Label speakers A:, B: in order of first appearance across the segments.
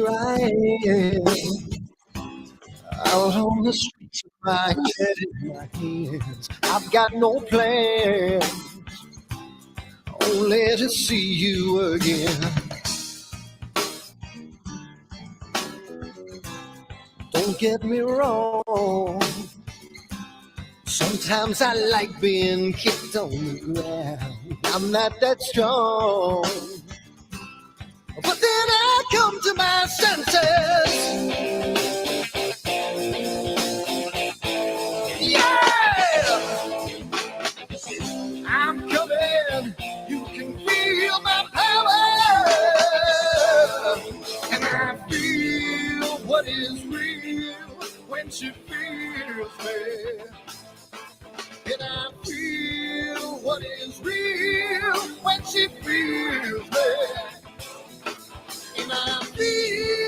A: here I am, out on the streets with my head in my hands. I've got no plans, only to see you again. Don't get me wrong, sometimes I like being kicked on the ground. I'm not that strong, but then I come to my senses. Yeah, I'm coming. You can feel my power, and I feel what is real when she feels me. And I feel what is real when she feels me. And I feel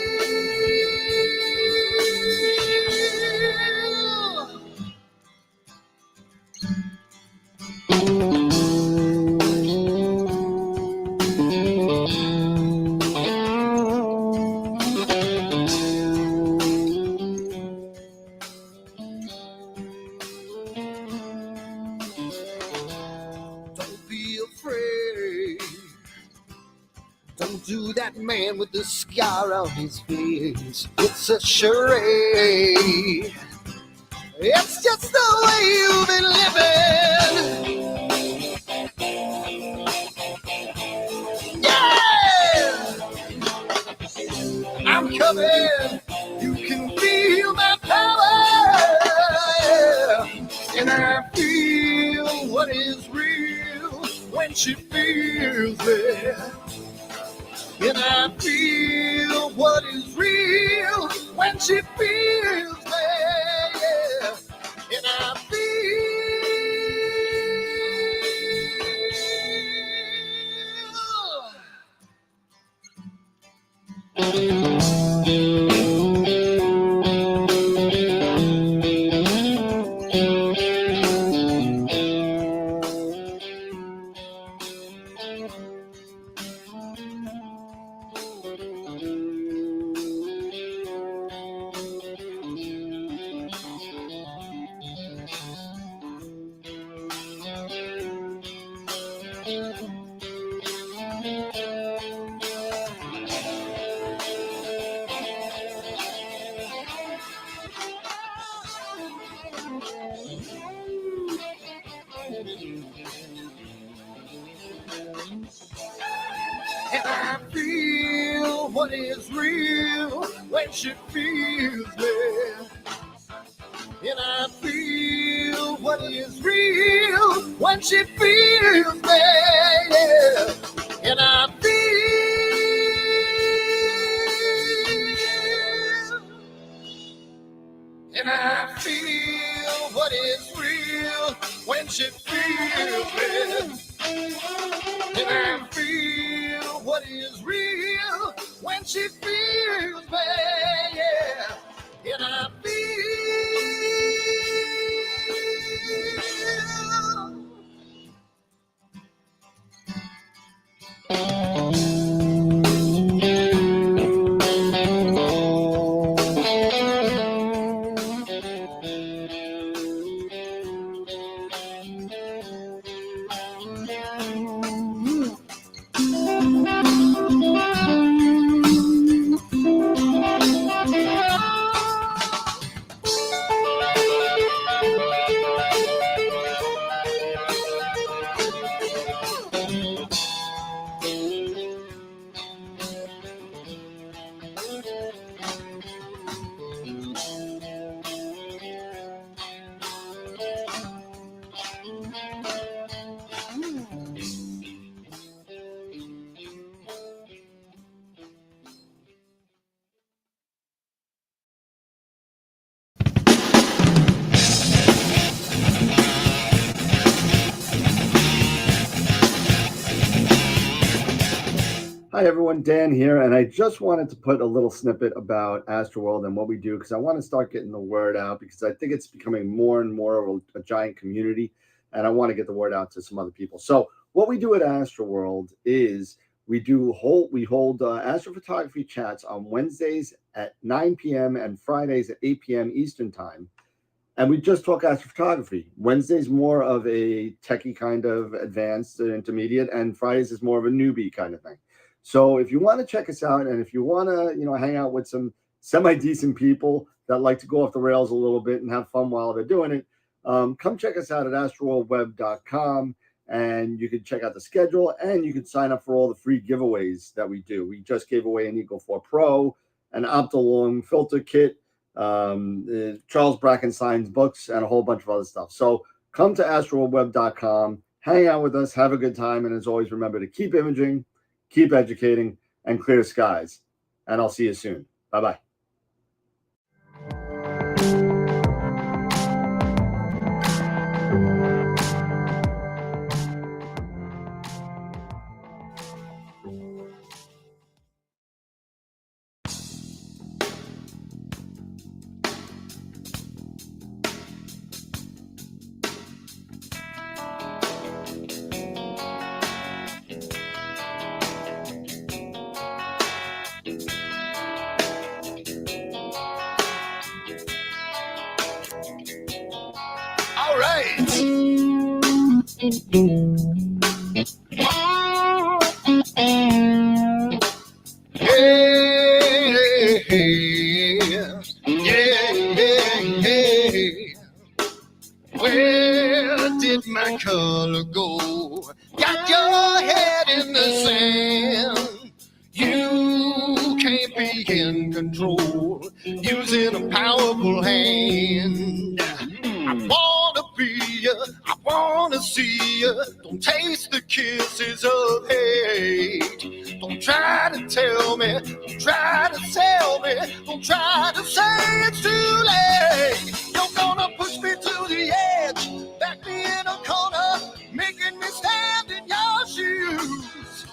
A: don't be afraid. Don't do that man with the scar on his face. It's a charade. It's just the way you've been living. Yeah! I'm coming. You can feel my power. And I feel what is real when she feels it. And I feel what is real when she feels me. Yeah. And I feel what is real when she feels me. And I feel what is real when she feels me. Yeah. And I feel what is real when she feels me. And I feel what is real when she feels me. Yeah. And I feel
B: Hi everyone, Dan here, and I just wanted to put a little snippet about AstroWorld and what we do because I want to start getting the word out because I think it's becoming more and more of a giant community, and I want to get the word out to some other people. So what we do at AstroWorld is We hold astrophotography chats on Wednesdays at 9 p.m. and Fridays at 8 p.m. Eastern time. And we just talk astrophotography. Wednesday's more of a techie kind of advanced intermediate, and Fridays is more of a newbie kind of thing. So if you want to check us out, and if you want to, hang out with some semi-decent people that like to go off the rails a little bit and have fun while they're doing it, come check us out at AstroWorldWeb.com, and you can check out the schedule, and you can sign up for all the free giveaways that we do. We just gave away an Eagle 4 Pro, an Optilong filter kit, Charles Brackenstein's books, and a whole bunch of other stuff. So come to AstroWorldWeb.com, hang out with us, have a good time, and as always, remember to keep imaging, keep educating, and clear skies. And I'll see you soon. Bye-bye.
A: All right. Where did my color go? Got your head in the sand. You can't be in control, using a powerful hand. I wanna be you, I wanna see you. Don't taste the kisses of hate. Don't try to tell me, don't try to sell me, don't try to say it's too late. You're gonna push me to the edge, back me in a corner, making me stand in your shoes.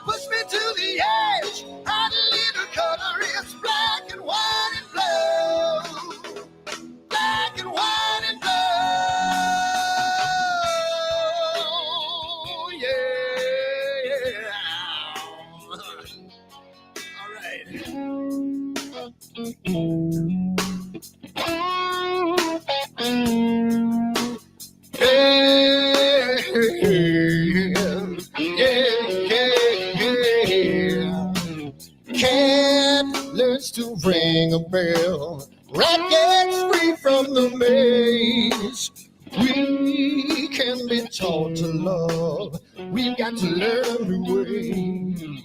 A: Push me to the edge, hide a little color, it's black and white and blue. Black and white and blue, yeah. All right. Cat learns to ring a bell. Rat gets free from the maze. We can be taught to love. We've got to learn to wait.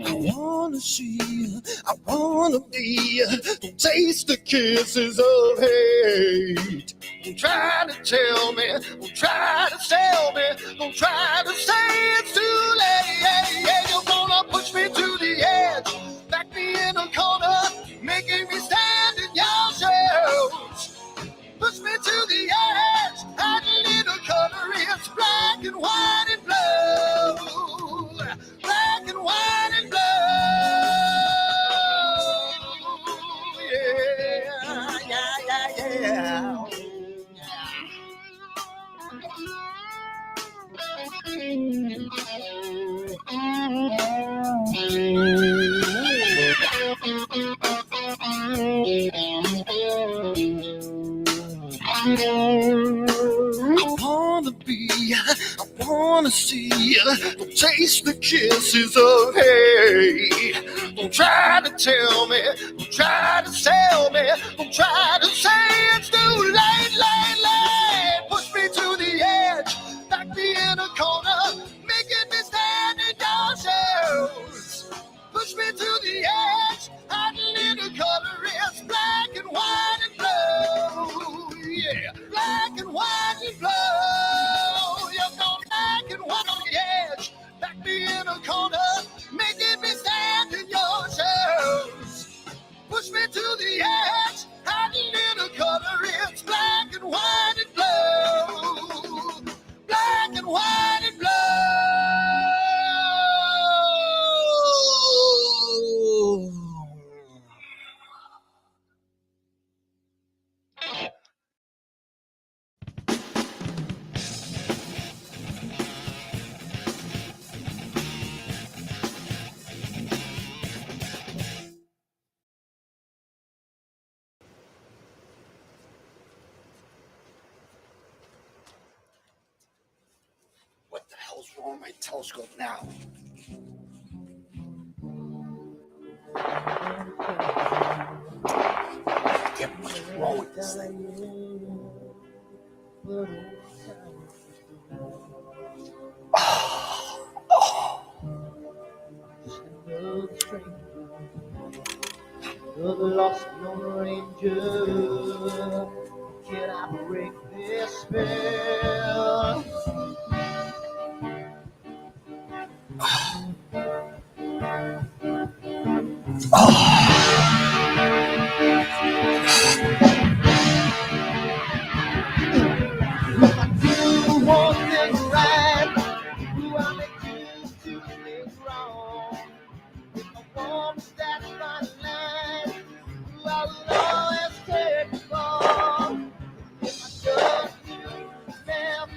A: I wanna see you, I wanna be you. Don't taste the kisses of hate. Don't try to tell me, don't try to sell me, don't try to say it's too late. You're gonna push me to the edge, back me in a corner, making me stand in your shadows. Push me to the edge, add a little color, it's black and white and blue. Black and white and blue, yeah. I wanna be, I wanna see, don't taste the kisses of hate. Don't try to tell me, don't try to sell me, don't try to say it's too late. Push me to the edge, back me in a corner, making me stand in your shadows. Push me to the edge, hide a little color, it's black and white and blue. Yeah, black and white and blue. You're going black and white on the edge, back me in a corner, making me stand in your shadows. Push me to the edge, hide a little color, it's black and white. on my telescope now. Damn, what's wrong with this thing?
C: Another lost Lone Ranger. Can I break this spell? One thing right, who I make two things wrong. If I want to stand by the line, who I will always take the fall. If I just do the left,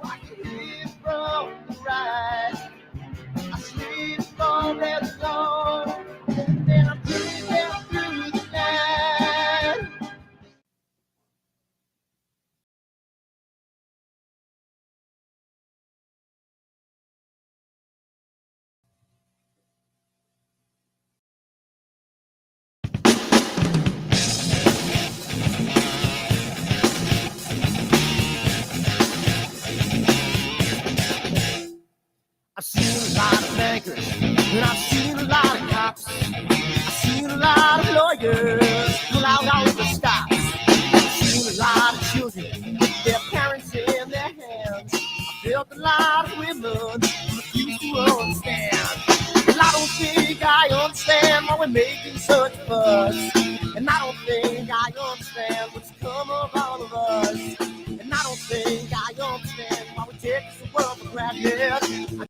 C: I can live from the right. I sleep all day long, then I'm dreaming through the night. I've seen a lot of bankers, and I've seen a lot of cops. I've seen a lot of lawyers pull out all the stops. I've seen a lot of children with their parents in their hands. I felt a lot of women refuse to understand. Well, I don't think I understand why we're making such a fuss. And I don't think I understand what's come of all of us. And I don't think I understand why we take this world for granted.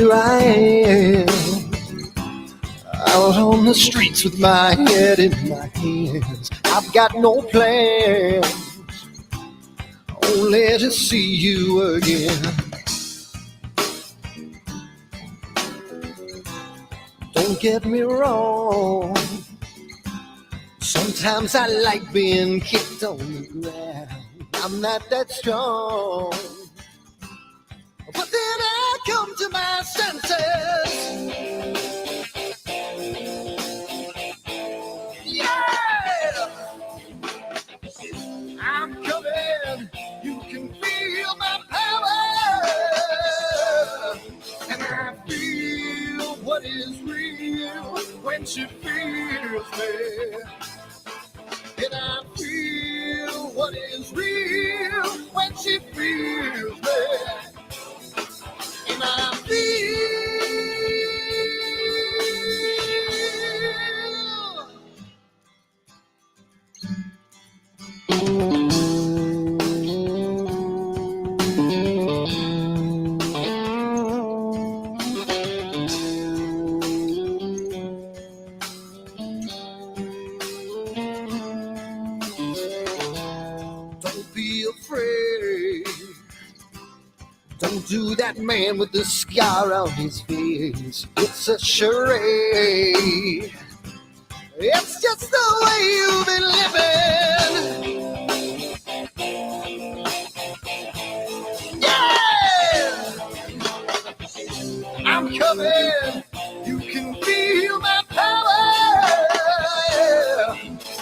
C: here I am, out on the streets with my head in my hands. I've got no plans, only to see you again. Don't get me wrong, sometimes I like being kicked on the ground. I'm not that strong, but then I come to my senses. Yeah, I'm coming. You can feel my power, and I feel what is real when she feels me. And I feel what is real when she feels me. And I feel don't be afraid. Don't do that man with the scar on his face. It's a charade. It's just the way you've been living. Yeah, I'm coming. You can feel my power,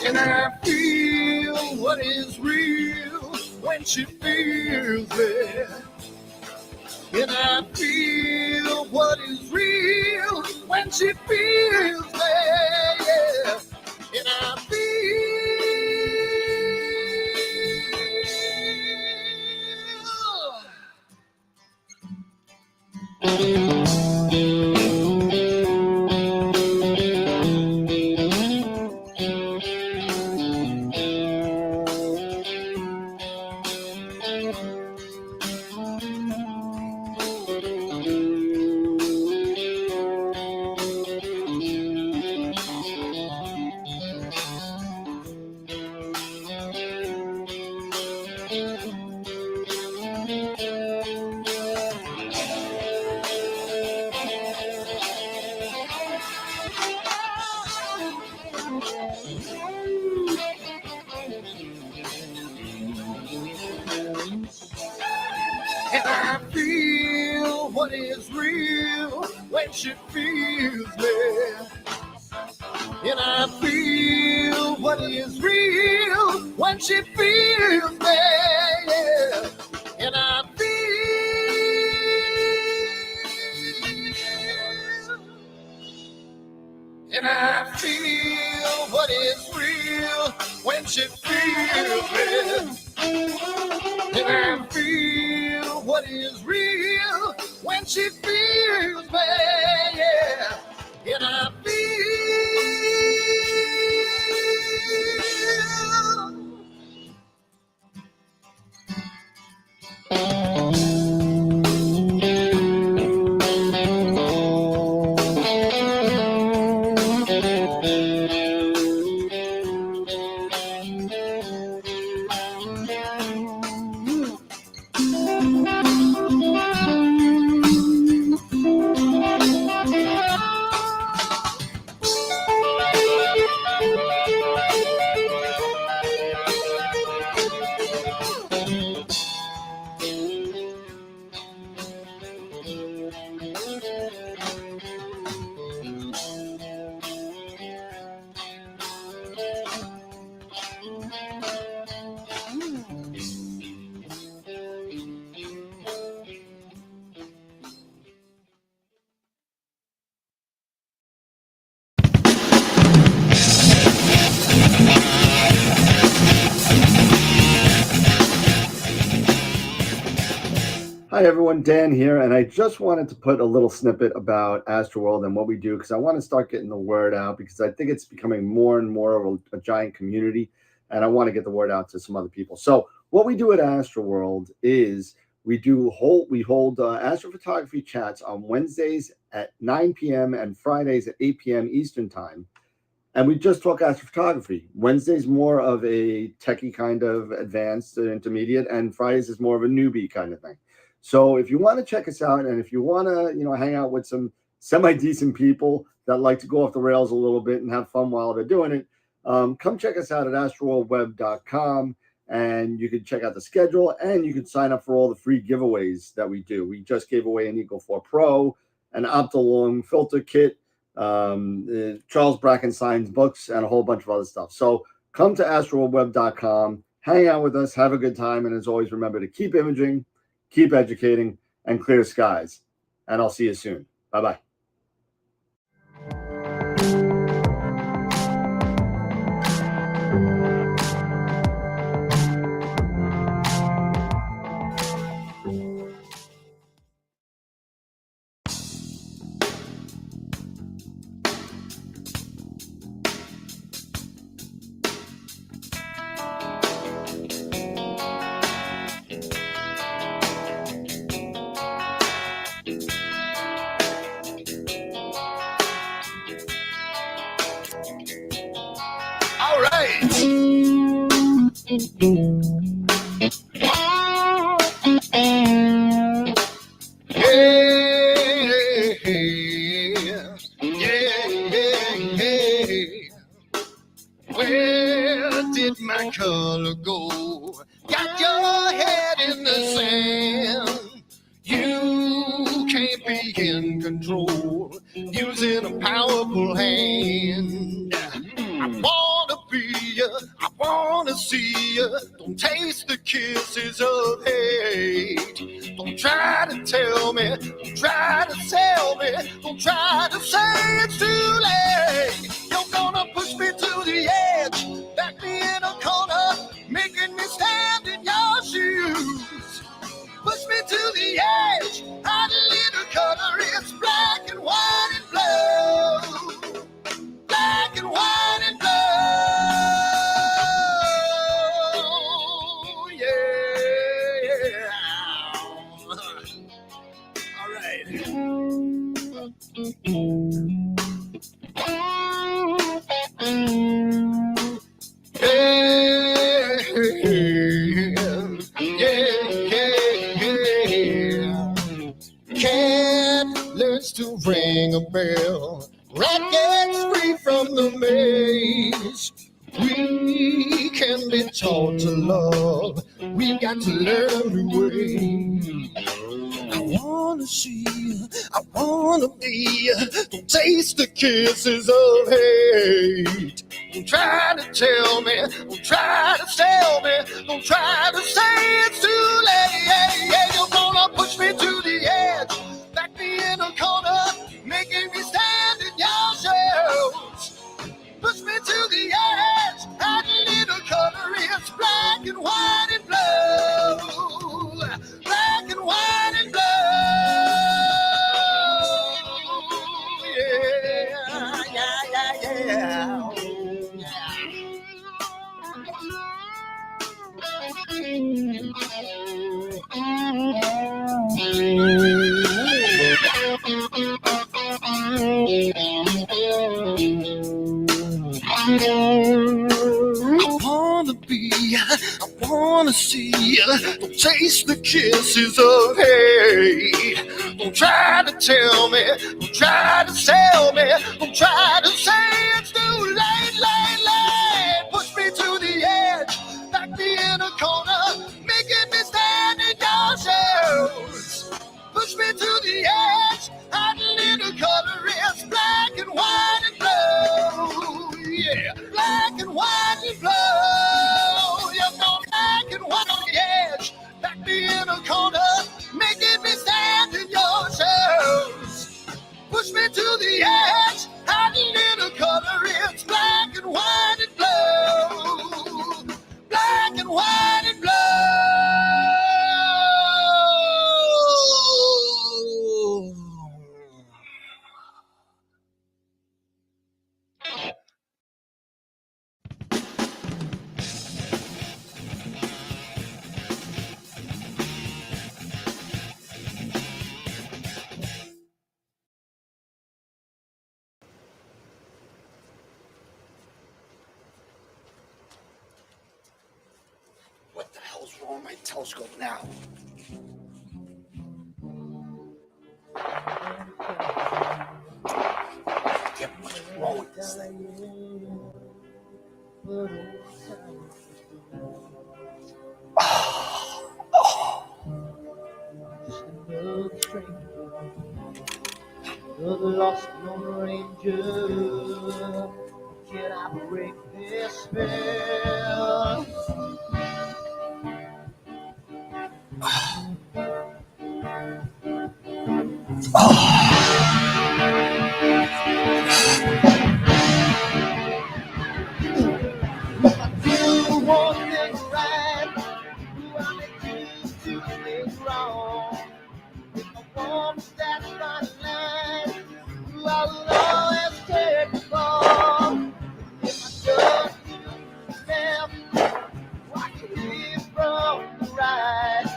C: and I feel what is real when she feels me. And I feel what is real when she feels me. Yeah. And I And I feel what is real when she feels me. And I feel what is real when she feels me. Yeah. And I feel. And I feel what is real when she feels me. And I feel what is real when she feels me. Yeah. And I feel.
B: Hi everyone, Dan here, and I just wanted to put a little snippet about AstroWorld and what we do because I want to start getting the word out because I think it's becoming more and more of a giant community, and I want to get the word out to some other people. So what we do at AstroWorld is We hold astrophotography chats on Wednesdays at 9 p.m. and Fridays at 8 p.m. Eastern time. And we just talk astrophotography. Wednesday's more of a techie kind of advanced intermediate, and Fridays is more of a newbie kind of thing. So if you want to check us out, and if you want to, hang out with some semi-decent people that like to go off the rails a little bit and have fun while they're doing it, come check us out at AstroWorldWeb.com. And you can check out the schedule, and you can sign up for all the free giveaways that we do. We just gave away an Eagle 4 Pro, an Optilong filter kit, Charles Brackenstein's books, and a whole bunch of other stuff. So come to AstroWorldWeb.com, hang out with us, have a good time, and as always, remember to keep imaging, keep educating, and clear skies. And I'll see you soon. Bye-bye.
A: All right. Where did my color go? Got your head in the sand. You can't be in control, using a powerful hand. I wanna be ya, I wanna see ya. Don't taste the kisses of hate. Don't try to tell me, don't try to sell me. Don't try to say it's too late. You're gonna push me to the edge, back me in a corner, making me stand in your shoes. Push me to the edge, hide a little color, it's black and white and blue. Black and white and blue, yeah. All right. Cat learns to ring a bell. Rat gets free from the maze. We can be taught to love. We've got to learn a new way. I wanna see you, I wanna be you. Don't taste the kisses of hate. Don't try to tell me, don't try to sell me. Don't try to say it's too late. You're gonna push me to the edge, back me in a corner, making me stand in your shadows. Push me to the edge, add a little color, it's black and white and blue. Black and white and blue, yeah. I wanna be, I wanna see, don't taste the kisses of hate. Don't try to tell me, don't try to sell me, don't try to say it's too late. Push me to the edge, back me in a corner, making me stand in your shoes. Push me to the edge, add a little color, it's black and white and blue. Yeah, black and white and blue. You're going black and white on the edge, back me in a corner, making me stand in your shoes. Push me to the edge, add a little color, it's black and white and blue. Black and white and blue. on my telescope now. Get what's wrong with this thing.
C: Another lost Lone Ranger. Can I break this spell? One thing right, I make two things wrong. If I want that fine line, I'll always take the ball. If I just left, watch it leave from the right.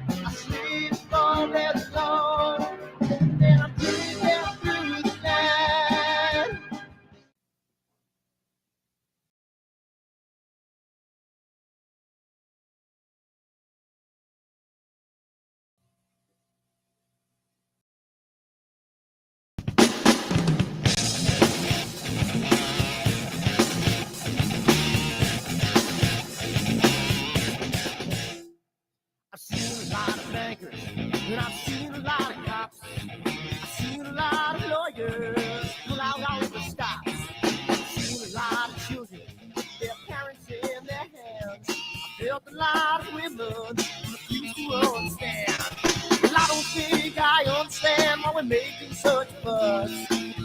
C: I sleep all day long, and I'm breathing through the night. I've seen a lot of bankers, and I've seen a lot of cops. I've seen a lot of lawyers pull out all the stops. I've seen a lot of children with their parents in their hands. I've felt a lot of women who refuse to understand. Well, I don't think I understand why we're making such a fuss.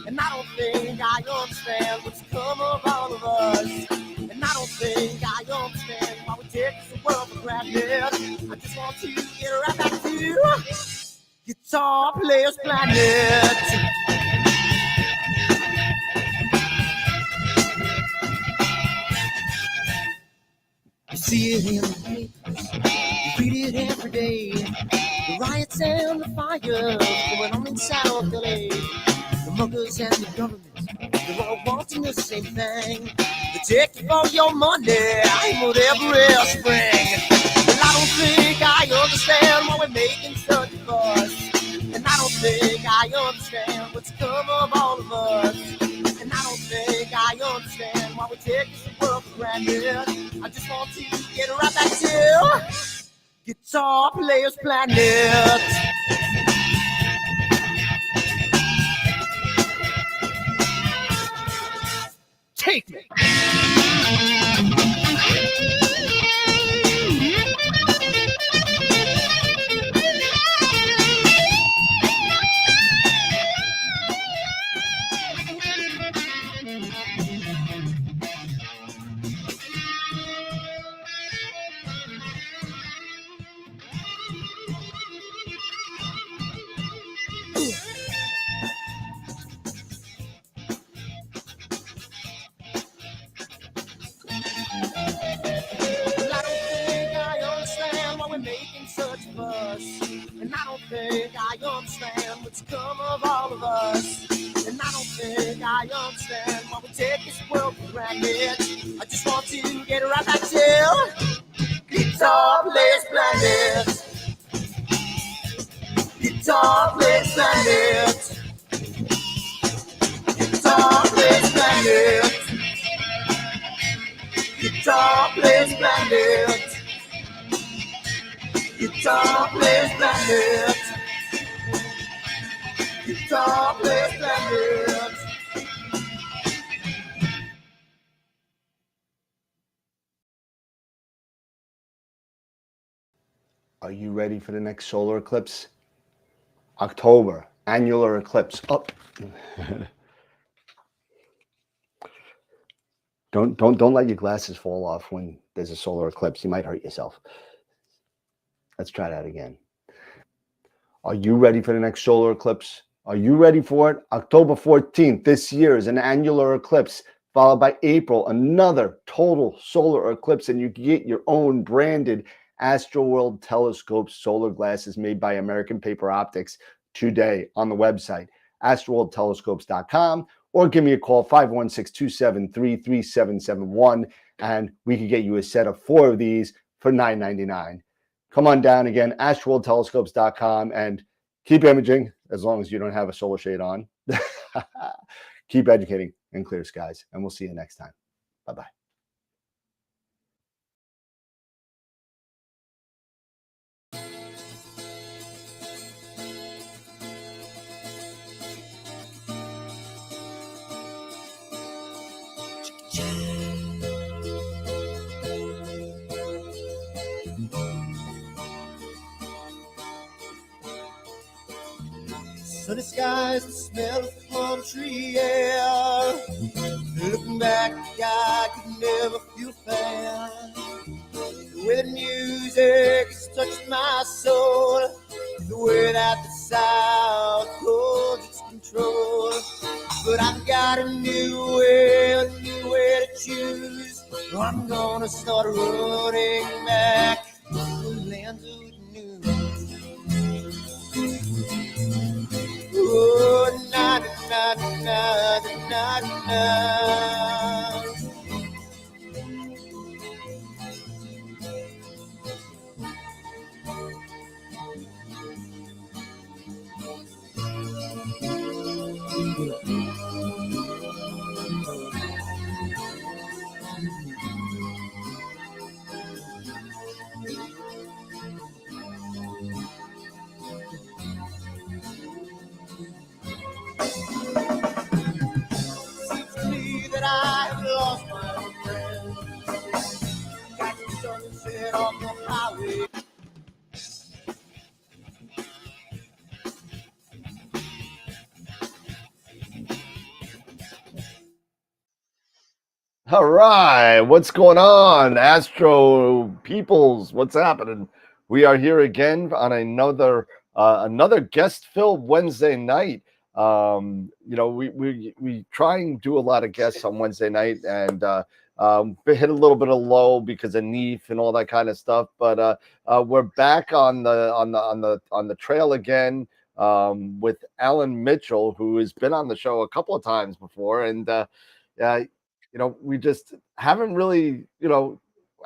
C: And I don't think I understand what's come of all of us. And I don't think I understand why we take the world for granted. I just want to get right back to Guitar Players Planet. You see it in the papers, you read it every day. The riots and the fires going on in South LA. The muggers and the government, they're all wanting the same thing. They take you for your money and whatever else bring. Well, I don't think I understand why we're making such a fuss. And I don't think I understand what's come of all of us. And I don't think I understand why we take this world for granted. I just want to get right back to Guitar Players Planet. Take me. And I don't think I understand what's come of all of us. And I don't think I understand why we take this world for granted. I just want to get right back to Guitar Players Planet. Guitar Players Planet. Guitar Players Planet. Guitar Players Planet. Guitar Players Planet. Guitar Players Planet.
B: Are you ready for the next solar eclipse? October, annular eclipse. Up. Don't let your glasses fall off when there's a solar eclipse. You might hurt yourself. Let's try that again. Are you ready for the next solar eclipse? Are you ready for it? October 14th this year is an annular eclipse, followed by April, another total solar eclipse, and you can get your own branded AstroWorld telescope solar glasses made by American Paper Optics today on the website, astroworldtelescopes.com, or give me a call, 516-273-3771, and we can get you a set of 4 of these for $9.99. Come on down again, AstroWorldTelescopes.com, and keep imaging as long as you don't have a solar shade on. Keep educating in clear skies, and we'll see you next time. Bye-bye.
C: Sunny skies, the smell of palm tree air. Looking back, I could never feel fair. The way the music has touched my soul, the way that the sound holds its control. But I've got a new way to choose. I'm gonna start running back to the lands of the new. Oh, na na na na na na. Seems to me that I have lost my friend. Got the sunset on the highway.
B: All right, what's going on, Astro peoples? What's happening? We are here again on another guest-filled Wednesday night. We try and do a lot of guests on Wednesday night, and hit a little bit of low because of Neef and all that kind of stuff. But we're back on the trail again with Alan Mitchell, who has been on the show a couple of times before, and we just haven't really,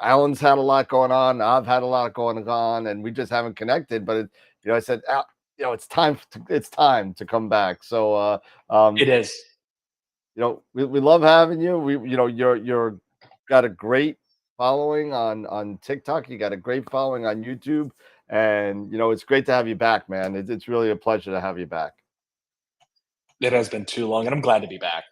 B: Alan's had a lot going on. I've had a lot going on, and we just haven't connected. But I said, it's time to come back. So
D: it is.
B: We love having you. You're got a great following on TikTok. You got a great following on YouTube, and it's great to have you back, man. It's really a pleasure to have you back.
D: It has been too long, and I'm glad to be back.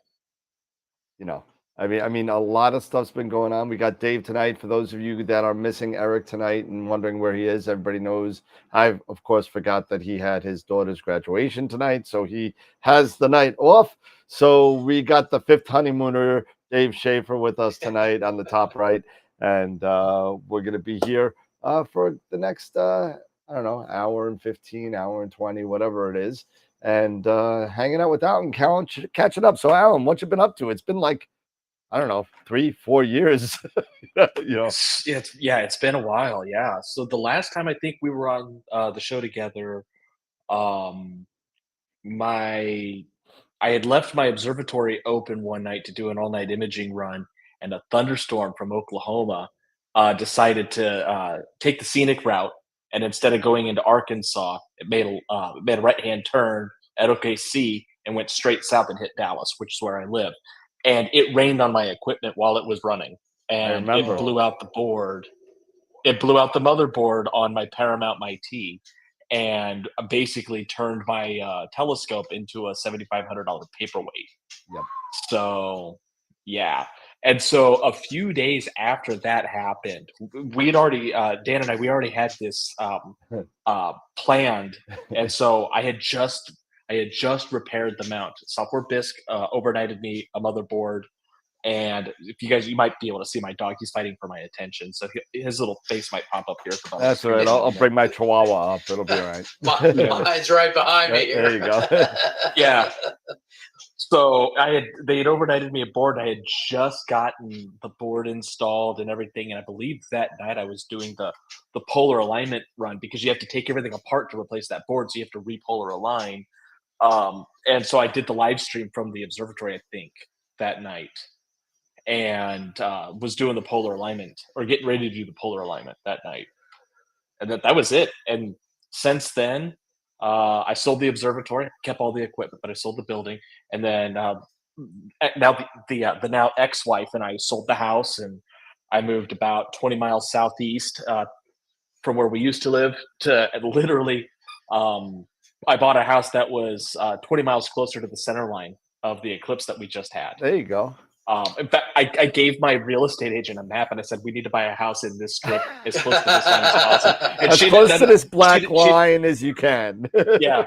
B: I mean, a lot of stuff's been going on. We got Dave tonight. For those of you that are missing Eric tonight and wondering where he is, everybody knows. I, of course, forgot that he had his daughter's graduation tonight, so he has the night off. So we got the fifth honeymooner, Dave Schaefer, with us tonight on the top right, and we're going to be here for the next, hour and 15, hour and 20, whatever it is, and hanging out with Alan, catching up. So, Alan, what you been up to? It's been like, 3-4 years.
D: It's been a while. Yeah. So the last time I think we were on the show together, I had left my observatory open one night to do an all-night imaging run, and a thunderstorm from Oklahoma decided to take the scenic route, and instead of going into Arkansas, it made a right-hand turn at OKC and went straight south and hit Dallas, which is where I live. And it rained on my equipment while it was running, and it blew out the board. It blew out the motherboard on my Paramount MIT, and basically turned my telescope into a $7,500 paperweight.
B: Yep.
D: So, yeah. And so a few days after that happened, we had already, Dan and I, we already had this planned. And so I had just repaired the mount. Software Bisque overnighted me a motherboard. And if you might be able to see my dog. He's fighting for my attention, so his little face might pop up here.
B: That's all right. I'll bring my Chihuahua up. It'll be all right.
E: Mine's right behind me.
B: There you go.
D: Yeah. So they had overnighted me a board. I had just gotten the board installed and everything, and I believe that night I was doing the polar alignment run, because you have to take everything apart to replace that board, so you have to repolar align. And so I did the live stream from the observatory, I think, that night. and was doing the polar alignment or getting ready to do the polar alignment that night. And that was it. And since then, I sold the observatory, kept all the equipment, but I sold the building. And then now the now ex-wife and I sold the house, and I moved about 20 miles southeast from where we used to live to literally. I bought a house that was 20 miles closer to the center line of the eclipse that we just had.
F: There you go.
D: In fact, I gave my real estate agent a map and I said, we need to buy a house in this strip as close to this line as possible. And
F: As close to this black line as you can.
D: Yeah.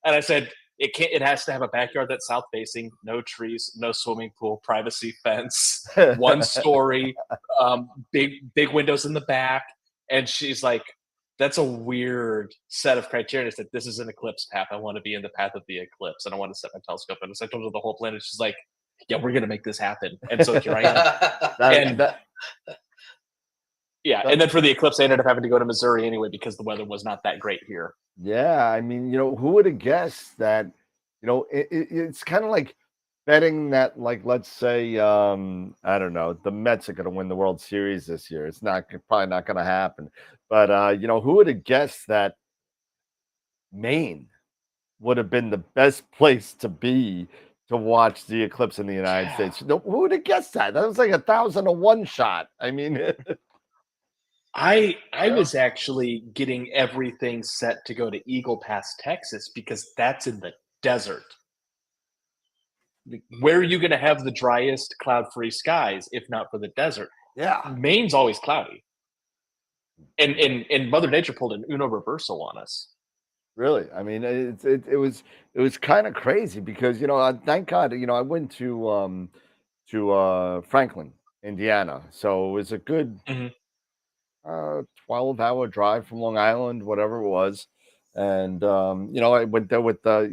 D: And I said, it has to have a backyard that's south facing, no trees, no swimming pool, privacy fence, 1 story, big windows in the back. And she's like, that's a weird set of criteria. I said, this is an eclipse path. I want to be in the path of the eclipse, and I want to set my telescope in. So I told her the whole plan. She's like, yeah, we're gonna make this happen. And so here I am. And then for the eclipse, I ended up having to go to Missouri anyway because the weather was not that great here.
F: Yeah, I mean, who would have guessed that? It's kind of like betting that, like, let's say, I don't know, the Mets are going to win the World Series this year. It's probably not going to happen. But who would have guessed that Maine would have been the best place to be to watch the eclipse in the United States? Who would have guessed that? That was like 1,000-to-1 shot. I mean,
D: I was actually getting everything set to go to Eagle Pass, Texas, because that's in the desert. Where are you going to have the driest cloud-free skies if not for the desert?
F: Yeah,
D: Maine's always cloudy, and Mother Nature pulled an Uno reversal on us.
F: Really, I mean, it was kind of crazy because thank God, I went to Franklin, Indiana, so it was a good 12-hour drive from Long Island, whatever it was. And I went there with I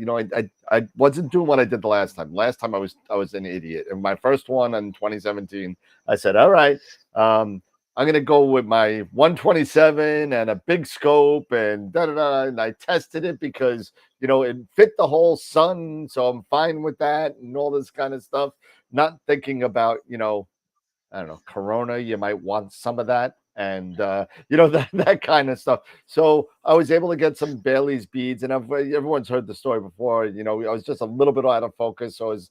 F: wasn't doing what I did the last time. Last time I was an idiot. And my first one in 2017, I said, all right, I'm gonna go with my 127 and a big scope and and I tested it because it fit the whole sun, so I'm fine with that and all this kind of stuff. Not thinking about I don't know, Corona, you might want some of that. And that kind of stuff. So I was able to get some Bailey's beads, and everyone's heard the story before. I was just a little bit out of focus. So I was,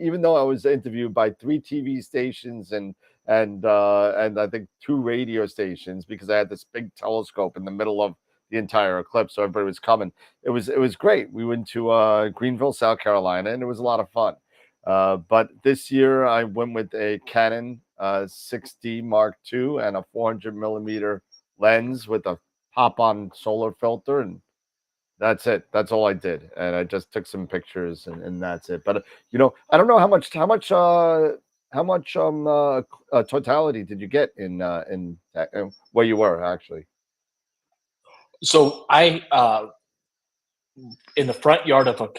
F: even though I was interviewed by 3 TV stations and I think 2 radio stations, because I had this big telescope in the middle of the entire eclipse, so everybody was coming. It was great. We went to Greenville, South Carolina, and it was a lot of fun. But this year I went with a Canon 6D Mark II and a 400mm lens with a pop-on solar filter, and that's it. That's all I did, and I just took some pictures, and that's it. But I don't know how much totality did you get in where you were actually?
D: So I in the front yard of a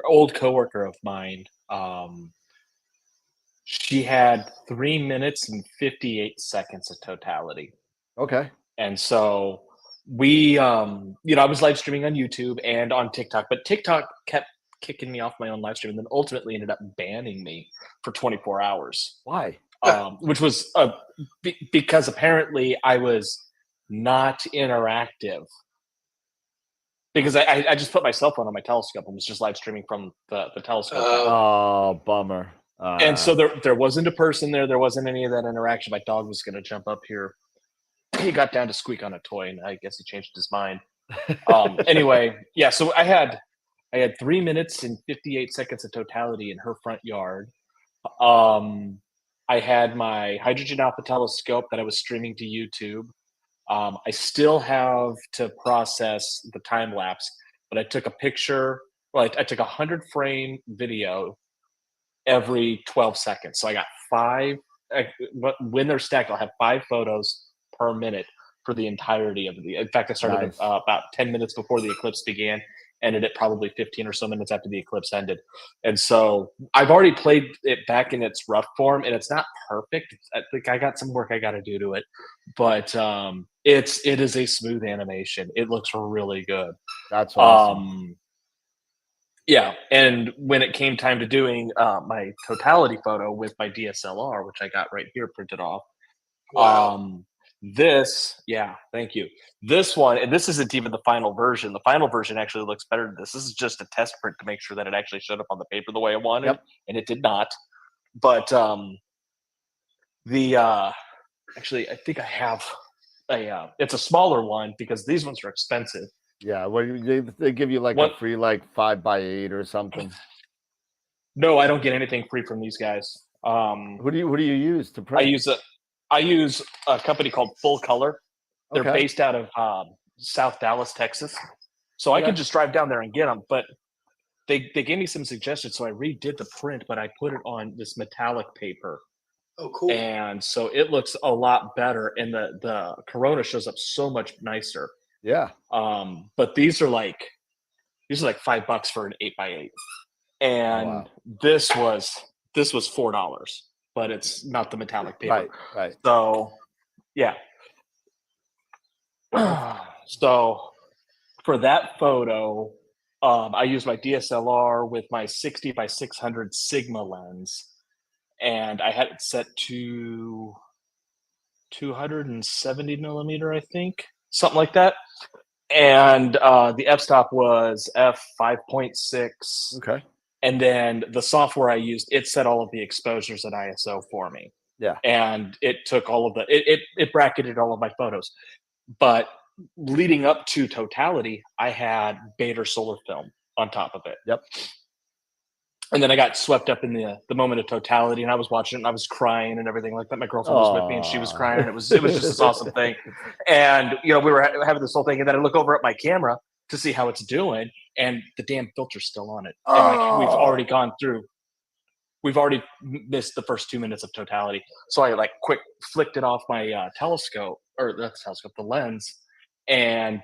D: old coworker of mine. She had 3 minutes and 58 seconds of totality.
F: Okay.
D: And so we, I was live streaming on YouTube and on TikTok, but TikTok kept kicking me off my own live stream and then ultimately ended up banning me for 24 hours.
F: Why?
D: Which was because apparently I was not interactive. Because I just put my cell phone on my telescope and was just live streaming from the telescope.
F: Oh, bummer.
D: And so there wasn't a person there. There wasn't any of that interaction. My dog was going to jump up here. He got down to squeak on a toy, and I guess he changed his mind. Anyway, yeah. So I had 3 minutes and 58 seconds of totality in her front yard. I had my hydrogen alpha telescope that I was streaming to YouTube. I still have to process the time lapse, but I took a picture. Well, I took a 100-frame video every 12 seconds. So I got 5. When they're stacked, I'll have 5 photos per minute for the entirety of the. In fact, I started about 10 minutes before the eclipse began, ended it probably 15 or so minutes after the eclipse ended. And so I've already played it back in its rough form, and it's not perfect. I think I got some work I got to do to it, but it is a smooth animation. It looks really good.
F: That's awesome.
D: Yeah, and when it came time to doing my totality photo with my DSLR, which I got right here printed off,
E: Wow.
D: yeah, thank you. This one, and this isn't even the final version. The final version actually looks better than this. This is just a test print to make sure that it actually showed up on the paper the way I wanted,
F: Yep.
D: and it did not. But the actually, I think I have a. It's a smaller one because these ones are expensive.
F: Yeah, well, they give you like
D: What?
F: a free like 5x8 or something.
D: No, I don't get anything free from these guys.
F: Who do you use to
D: I
F: print?
D: use a company called Full Color. They're
F: Okay.
D: based out of South Dallas, Texas. So I
F: Okay.
D: could just drive down there and get them. But they gave me some suggestions, so I redid the print, but I put it on this metallic paper,
E: Oh, cool.
D: and so it looks a lot better, and the Corona shows up so much nicer.
F: Yeah.
D: But these are like $5 for an 8x8, and
F: wow.
D: this was $4, but it's not the metallic paper.
F: Right. Right.
D: So yeah. So for that photo, I used my DSLR with my 60x600 Sigma lens, and I had it set to 270 millimeter, I think, something like that. And the f-stop was f5.6.
F: Okay.
D: And then the software I used, it set all of the exposures at ISO for me.
F: Yeah.
D: And it took all of it bracketed all of my photos. But leading up to totality, I had Beta solar film on top of it.
F: Yep.
D: And then I got swept up in the moment of totality, and I was watching it, and I was crying and everything like that. My girlfriend was with me, and she was crying. And it was just this awesome thing. And we were having this whole thing, and then I look over at my camera to see how it's doing, and the damn filter's still on it. And we've already missed the first 2 minutes of totality. So I quick flicked it off my telescope, or not the telescope, the lens, and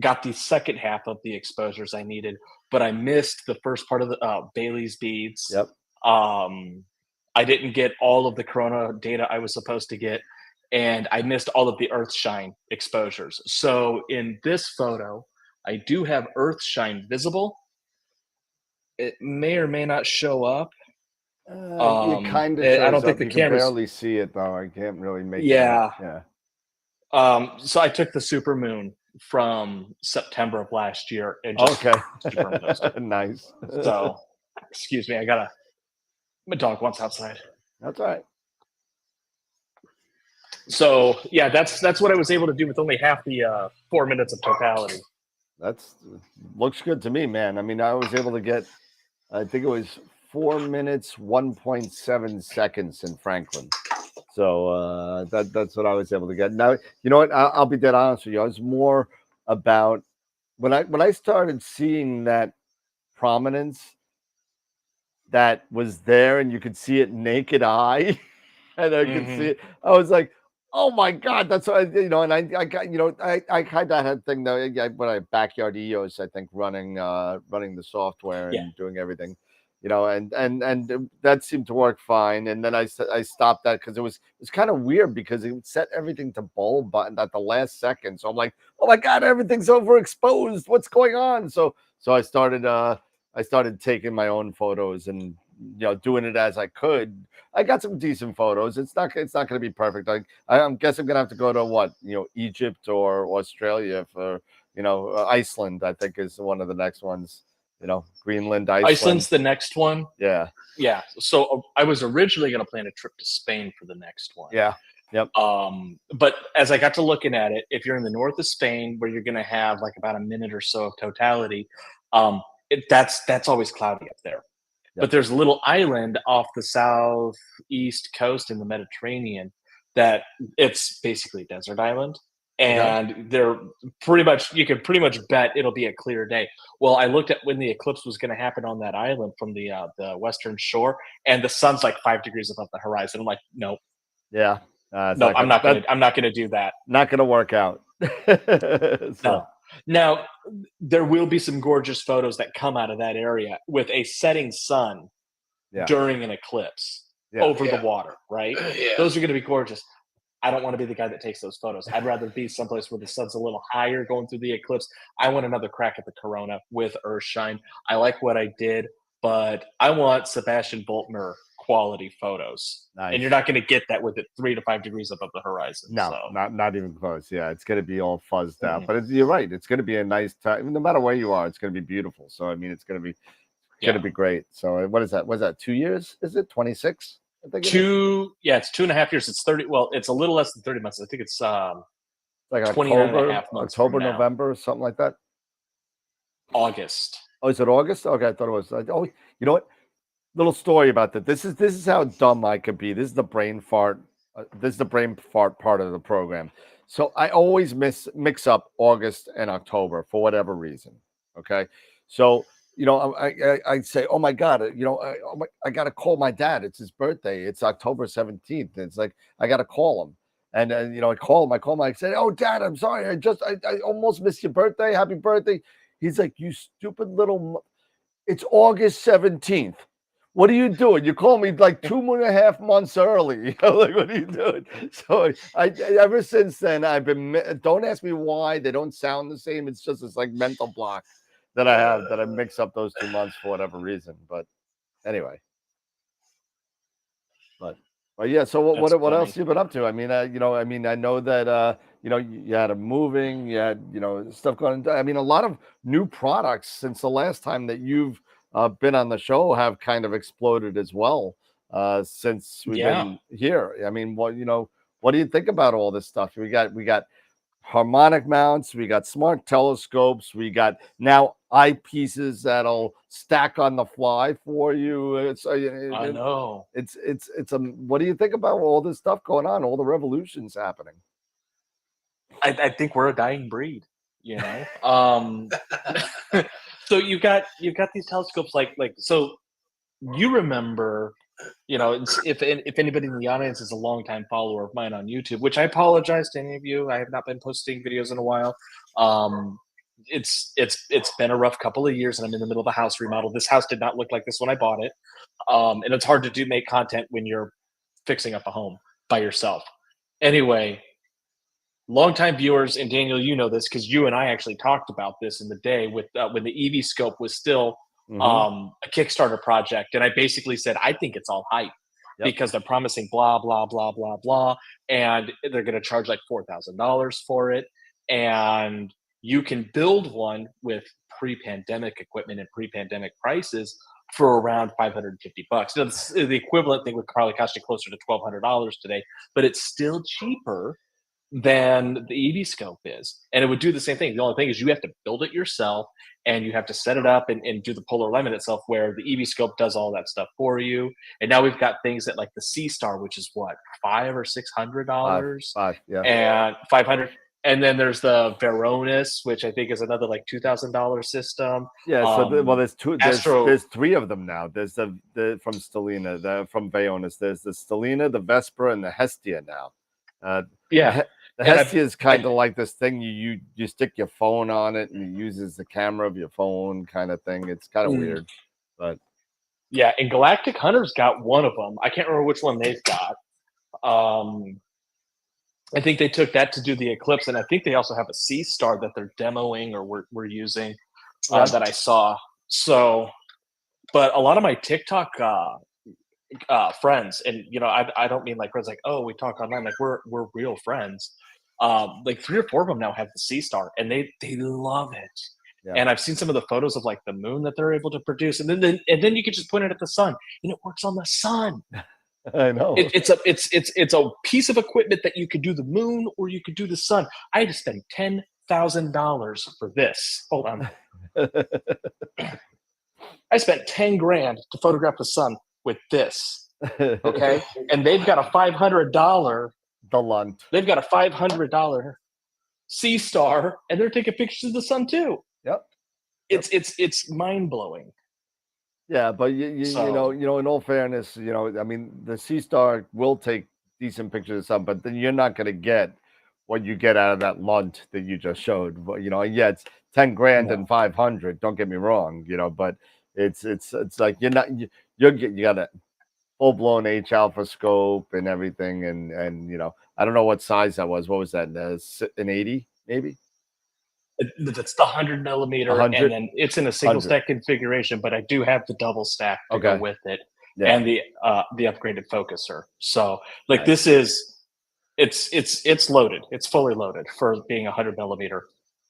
D: got the second half of the exposures I needed. But I missed the first part of the Bailey's beads.
F: Yep.
D: I didn't get all of the Corona data I was supposed to get, and I missed all of the Earthshine exposures. So in this photo, I do have Earthshine visible. It may or may not show up.
F: It kind of.
D: I don't think the
F: you
D: camera's
F: can barely see it though. I can't really make.
D: Yeah.
F: It out. Yeah.
D: So I took the supermoon from September of last year and just superimposed it.
F: Nice.
D: So, excuse me, my dog wants outside.
F: That's all right.
D: So yeah, that's what I was able to do with only half the 4 minutes of totality.
F: That's looks good to me, man. I mean, I was able to get, I think it was 4 minutes, 1.7 seconds in Franklin. So that's what I was able to get. Now, you know what? I'll be dead honest with you. I was more about when I started seeing that prominence that was there, and you could see it naked eye, and I could see it. I was like, oh my God, that's what and I got, I kind of had a thing though. When I backyard EOS, I think running the software and doing everything. And that seemed to work fine. And then I stopped that because it was kind of weird because it would set everything to bulb button at the last second. So I'm like, oh my God, everything's overexposed. What's going on? So I started taking my own photos and doing it as I could. I got some decent photos. It's not going to be perfect. I'm guessing I'm going to have to go to Egypt or Australia for Iceland. I think is one of the next ones. Greenland, Iceland.
D: Iceland's the next one.
F: Yeah.
D: So I was originally going to plan a trip to Spain for the next one.
F: Yeah. Yep.
D: But as I got to looking at it, if you're in the north of Spain, where you're going to have about a minute or so of totality, that's always cloudy up there. Yep. But there's a little island off the southeast coast in the Mediterranean that it's basically a desert island. And they're you can pretty much bet it'll be a clear day. Well, I looked at when the eclipse was going to happen on that island from the western shore, and the sun's 5 degrees above the horizon. I'm like, nope.
F: Yeah.
D: No, I'm not going to do that.
F: Not going to work out.
D: No. Now, there will be some gorgeous photos that come out of that area with a setting sun during an eclipse over the water, right?
E: Yeah.
D: Those are going to be gorgeous. I don't want to be the guy that takes those photos. I'd rather be someplace where the sun's a little higher going through the eclipse. I want another crack at the corona with Earthshine. I like what I did, but I want Sebastian Boltner quality photos.
F: Nice.
D: And you're not going to get that with it 3 to 5 degrees above the horizon.
F: No,
D: so.
F: not even close. Yeah, it's going to be all fuzzed out. But you're right. It's going to be a nice time. No matter where you are, it's going to be beautiful. So, I mean, it's going to be great. So, what is that? Was that 2 years? Is it 26? I think
D: it's 2.5 years. It's 30. Well, it's a little less than 30 months. I think it's
F: like
D: October,
F: October, November, something like that.
D: August.
F: Oh, is it August? Okay, I thought it was. Oh, you know what? Little story about that. This is how dumb I could be. This is the brain fart. This is the brain fart part of the program. So I always mix up August and October for whatever reason. Okay, so. You know, I say, oh my God, you know, I got to call my dad. It's his birthday. It's October 17th. It's like, I got to call him. And, you know, I call him. I said, oh, Dad, I'm sorry. I almost missed your birthday. Happy birthday. He's like, you stupid little, it's August 17th. What are you doing? You call me like 2.5 months early. You know, like, what are you doing? So I ever since then, I've been, don't ask me why. They don't sound the same. It's just this like mental block that I have, that I mix up those 2 months for whatever reason. But anyway, but yeah. So what else have you been up to? I mean, you know, I know that you know, you had a moving, you had, you know, stuff going. I mean, a lot of new products since the last time that you've been on the show have kind of exploded as well since we've been here. I mean, what do you think about all this stuff? We got harmonic mounts, we got smart telescopes, we got now eyepieces that'll stack on the fly for you.
D: I know.
F: It's what do you think about all this stuff going on, all the revolutions happening?
D: I think we're a dying breed, you know. So you've got these telescopes like so you remember, you know, if anybody in the audience is a longtime follower of mine on YouTube, which I apologize to any of you, I have not been posting videos in a while. It's been a rough couple of years, and I'm in the middle of a house remodel. This house did not look like this when I bought it, and it's hard to make content when you're fixing up a home by yourself. Anyway, longtime viewers, and Daniel, you know this because you and I actually talked about this in the day with when the EV scope was still a Kickstarter project, and I basically said I think it's all hype because they're promising blah blah blah blah blah, and they're going to charge like $4,000 for it, and you can build one with pre-pandemic equipment and pre-pandemic prices for around $550. Now, the equivalent thing would probably cost you closer to $1,200 today, but it's still cheaper than the EV scope is, and it would do the same thing. The only thing is you have to build it yourself, and you have to set it up and do the polar alignment itself, where the EV scope does all that stuff for you. And now we've got things that like the C Star, which is what, $500 or $600, and 500. And then there's the Veronis, which I think is another like $2,000 system.
F: Yeah. So there's two. There's three of them now. There's the from Stellina, from Veronis. There's the Stellina, the Vesper, and the Hestia now. The Hestia is kind of like this thing you stick your phone on it and it uses the camera of your phone kind of thing. It's kind of weird, but
D: yeah. And Galactic Hunter's got one of them. I can't remember which one they've got. I think they took that to do the eclipse, and I think they also have a C Star that they're demoing or we're using that I saw. So, but a lot of my TikTok friends, and you know, I don't mean like friends like, oh, we talk online, like we're real friends. Like 3 or 4 of them now have the C Star, and they love it. Yeah. And I've seen some of the photos of like the moon that they're able to produce, and then you can just point it at the sun, and it works on the sun.
F: I know.
D: It's a piece of equipment that you could do the moon or you could do the sun. I had to spend $10,000 for this. Hold on. I spent $10,000 to photograph the sun with this. Okay, and they've got a $500.
F: The Lunt.
D: They've got a $500 C Star, and they're taking pictures of the sun too.
F: Yep.
D: It's mind blowing.
F: Yeah, but you know, in all fairness, you know, I mean, the C Star will take decent pictures of sun, but then you're not going to get what you get out of that Lunt that you just showed. But, you know, yeah, it's $10,000 and 500. Don't get me wrong, you know, but it's like you gotta. full blown H alpha scope and everything, and you know, I don't know what size that was. What was that? An 80 maybe?
D: That's the 100 millimeter,
F: 100?
D: and then it's in a single
F: 100.
D: stack configuration. But I do have the double stack to go
F: Okay.
D: with it,
F: Yeah.
D: and the upgraded focuser. So like
F: Nice.
D: this is it's loaded. It's fully loaded for being 100 millimeter,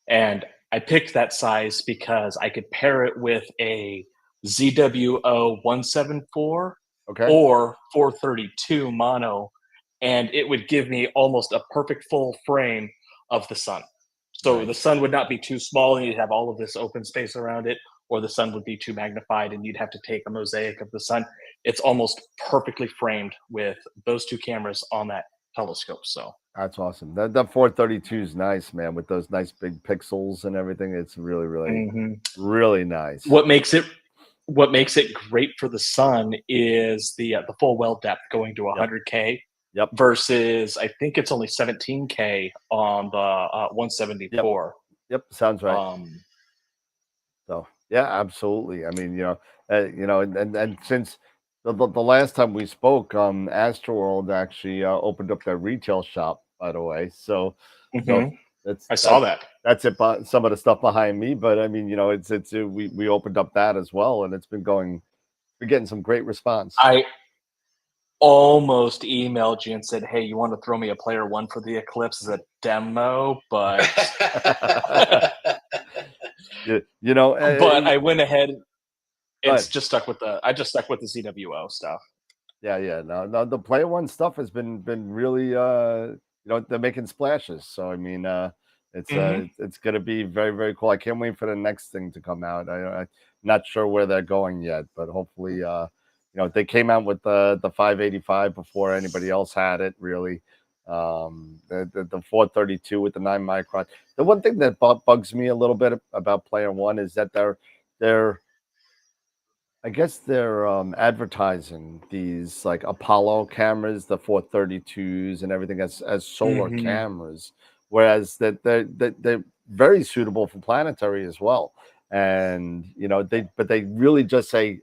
D: and I picked that size because I could pair it with a ZWO 174
F: Okay.
D: or 432 mono, and it would give me almost a perfect full frame of the sun. So the
F: Nice.
D: sun would not be too small and you'd have all of this open space around it, or the sun would be too magnified and you'd have to take a mosaic of the sun. It's almost perfectly framed with those two cameras on that telescope. So
F: That's awesome. That 432 is nice, man, with those nice big pixels and everything. It's really, really, really nice.
D: what makes it great for the sun is the full well depth going to 100K.
F: Yep.
D: Versus I think it's only 17K on the 174.
F: Yep. Sounds right. So yeah, absolutely. I mean, you know, and since the last time we spoke, AstroWorld actually opened up their retail shop, by the way. So
D: I saw that.
F: That's it. Some of the stuff behind me, but I mean, you know, we opened up that as well, and it's been we're getting some great response.
D: I almost emailed you and said, "Hey, you want to throw me a player one for the Eclipse as a demo?" But
F: you know,
D: but I went ahead. It's just stuck with the ZWO stuff.
F: Yeah. No, the player one stuff has been really you know, they're making splashes. So I mean, it's gonna be very, very cool. I can't wait for the next thing to come out. I'm not sure where they're going yet, but hopefully you know, they came out with the 585 before anybody else had it, really. The 432 with the 9 micron. The one thing that bugs me a little bit about Player One is that they're I guess they're advertising these like Apollo cameras, the 432s and everything as solar cameras, whereas they're very suitable for planetary as well. And you know, they really just say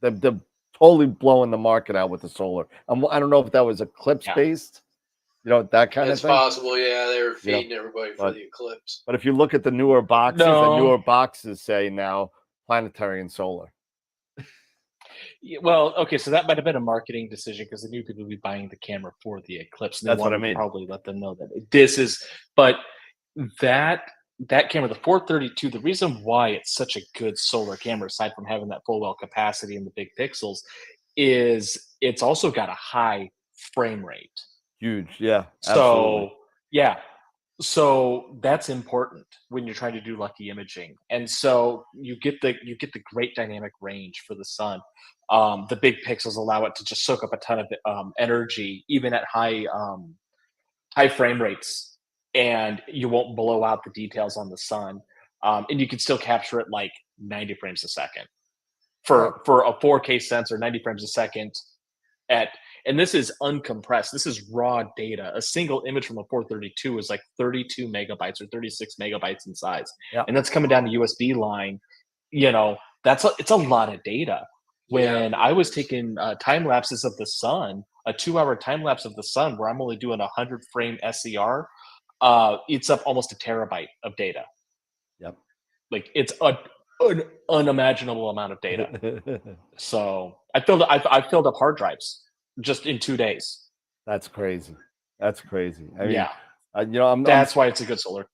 F: they're totally blowing the market out with the solar. I don't know if that was Eclipse based, you know, that kind
E: It's
F: of thing.
E: possible, yeah. They were feeding everybody for the Eclipse.
F: But if you look at the newer boxes, the newer boxes say now planetary and solar.
D: Well, okay, so that might have been a marketing decision because they knew people would be buying the camera for the Eclipse, and they
F: That's what I
D: wanted to
F: mean.
D: probably let them know that this is. But that camera, the 432, the reason why it's such a good solar camera, aside from having that full well capacity and the big pixels, is it's also got a high frame rate.
F: Huge, yeah, absolutely.
D: So yeah, so that's important when you're trying to do lucky imaging, and so you get the great dynamic range for the sun. The big pixels allow it to just soak up a ton of energy, even at high frame rates, and you won't blow out the details on the sun. And you can still capture it like 90 frames a second for a 4K sensor. 90 frames a second and this is uncompressed. This is raw data. A single image from a 432 is like 32 megabytes or 36 megabytes in size, and that's coming down the USB line. You know, it's a lot of data. When I was taking time lapses of the sun, a 2-hour time lapse of the sun, where I'm only doing 100 frame SCR, it's up almost a terabyte of data.
F: Yep,
D: like it's an unimaginable amount of data. So I filled up hard drives just in 2 days.
F: That's crazy. That's crazy. I mean,
D: Yeah,
F: you know,
D: that's why it's a good solar.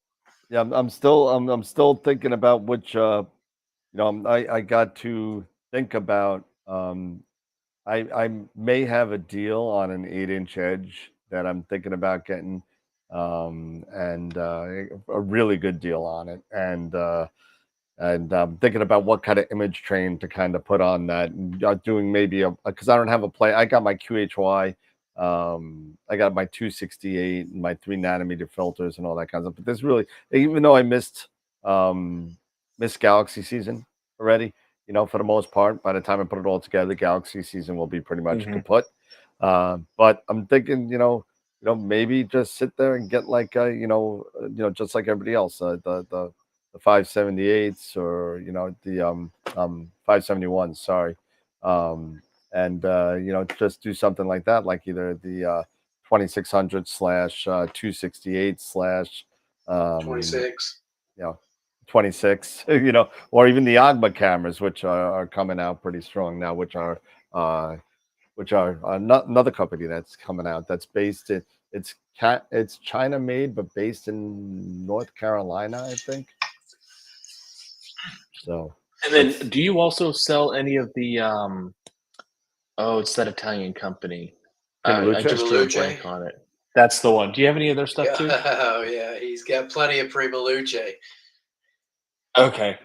F: Yeah, I'm still thinking about which. You know, I got to think about. I may have a deal on an 8-inch edge that I'm thinking about getting, and a really good deal on it, and thinking about what kind of image train to kind of put on that, and doing maybe because I don't have a play. I got my QHY, I got my 268 and my 3 nanometer filters and all that kind of stuff. But there's really, even though I missed Galaxy season already, you know, for the most part, by the time I put it all together, Galaxy season will be pretty much kaput. But I'm thinking, you know, maybe just sit there and get like just like everybody else, the 578s or, you know, the 571s, sorry. and just do something like that, like either the 2600 slash 268 slash
E: 26.
F: 26, or even the Agma cameras, which are coming out pretty strong now, which are another company that's coming out that's based in it's China made but based in North Carolina, I think. So,
D: and then do you also sell any of the it's that Italian company. I just drew a blank on it. That's the one. Do you have any of their stuff too?
E: Oh yeah, he's got plenty of Prima Luce.
D: Okay.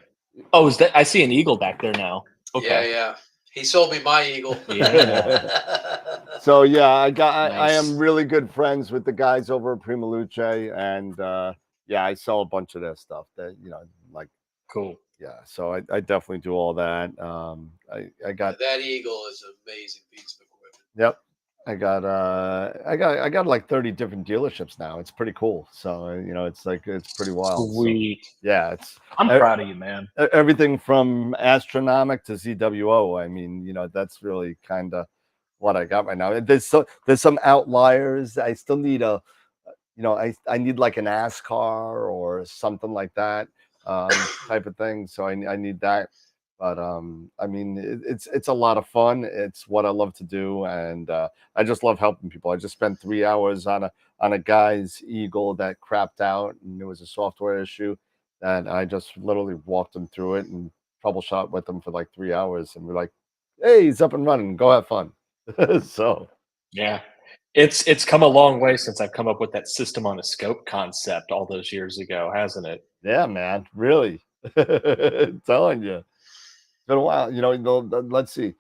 D: Oh, is that? I see an eagle back there now. Okay.
E: Yeah. He sold me my eagle.
D: Yeah.
F: So yeah, I
D: Nice.
F: am really good friends with the guys over at Prima Luce, and I sell a bunch of their stuff that like
D: Cool.
F: Yeah, so I definitely do all that. I got
E: that eagle is an amazing piece of equipment.
F: Yep. I got like 30 different dealerships now. It's pretty cool. So it's pretty wild.
D: Sweet.
F: So, yeah,
D: I'm proud of you, man.
F: Everything from astronomic to ZWO. I mean, that's really kind of what I got right now. There's some outliers. I still need I need like an ASCAR or something like that type of thing. So I need that. But I mean, it's a lot of fun. It's what I love to do, and I just love helping people. I just spent 3 hours on a guy's Eagle that crapped out, and it was a software issue, and I just literally walked him through it and troubleshot with him for like 3 hours, and we're like, "Hey, he's up and running. Go have fun." So
D: yeah, it's come a long way since I've come up with that system on a scope concept all those years ago, hasn't it?
F: Yeah, man, really. I'm telling you. Been a while, let's see.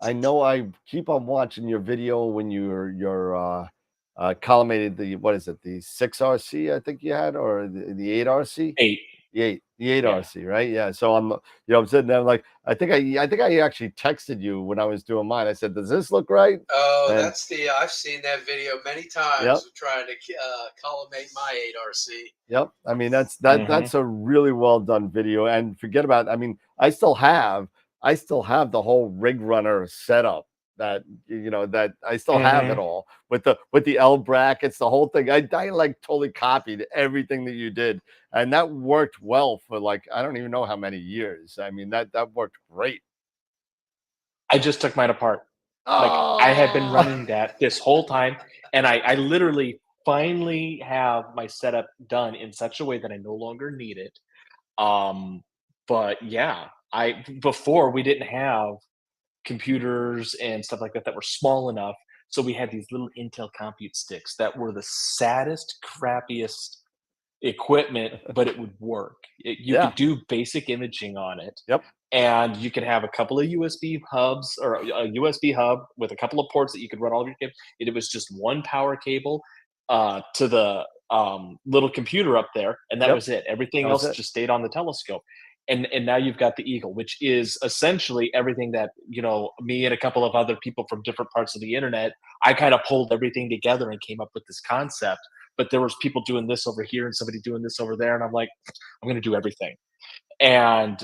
F: I know I keep on watching your video when you're collimated the what is it, the 6RC I think you had, or the 8RC?
D: 8.
F: The 8RC, right? Yeah. So I'm sitting there like I think I actually texted you when I was doing mine. I said, "Does this look right?"
E: Oh,
F: And,
E: that's I've seen that video many times trying to collimate my 8RC.
F: Yep. I mean, that's a really well done video. And forget about, I mean, I still have the whole rig runner setup that that I still have it all with the L brackets, the whole thing. I like totally copied everything that you did, and that worked well for like I don't even know how many years. I mean, that worked great.
D: I just took mine apart. Like I had been running that this whole time, and I literally finally have my setup done in such a way that I no longer need it. But yeah, before we didn't have computers and stuff like that that were small enough, so we had these little Intel compute sticks that were the saddest, crappiest equipment, but it would work. You could do basic imaging on it.
F: Yep.
D: And you could have a couple of USB hubs or a USB hub with a couple of ports that you could run all of your games. It was just one power cable to the little computer up there, and that was it. Everything else just stayed on the telescope. And now you've got the Eagle, which is essentially everything that me and a couple of other people from different parts of the internet. I kind of pulled everything together and came up with this concept. But there was people doing this over here and somebody doing this over there, and I'm like, I'm going to do everything. And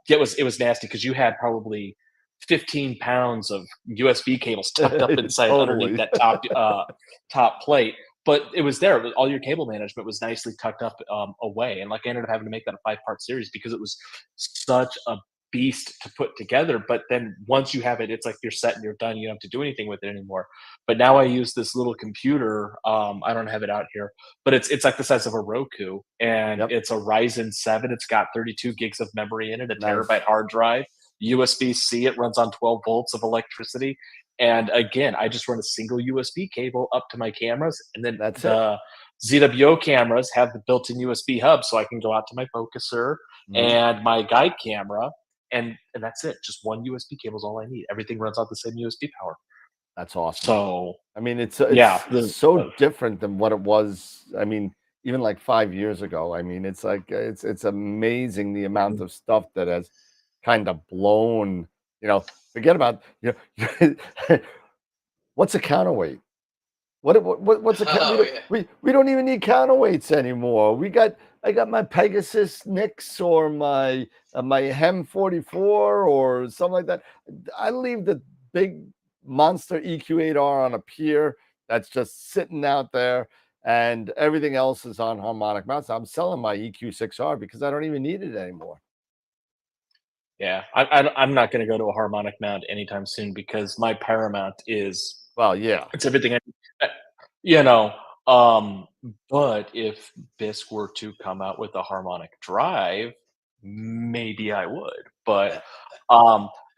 D: it was nasty because you had probably 15 pounds of USB cables tucked up inside underneath that top plate. But it was there. All your cable management was nicely tucked up away. And like I ended up having to make that a 5-part series because it was such a beast to put together. But then once you have it, it's like you're set and you're done. You don't have to do anything with it anymore. But now I use this little computer. I don't have it out here, but it's like the size of a Roku, and it's a Ryzen 7. It's got 32 gigs of memory in it, a terabyte hard drive, USB-C. It runs on 12 volts of electricity. And again, I just run a single USB cable up to my cameras, and then the ZWO cameras have the built-in USB hub, so I can go out to my focuser and my guide camera, and that's it. Just one USB cable is all I need. Everything runs off the same USB power.
F: That's awesome.
D: So
F: I mean, it's so different than what it was. I mean, even like 5 years ago. I mean, it's like it's amazing the amount of stuff that has kind of blown. Forget about what's a counterweight? What's a counterweight? We don't even need counterweights anymore. I got my Pegasus Nix or my Hem 44 or something like that. I leave the big monster EQ8R on a pier that's just sitting out there, and everything else is on harmonic mounts. I'm selling my EQ6R because I don't even need it anymore.
D: Yeah, I'm not going to go to a harmonic mount anytime soon because my Paramount is
F: Well, yeah,
D: it's everything. You know, um, but if Bisq were to come out with a harmonic drive, maybe I would. But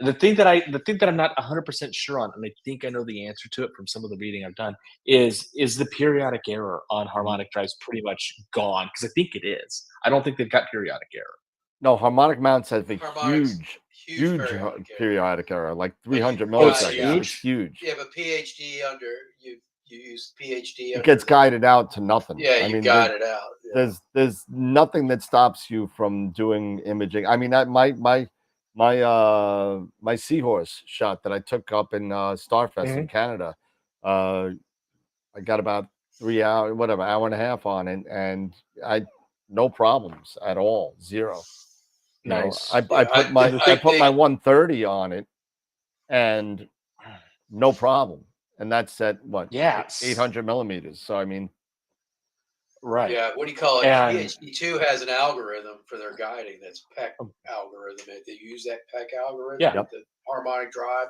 D: the thing that I'm not 100% sure on, and I think I know the answer to it from some of the reading I've done, is the periodic error on harmonic drives pretty much gone? Because I think it is. I don't think they've got periodic error.
F: no, harmonic mounts have a
E: Harmonics,
F: huge
E: periodic error.
F: periodic error, like
E: But you-
F: 300
D: Oh, it's
F: milliseconds.
D: huge?
F: It's huge.
E: You have a PhD under you use PhD.
F: It
E: under
F: gets
E: the-
F: guided out to nothing.
E: Yeah,
F: I
E: you
F: mean,
E: got it out. Yeah.
F: there's nothing that stops you from doing imaging. I mean, my seahorse shot that I took up in Starfest in Canada, I got about 3 hours, whatever, hour and a half on it, and I no problems at all, zero. You know,
D: Nice.
F: I put my 130 on it, and no problem, and that's at what?
D: Yeah,
F: 800 millimeters. So I mean,
D: right.
E: Yeah, what do you call it?
D: And-
E: PhD2 has an algorithm for their guiding. That's PEC algorithm. They use that PEC algorithm.
D: Yeah.
E: With the harmonic drive.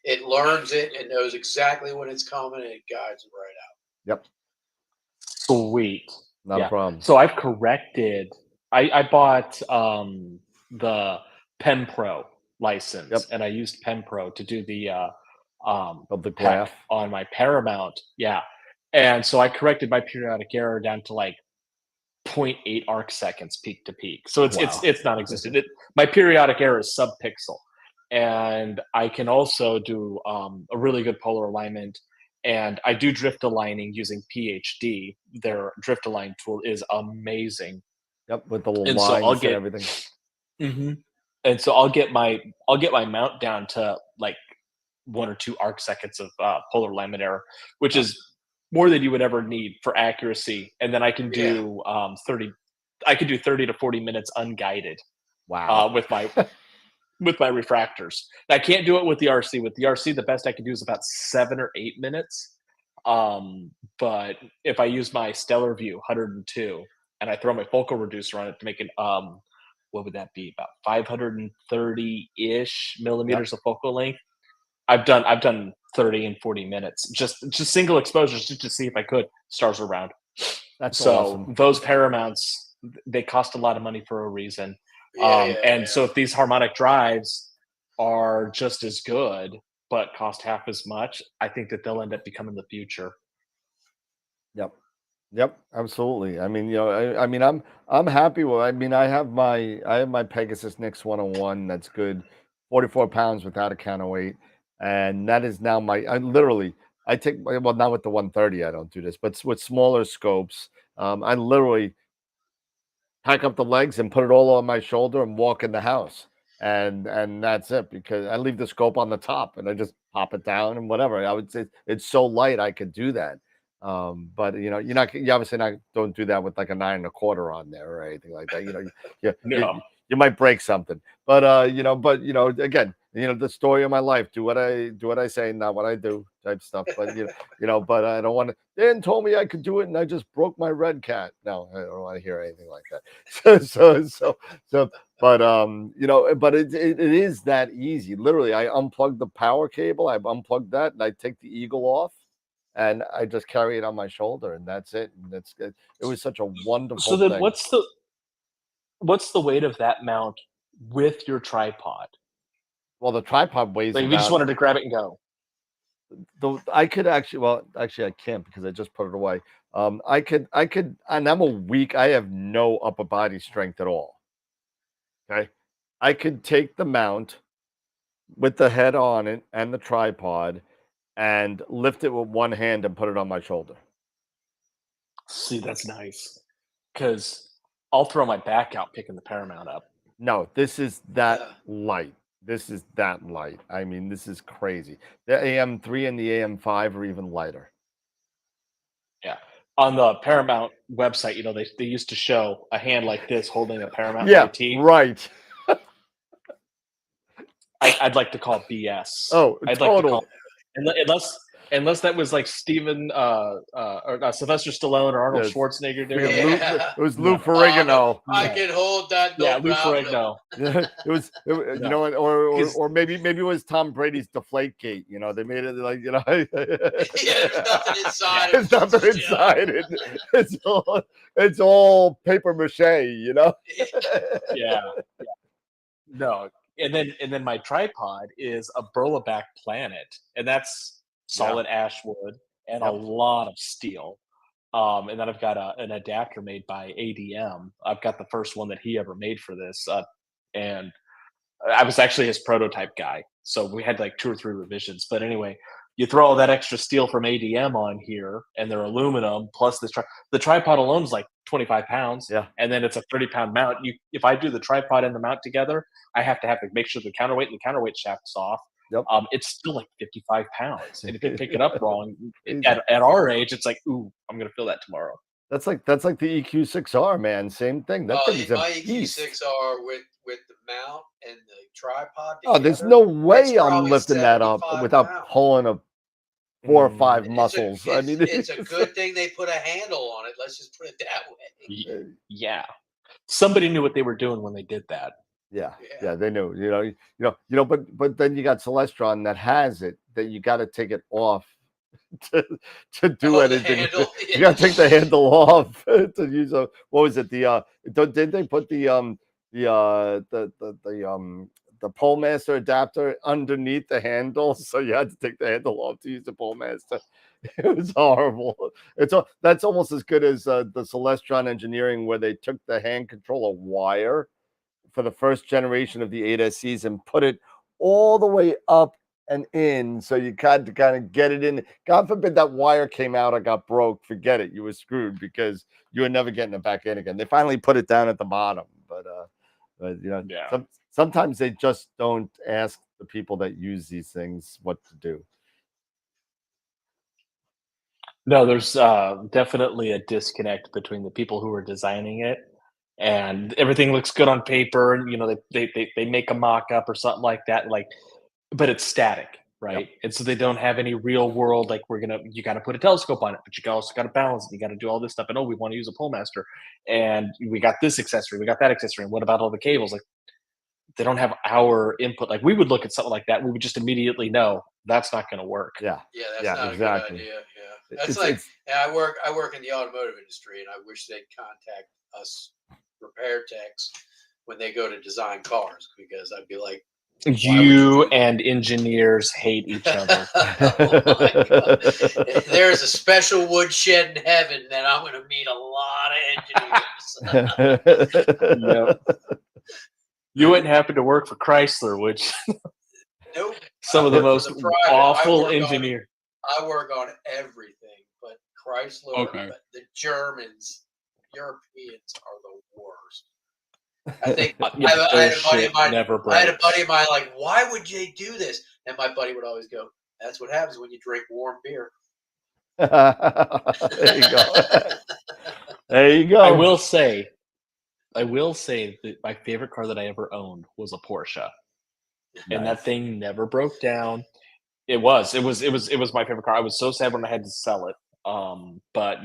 E: It learns it and knows exactly when it's coming, and it guides it right out.
F: yep,
D: Sweet.
F: not
D: Yeah.
F: a problem.
D: So I've corrected. I bought the Pen Pro license,
F: Yep.
D: and I used Pen Pro to do the
F: Of the
D: PEC
F: graph.
D: on my Paramount. Yeah, and so I corrected my periodic error down to like 0.8 arc seconds peak to peak. So it's
F: Wow.
D: it's non-existent. My periodic error is sub-pixel, and I can also do a really good polar alignment. And I do drift aligning using PhD. Their drift align tool is amazing.
F: Yep, with the little
D: And so
F: lines
D: I'll
F: and
D: get
F: everything.
D: And so I'll get my mount down to like 1 or 2 arc seconds of polar alignment error, which is more than you would ever need for accuracy. And then I can do 30 to 40 minutes unguided
F: Wow.
D: with my refractors. I can't do it with the RC. With the RC, the best I can do is about 7 or 8 minutes. But if I use my Stellar View 102 and I throw my focal reducer on it to make it what would that be? About 530-ish millimeters of focal length. I've done 30 and 40 minutes, just single exposures, just to see if I could stars around.
F: That's
D: so
F: awesome.
D: Those Paramounts, they cost a lot of money for a reason. So if these harmonic drives are just as good but cost half as much, I think that they'll end up becoming the future.
F: Yep, absolutely. I mean, I mean, I'm happy with. I mean, I have my Pegasus Nix 101. That's good, 44 pounds without a counterweight, and that is now I take well, not with the 130. I don't do this, but with smaller scopes, I literally pack up the legs and put it all on my shoulder and walk in the house, and that's it, because I leave the scope on the top and I just pop it down and whatever. I would say it's so light I could do that. But you obviously don't do that with like a 9 1/4 on there or anything like that. You might break something. But again, the story of my life. Do what I say, not what I do, type stuff. But but I don't want to. Dan told me I could do it, and I just broke my red cat. No, I don't want to hear anything like that. But it is that easy. Literally, I unplugged the power cable. I unplugged that, and I take the eagle off, and I just carry it on my shoulder, and that's it. And that's good. It was such a wonderful
D: So then,
F: thing.
D: what's the weight of that mount with your tripod?
F: Well, the tripod weighs
D: Like, we just wanted to grab it and go.
F: I could actually, I can't because I just put it away. I could, and I'm a weak. I have no upper body strength at all. Okay, I could take the mount with the head on it and the tripod, and lift it with one hand and put it on my shoulder.
D: See, that's nice, because I'll throw my back out picking the Paramount up.
F: No, this is that light. This is that light. I mean, this is crazy. The AM3 and the AM5 are even lighter.
D: Yeah. On the Paramount website, they used to show a hand like this holding a Paramount
F: Yeah,
D: YT.
F: right.
D: I'd like to call BS.
F: Oh,
D: I'd like to
F: total.
D: call unless that was like Steven or Sylvester Stallone or Arnold
F: Yes.
D: Schwarzenegger doing
F: Freaking
D: it.
F: Lou,
E: Yeah.
F: it was Lou
D: No.
F: Ferrigno.
E: I can hold that. No
D: Yeah, Lou
E: problem.
D: Ferrigno.
F: Yeah, it was, you
D: No.
F: know, or maybe it was Tom Brady's Deflategate. You know, they made it like, you know,
E: Yeah, there's nothing inside.
F: There's nothing inside it. It's all paper mache. You know.
D: Yeah. No. And then my tripod is a Burlaback Planet, and that's solid ash wood and a
F: Yep.
D: lot of steel. And then I've got an adapter made by ADM. I've got the first one that he ever made for this, and I was actually his prototype guy. So we had like 2 or 3 revisions. But anyway, you throw all that extra steel from ADM on here, and they're aluminum plus the tripod alone is like 25 pounds.
F: Yeah.
D: And then it's a 30-pound mount. If I do the tripod and the mount together, I have to make sure the counterweight shaft is off.
F: Yep.
D: It's still like 55 pounds. And if you pick it up wrong, at our age, it's like, ooh, I'm gonna feel that tomorrow.
F: That's like the EQ6R, man. Same thing. That thing is a
E: my
F: beast.
E: EQ6R with the mount and the tripod.
F: Oh, there's
E: together,
F: no way
E: it's
F: I'm
E: probably
F: lifting that up
E: 75
F: without
E: pounds.
F: pulling a 4 or 5 muscles.
E: It's,
F: I mean,
E: it's a good thing they put a handle on it. Let's just put it that way.
D: Yeah. Somebody knew what they were doing when they did that.
F: Yeah, they knew. But then you got Celestron that has it that you got to take it off to do anything. You got to take the handle off to use a. What was it? Did they put the pole master adapter underneath the handle, so you had to take the handle off to use the pole master? It was horrible. That's almost as good as the Celestron engineering, where they took the hand controller wire for the first generation of the 8SEs and put it all the way up and in, so you had to kind of get it in. God forbid that wire came out or got broke. Forget it. You were screwed because you were never getting it back in again. They finally put it down at the bottom, but sometimes they just don't ask the people that use these things what to do.
D: No, there's definitely a disconnect between the people who are designing it, and everything looks good on paper, and they make a mock-up or something like that, but it's static, right? And so they don't have any real world, like, you got to put a telescope on it, but you also got to balance it, you got to do all this stuff, and we want to use a pole master, and we got this accessory, we got that accessory, and what about all the cables? Like, they don't have our input. Like, we would look at something like that, we would just immediately know that's not going to work.
E: That's not
F: exactly.
E: a good idea. That's I work in the automotive industry, and I wish they'd contact us repair techs when they go to design cars, because I'd be like,
D: you and engineers hate each other.
E: Oh my God. If there's a special woodshed in heaven, then I'm going to meet a lot of engineers.
D: You wouldn't happen to work for Chrysler, which
E: Nope.
D: Some of the most awful engineers.
E: I work on everything, but Chrysler, the Germans, Europeans are the worst. I think I had a buddy of mine like, why would they do this? And my buddy would always go, that's what happens when you drink warm beer.
F: There you go. There you go.
D: I will say that my favorite car that I ever owned was a Porsche. And that thing never broke down. It was my favorite car. I was so sad when I had to sell it. But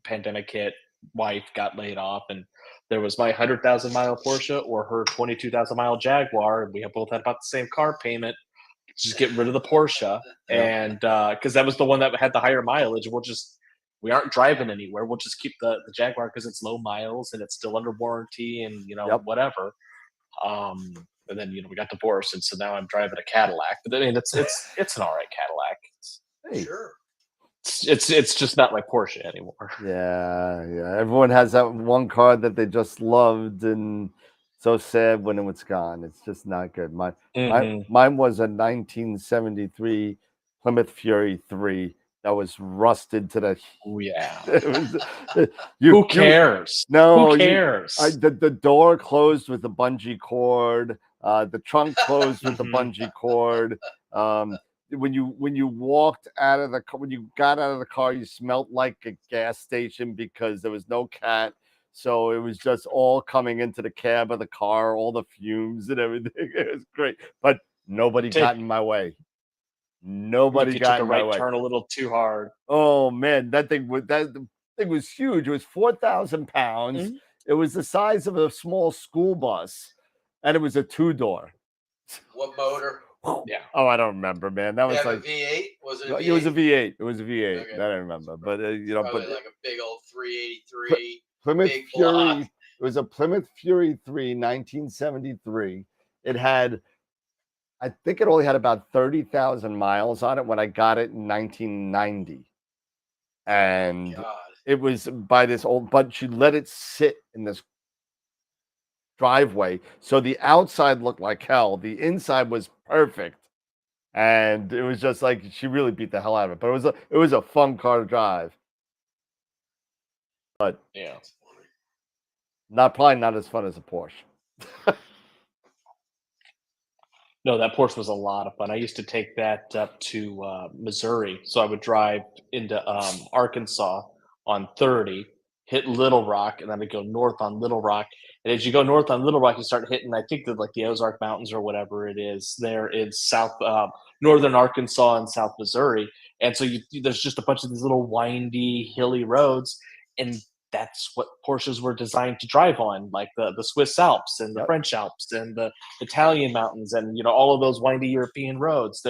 D: pandemic hit, wife got laid off, and there was my 100,000-mile Porsche or her 22,000-mile Jaguar, and we both had about the same car payment. Just get rid of the Porsche, and because that was the one that had the higher mileage. We aren't driving anywhere. We'll just keep the Jaguar because it's low miles and it's still under warranty, and whatever. And then we got divorced, and so now I'm driving a Cadillac. But I mean, it's an all right Cadillac.
E: Sure.
D: It's just not my Porsche anymore.
F: Yeah. Everyone has that one car that they just loved, and so sad when it's gone. It's just not good. Mine was a 1973 Plymouth Fury 3 that was rusted to the.
D: Oh yeah.
F: Who
D: cares?
F: Who
D: cares?
F: The door closed with the bungee cord. The trunk closed with the bungee cord. When you walked out of the car, when you got out of the car, you smelled like a gas station because there was no cat. So it was just all coming into the cab of the car, all the fumes and everything. It was great. But Nobody got in my way. Nobody
D: if you
F: got
D: took a
F: in my
D: right
F: way.
D: turn a little too hard.
F: Oh man, the thing was huge. It was 4,000 pounds.
D: Mhm.
F: It was the size of a small school bus, and it was a 2-door.
E: What motor?
D: Yeah.
F: Oh, I don't remember, man. That
E: Did
F: was
E: it have
F: like
E: a V8? Was it a V8?
F: it was a V8. It was a V8.
E: Okay.
F: That I remember. But you know,
E: Probably
F: but
E: like a big old 383.
F: Plymouth
E: big
F: Fury.
E: block.
F: It was a Plymouth Fury 3, 1973. It had, I think it only had about 30,000 miles on it when I got it in 1990. And
E: God.
F: it was by this old, but she let it sit in this driveway. So the outside looked like hell. The inside was perfect. And it was just like, she really beat the hell out of it. But it was a fun car to drive. But
D: yeah,
F: probably not as fun as a Porsche.
D: No, that Porsche was a lot of fun. I used to take that up to Missouri. So I would drive into Arkansas on 30, hit Little Rock, and then I'd go north on Little Rock. And as you go north on Little Rock, you start hitting, I think, the Ozark Mountains or whatever it is there in northern Arkansas and South Missouri. And so there's just a bunch of these little windy, hilly roads. And that's what Porsches were designed to drive on, like the Swiss Alps and the French Alps and the Italian mountains, and all of those windy European roads.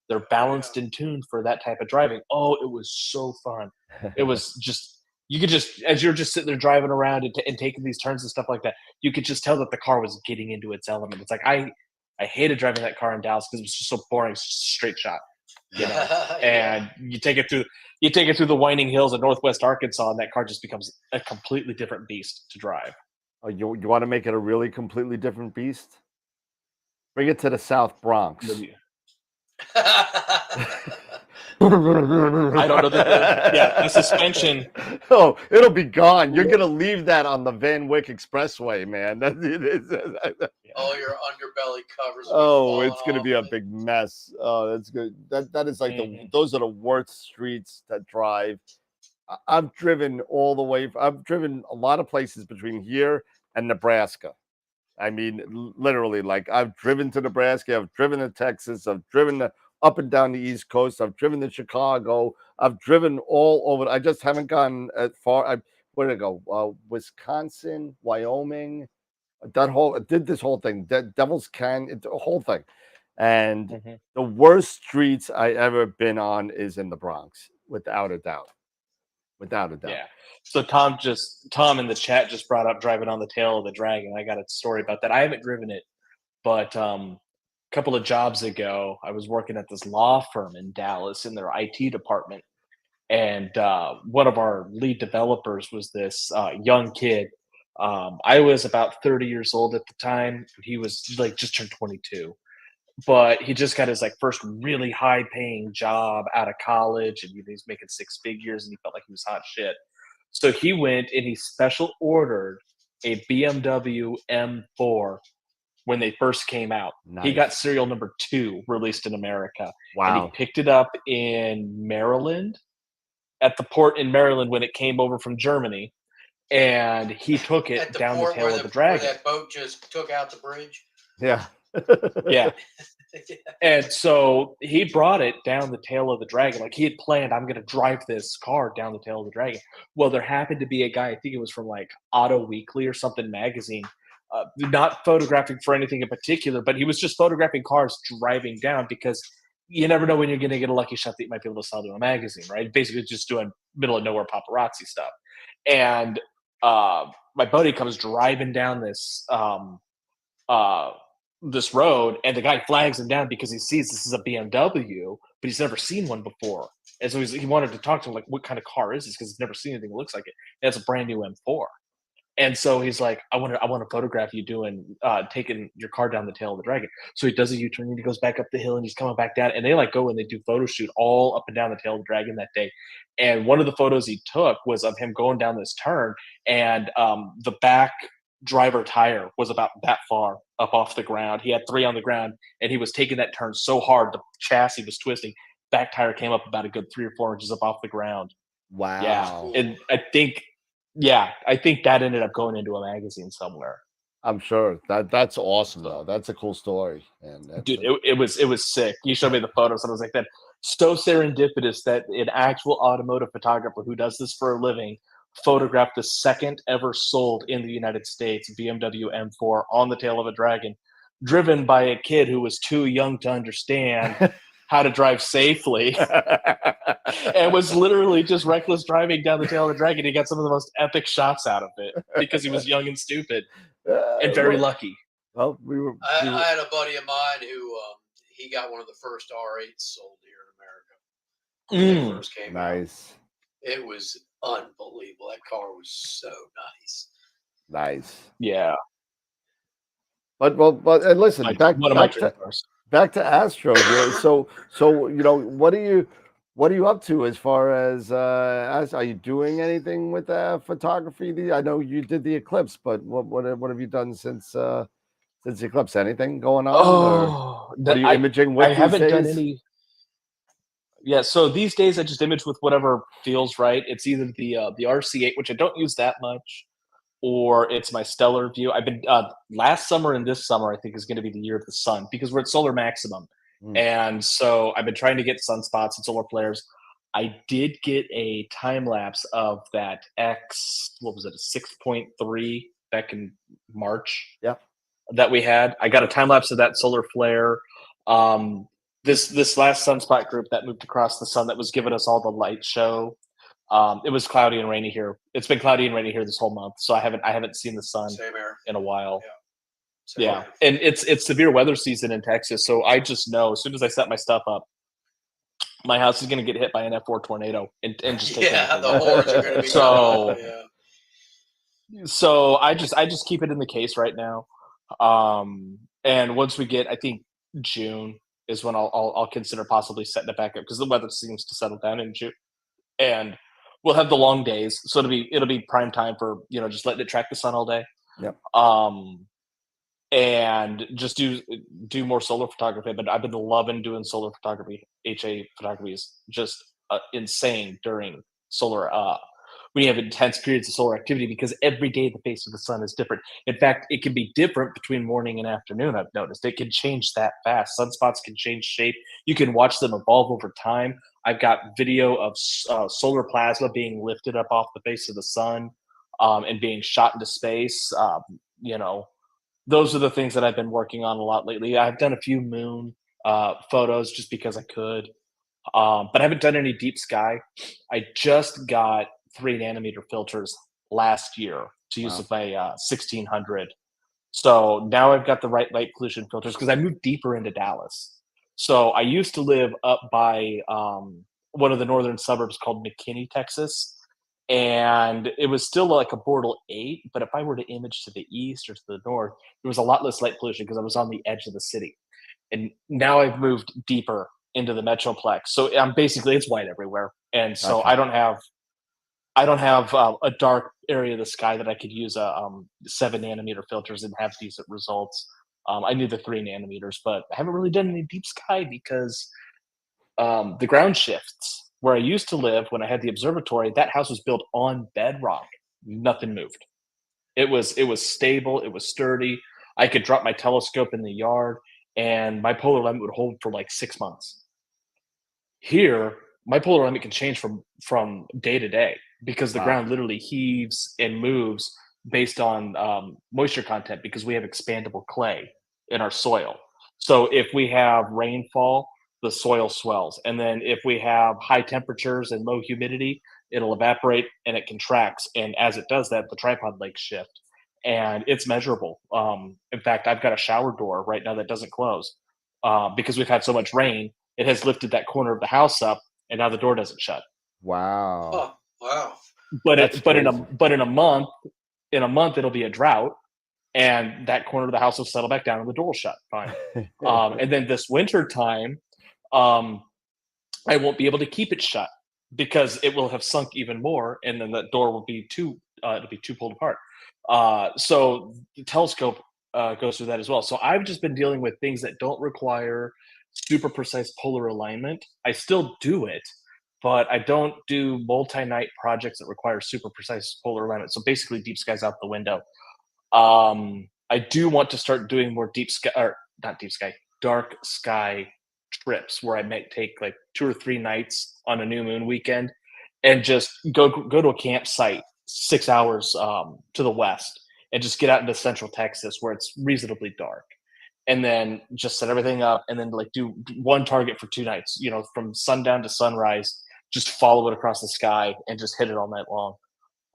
D: They're balanced and tuned for that type of driving. Oh, it was so fun. It was just, you could just, as you're just sitting there driving around and taking these turns and stuff like that, you could just tell that the car was getting into its element. It's like I hated driving that car in Dallas because it was just so boring. It's just a straight shot, and you take it through the winding hills of northwest Arkansas, and that car just becomes a completely different beast to drive.
F: Oh, you want to make it a really completely different beast? Bring it to the South Bronx.
D: I don't know the suspension.
F: Oh, it'll be gone. You're gonna leave that on the Van Wyck Expressway, man.
E: All your underbelly covers.
F: Oh, it's gonna be a big mess. Oh, that's good. That is like those are the worst streets to drive. I've driven all the way. I've driven a lot of places between here and Nebraska. I mean, literally, like I've driven to Nebraska. I've driven to Texas. I've driven up and down the East Coast. I've driven to Chicago. I've driven all over. I just haven't gone as far. Where did I go? Wisconsin, Wyoming. Did this whole thing. Devil's Canyon, the whole thing. And the worst streets I ever been on is in the Bronx, without a doubt. Without a doubt.
D: Yeah. So Tom in the chat just brought up driving on the tail of the dragon. I got a story about that. I haven't driven it, but a couple of jobs ago, I was working at this law firm in Dallas in their IT department, and one of our lead developers was this young kid. I was about 30 years old at the time. He was like just turned 22. But he just got his first really high paying job out of college, and he's making 6 figures, and he felt like he was hot shit. So he went and he special ordered a BMW M4 when they first came out.
F: Nice.
D: He got serial number 2 released in America.
F: Wow.
D: And he picked it up in Maryland, at the port in Maryland when it came over from Germany. And he took it down the tail of the dragon.
E: Where that boat just took out the bridge?
F: Yeah.
D: Yeah. And so he brought it down the tail of the dragon. Like he had planned, I'm going to drive this car down the tail of the dragon. Well, there happened to be a guy, I think it was from Auto Weekly or something magazine, not photographing for anything in particular, but he was just photographing cars driving down because you never know when you're going to get a lucky shot that you might be able to sell to a magazine, right? Basically just doing middle of nowhere paparazzi stuff. And my buddy comes driving down this road, and the guy flags him down because he sees this is a BMW, but he's never seen one before. And so he wanted to talk to him, like, what kind of car is this? Because he's never seen anything that looks like it. And it's a brand new M4. And so he's like, I want to photograph you taking your car down the tail of the dragon. So he does a U-turn and he goes back up the hill and he's coming back down. And they go and they do photo shoot all up and down the tail of the dragon that day. And one of the photos he took was of him going down this turn, and the back driver tire was about that far up off the ground. He had 3 on the ground, and he was taking that turn so hard the chassis was twisting. Back tire came up about a good 3 or 4 inches up off the ground.
F: Wow.
D: Yeah, and I think that ended up going into a magazine somewhere.
F: I'm sure that's awesome though. That's a cool story, and
D: dude, it was sick. You showed me the photos, and I was like, that so serendipitous that an actual automotive photographer who does this for a living photographed the second ever sold in the United States BMW M4 on the tail of a dragon, driven by a kid who was too young to understand how to drive safely, and was literally just reckless driving down the tail of the dragon. He got some of the most epic shots out of it because he was young and stupid and very lucky.
F: Well,
E: I had a buddy of mine who he got one of the first R8s sold here in America when they first came out. It was unbelievable. That car was so nice.
F: Nice.
D: Yeah.
F: But and listen, back to Astro here. So you know, what are you up to as far as are you doing anything with photography? I know you did the eclipse, but what have you done since the eclipse? Anything going on?
D: Oh,
F: what are you imaging with?
D: I haven't done any. Yeah, so these days I just image with whatever feels right. It's either the RC8, which I don't use that much, or it's my stellar view. I've been last summer and this summer I think is going to be the year of the sun because we're at solar maximum, and so I've been trying to get sunspots and solar flares. I did get a time lapse of that what was it, a 6.3 back in March.
F: Yeah,
D: that we had. I got a time lapse of that solar flare. This last sunspot group that moved across the sun that was giving us all the light show. It was cloudy and rainy here. It's been cloudy and rainy here this whole month, so I haven't seen the sun in a while. Yeah, and it's severe weather season in Texas, so I just know as soon as I set my stuff up, my house is going to get hit by an F4 tornado and just take
E: the horns are going to be
D: so I just keep it in the case right now. And once we get, I think June is when I'll consider possibly setting it back up because the weather seems to settle down in June, and we'll have the long days, so it'll be prime time for just letting it track the sun all day.
F: Yep.
D: And just do more solar photography. But I've been loving doing solar photography. HA photography is just insane during solar. When you have intense periods of solar activity, because every day the face of the sun is different. In fact, it can be different between morning and afternoon. I've noticed it can change that fast. Sunspots can change shape. You can watch them evolve over time. I've got video of solar plasma being lifted up off the face of the sun and being shot into space. Those are the things that I've been working on a lot lately. I've done a few moon photos just because I could, but I haven't done any deep sky. I just got 3nm filters last year to use with my 1600. So now I've got the right light pollution filters because I moved deeper into Dallas. So I used to live up by one of the northern suburbs called McKinney, Texas. And it was still like a Bortle 8, but if I were to image to the east or to the north, there was a lot less light pollution because I was on the edge of the city. And now I've moved deeper into the Metroplex. So I'm basically, it's white everywhere. And so I don't have a dark area of the sky that I could use 7nm filters and have decent results. I need the 3nm, but I haven't really done any deep sky because the ground shifts. Where I used to live when I had the observatory, that house was built on bedrock. Nothing moved. It was stable. It was sturdy. I could drop my telescope in the yard, and my polar limit would hold for like 6 months. Here, my polar limit can change from day to day because the ground literally heaves and moves based on moisture content because we have expandable clay in our soil. So if we have rainfall, the soil swells. And then if we have high temperatures and low humidity, it'll evaporate and it contracts. And as it does that, the tripod legs shift. And it's measurable. In fact, I've got a shower door right now that doesn't close because we've had so much rain. It has lifted that corner of the house up, and now the door doesn't shut.
F: Wow.
E: Oh, wow.
D: But in a month, it'll be a drought, and that corner of the house will settle back down, and the door will shut. Fine. And then this winter time, I won't be able to keep it shut because it will have sunk even more, and then that door will be it'll be too pulled apart. So the telescope goes through that as well. So I've just been dealing with things that don't require super precise polar alignment. I still do it, but I don't do multi-night projects that require super precise polar alignment. So basically, deep sky's out the window. I do want to start doing more deep sky, or not deep sky, dark sky trips where I might take like 2 or 3 nights on a new moon weekend and just go to a campsite 6 hours to the west and just get out into central Texas where it's reasonably dark. And then just set everything up and then like do one target for 2 nights, you know, from sundown to sunrise, just follow it across the sky and just hit it all night long.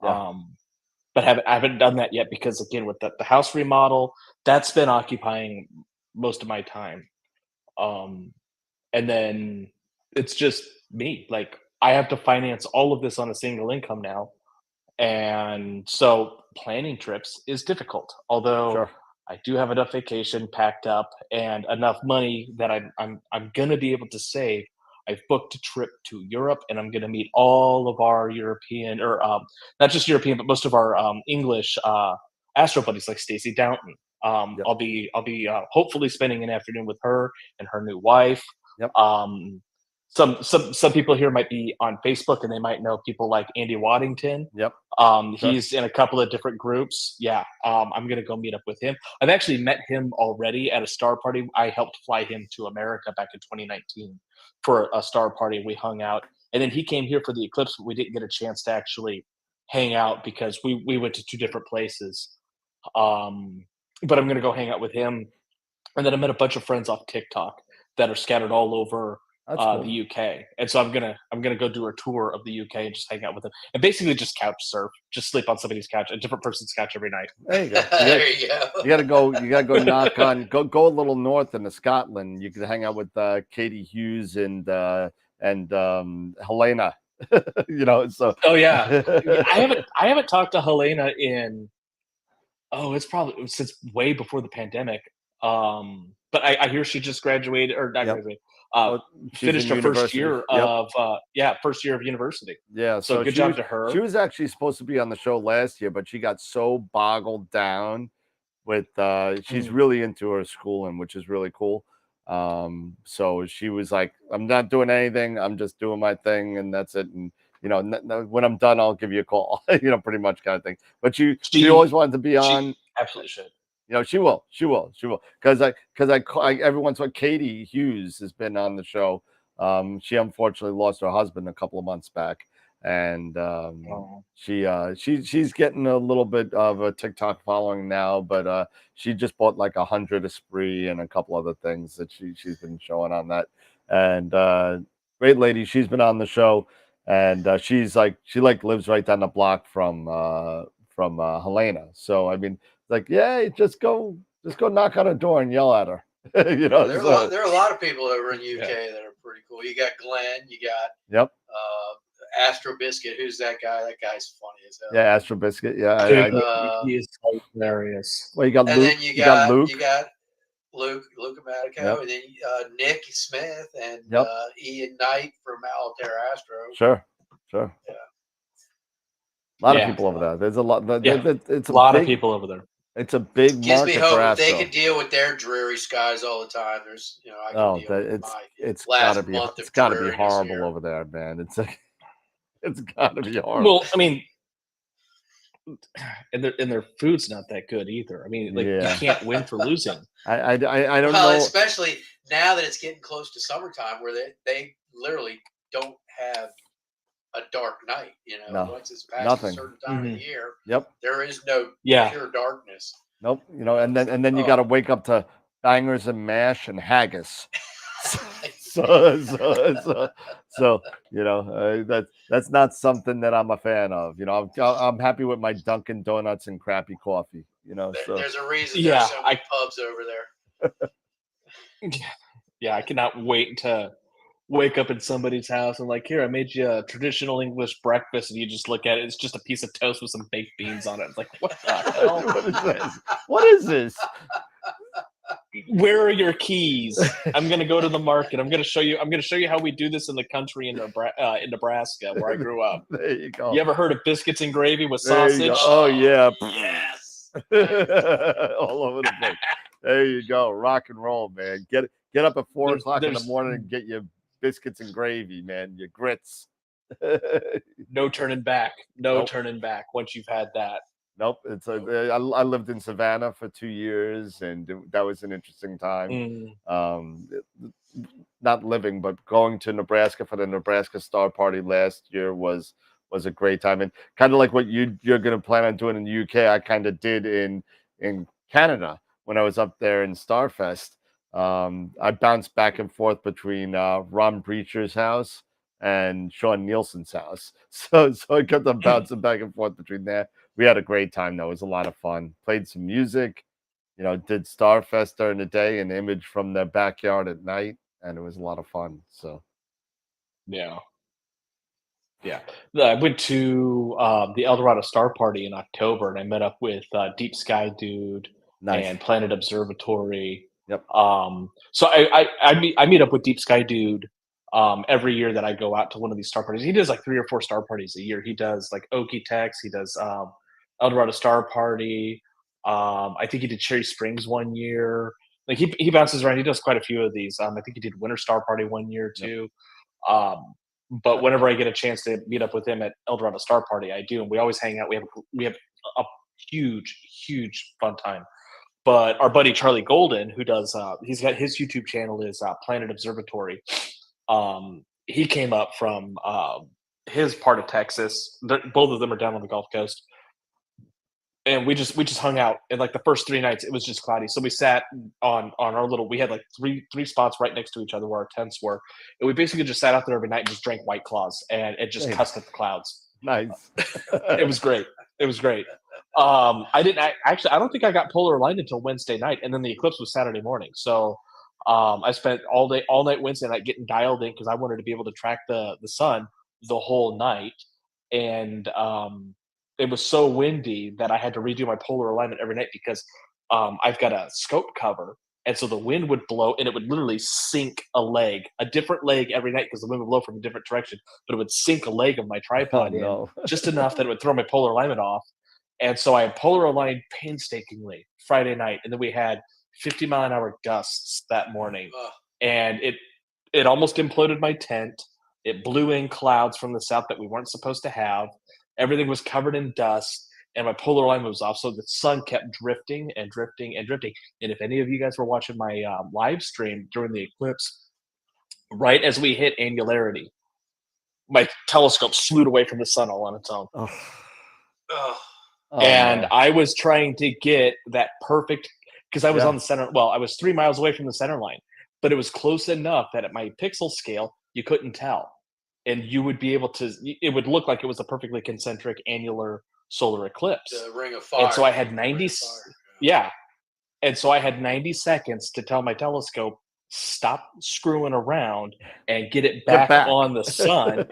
F: Yeah.
D: But I haven't done that yet because again with the house remodel, that's been occupying most of my time. And then it's just me. Like I have to finance all of this on a single income now. And so planning trips is difficult. Although
F: Sure.
D: I do have enough vacation packed up and enough money that I'm gonna be able to save. I've booked a trip to Europe, and I'm gonna meet all of our European, or not just European, but most of our English Astro buddies, like Stacey Downton.
F: Yep.
D: I'll be hopefully spending an afternoon with her and her new wife.
F: Yep.
D: Some people here might be on Facebook and they might know people like Andy Waddington.
F: Yep. Sure.
D: He's in a couple of different groups. Yeah. I'm gonna go meet up with him. I've actually met him already at a star party. I helped fly him to America back in 2019 for a star party. We hung out, and then he came here for the eclipse, but we didn't get a chance to actually hang out because we went to 2 different places. But I'm gonna go hang out with him, and then I met a bunch of friends off TikTok that are scattered all over
F: Cool.
D: the UK, and so I'm gonna go do a tour of the UK and just hang out with them, and basically just couch surf, just sleep on somebody's couch, a different person's couch every night.
F: There you go.
E: There you go.
F: You gotta go. You gotta go knock on. Go a little north into Scotland. You can hang out with Katie Hughes and Helena. You know. So.
D: Oh yeah, I haven't talked to Helena in it's probably since way before the pandemic. But I hear she just graduated or not graduated. Finished her first year of first year of university.
F: Yeah,
D: so good job to her.
F: She was actually supposed to be on the show last year, but she got so boggled down with she's really into her schooling, which is really cool. So she was like, I'm not doing anything, I'm just doing my thing, and that's it. And you know, when I'm done, I'll give you a call, you know, pretty much kind of thing. But she always wanted to be on.
D: Absolutely should.
F: You know, she will. Because every once in a while, Katie Hughes has been on the show. She unfortunately lost her husband a couple of months back, and she's getting a little bit of a TikTok following now. But she just bought like 100 Esprit and a couple other things that she's been showing on that. And great lady, she's been on the show, and she lives right down the block from Helena. So I mean. Like, yeah, just go knock on her door and yell at her. You know,
E: there are a lot of people over in UK that are pretty cool. You got Glenn, you got Astro Biscuit. Who's that guy? That guy's funny as hell.
F: Yeah, Astro Biscuit. Yeah,
D: he is hilarious.
F: Well, you got
E: and
F: Luke.
E: Then you got
F: Luke.
E: You got Luke Amatico, and then Nick Smith and Ian Knight from Altair Astro.
F: Sure. Yeah. A lot of people over there. There's a lot. It's a lot
D: of people over there.
F: It's a big
E: Gives
F: market
E: me hope
F: for
E: if
F: Astro.
E: they can deal with their dreary skies all the time. There's, you know, I can deal with
F: it's gotta be horrible over there, man. It's gotta be horrible.
D: Well, I mean, and their food's not that good either. I mean, like you can't win for losing.
F: I don't know.
E: Especially now that it's getting close to summertime, where they literally don't have a dark night, you know. Once it's past a certain time of the year, there is no pure darkness.
F: Nope. You know, and then you got to wake up to bangers and mash and haggis. so you know, that's not something that I'm a fan of. You know, I'm happy with my Dunkin' Donuts and crappy coffee. You know, so
E: there's a reason there's so many pubs over there.
D: Yeah, I cannot wait to wake up in somebody's house and like, here, I made you a traditional English breakfast, and you just look at it, it's just a piece of toast with some baked beans on it. It's like, what the hell?
F: What is this? What is this?
D: Where are your keys? I'm gonna go to the market. I'm gonna show you how we do this in the country in Nebraska, where I grew up.
F: There you go.
D: You ever heard of biscuits and gravy with sausage?
F: Oh yeah.
E: Yes.
F: All over the place. There you go. Rock and roll, man. Get up at 4 o'clock in the morning and get your biscuits and gravy, man. Your grits.
D: No turning back. No turning back once you've had that.
F: Nope. I lived in Savannah for 2 years, and that was an interesting time. Not living, but going to Nebraska for the Nebraska Star Party last year was a great time, and kind of like what you're going to plan on doing in the UK. I kind of did in Canada when I was up there in Starfest. I bounced back and forth between Ron Breacher's house and Sean Nielsen's house, so I kept on bouncing back and forth between there. We had a great time though; it was a lot of fun. Played some music, did Starfest during the day and Image from their backyard at night, and it was a lot of fun. So,
D: yeah. I went to the Eldorado Star Party in October, and I met up with Deep Sky Dude
F: nice.
D: and Planet Observatory.
F: Yep.
D: So I meet up with Deep Sky Dude every year that I go out to one of these star parties. He does like 3 or 4 star parties a year. He does like Okie Tex. He does Eldorado Star Party. I think he did Cherry Springs one year. Like he bounces around. He does quite a few of these. I think he did Winter Star Party one year too. Yep. But whenever I get a chance to meet up with him at Eldorado Star Party, I do, and we always hang out. We have a huge fun time. But our buddy Charlie Golden, who does, he's got his YouTube channel is Planet Observatory. He came up from his part of Texas. Both of them are down on the Gulf Coast, and we just hung out. And like the first 3 nights, it was just cloudy, so we sat on our little. We had like three spots right next to each other where our tents were, and we basically just sat out there every night and just drank White Claws, and it just cussed at the clouds.
F: Nice.
D: It was great. It was great. I don't think I got polar aligned until Wednesday night, and then the eclipse was Saturday morning. So I spent all night Wednesday night getting dialed in because I wanted to be able to track the sun the whole night, and it was so windy that I had to redo my polar alignment every night because I've got a scope cover, and so the wind would blow and it would literally sink a different leg every night because the wind would blow from a different direction, but it would sink a leg of my tripod in just enough that it would throw my polar alignment off. And so I polar aligned painstakingly Friday night, and then we had 50-mile-an-hour gusts that morning, and it almost imploded my tent. It blew in clouds from the south that we weren't supposed to have. Everything was covered in dust, and my polar alignment was off. So the sun kept drifting and drifting and drifting. And if any of you guys were watching my live stream during the eclipse, right as we hit angularity, my telescope slewed away from the sun all on its own. And I was trying to get that perfect, because I was on the center. Well, I was 3 miles away from the center line, but it was close enough that at my pixel scale, you couldn't tell. And you would be able to, it would look like it was a perfectly concentric annular solar eclipse.
E: The ring of fire.
D: And so I had 90, And so I had 90 seconds to tell my telescope, stop screwing around and get it back on the sun.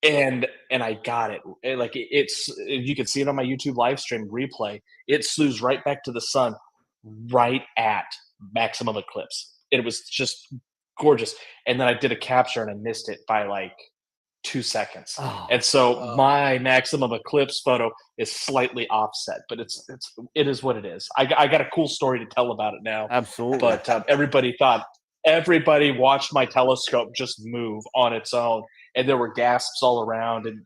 D: And I got it. It's you can see it on my YouTube live stream replay. It slews right back to the sun, right at maximum eclipse. It was just gorgeous. And then I did a capture and I missed it by like 2 seconds. And so my maximum eclipse photo is slightly offset, but it is what it is. I got a cool story to tell about it now.
F: Absolutely.
D: But everybody watched my telescope just move on its own, and there were gasps all around. And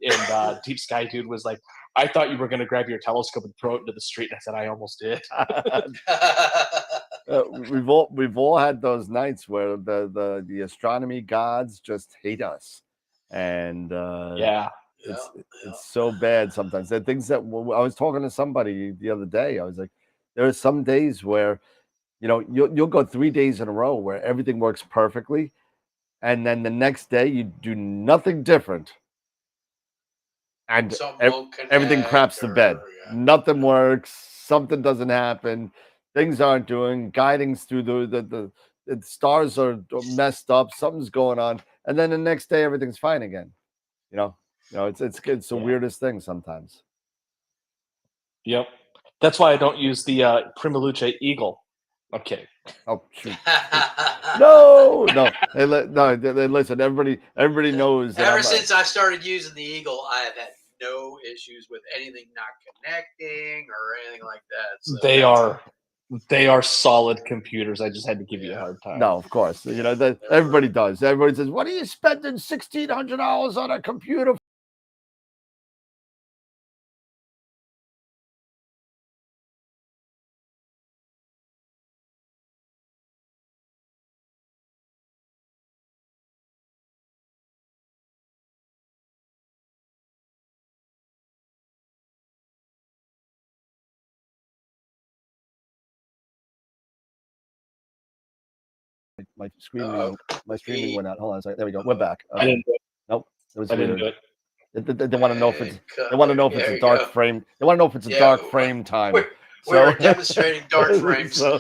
D: Deep Sky Dude was like, "I thought you were going to grab your telescope and throw it into the street." And I said, "I almost did."
F: We've all had those nights where the astronomy gods just hate us, and it's so bad sometimes. There are things that I was talking to somebody the other day. I was like, there are some days where, you'll go 3 days in a row where everything works perfectly, and then the next day you do nothing different, and everything craps to bed. Nothing works. Something doesn't happen. Things aren't doing. Guidings through the stars are messed up. Something's going on, and then the next day everything's fine again. It's the weirdest thing sometimes.
D: Yep, that's why I don't use the Prima Luce Eagle. Okay.
F: Oh shoot! no. Hey, listen. Everybody knows.
E: Ever since I started using the Eagle, I have had no issues with anything not connecting or anything like that. So
D: they are solid computers. I just had to give you a hard time.
F: No, of course. Everybody does. Everybody says, "What are you spending $1,600 on a computer my streaming went out. Hold on a second. There we go. We're back.
D: I didn't do it.
F: Nope. It was
D: I didn't
F: weird.
D: do it.
F: They want to know if it's. They want to know if it's a dark frame. They want to know if it's a dark frame time.
E: We're demonstrating dark frames.
F: so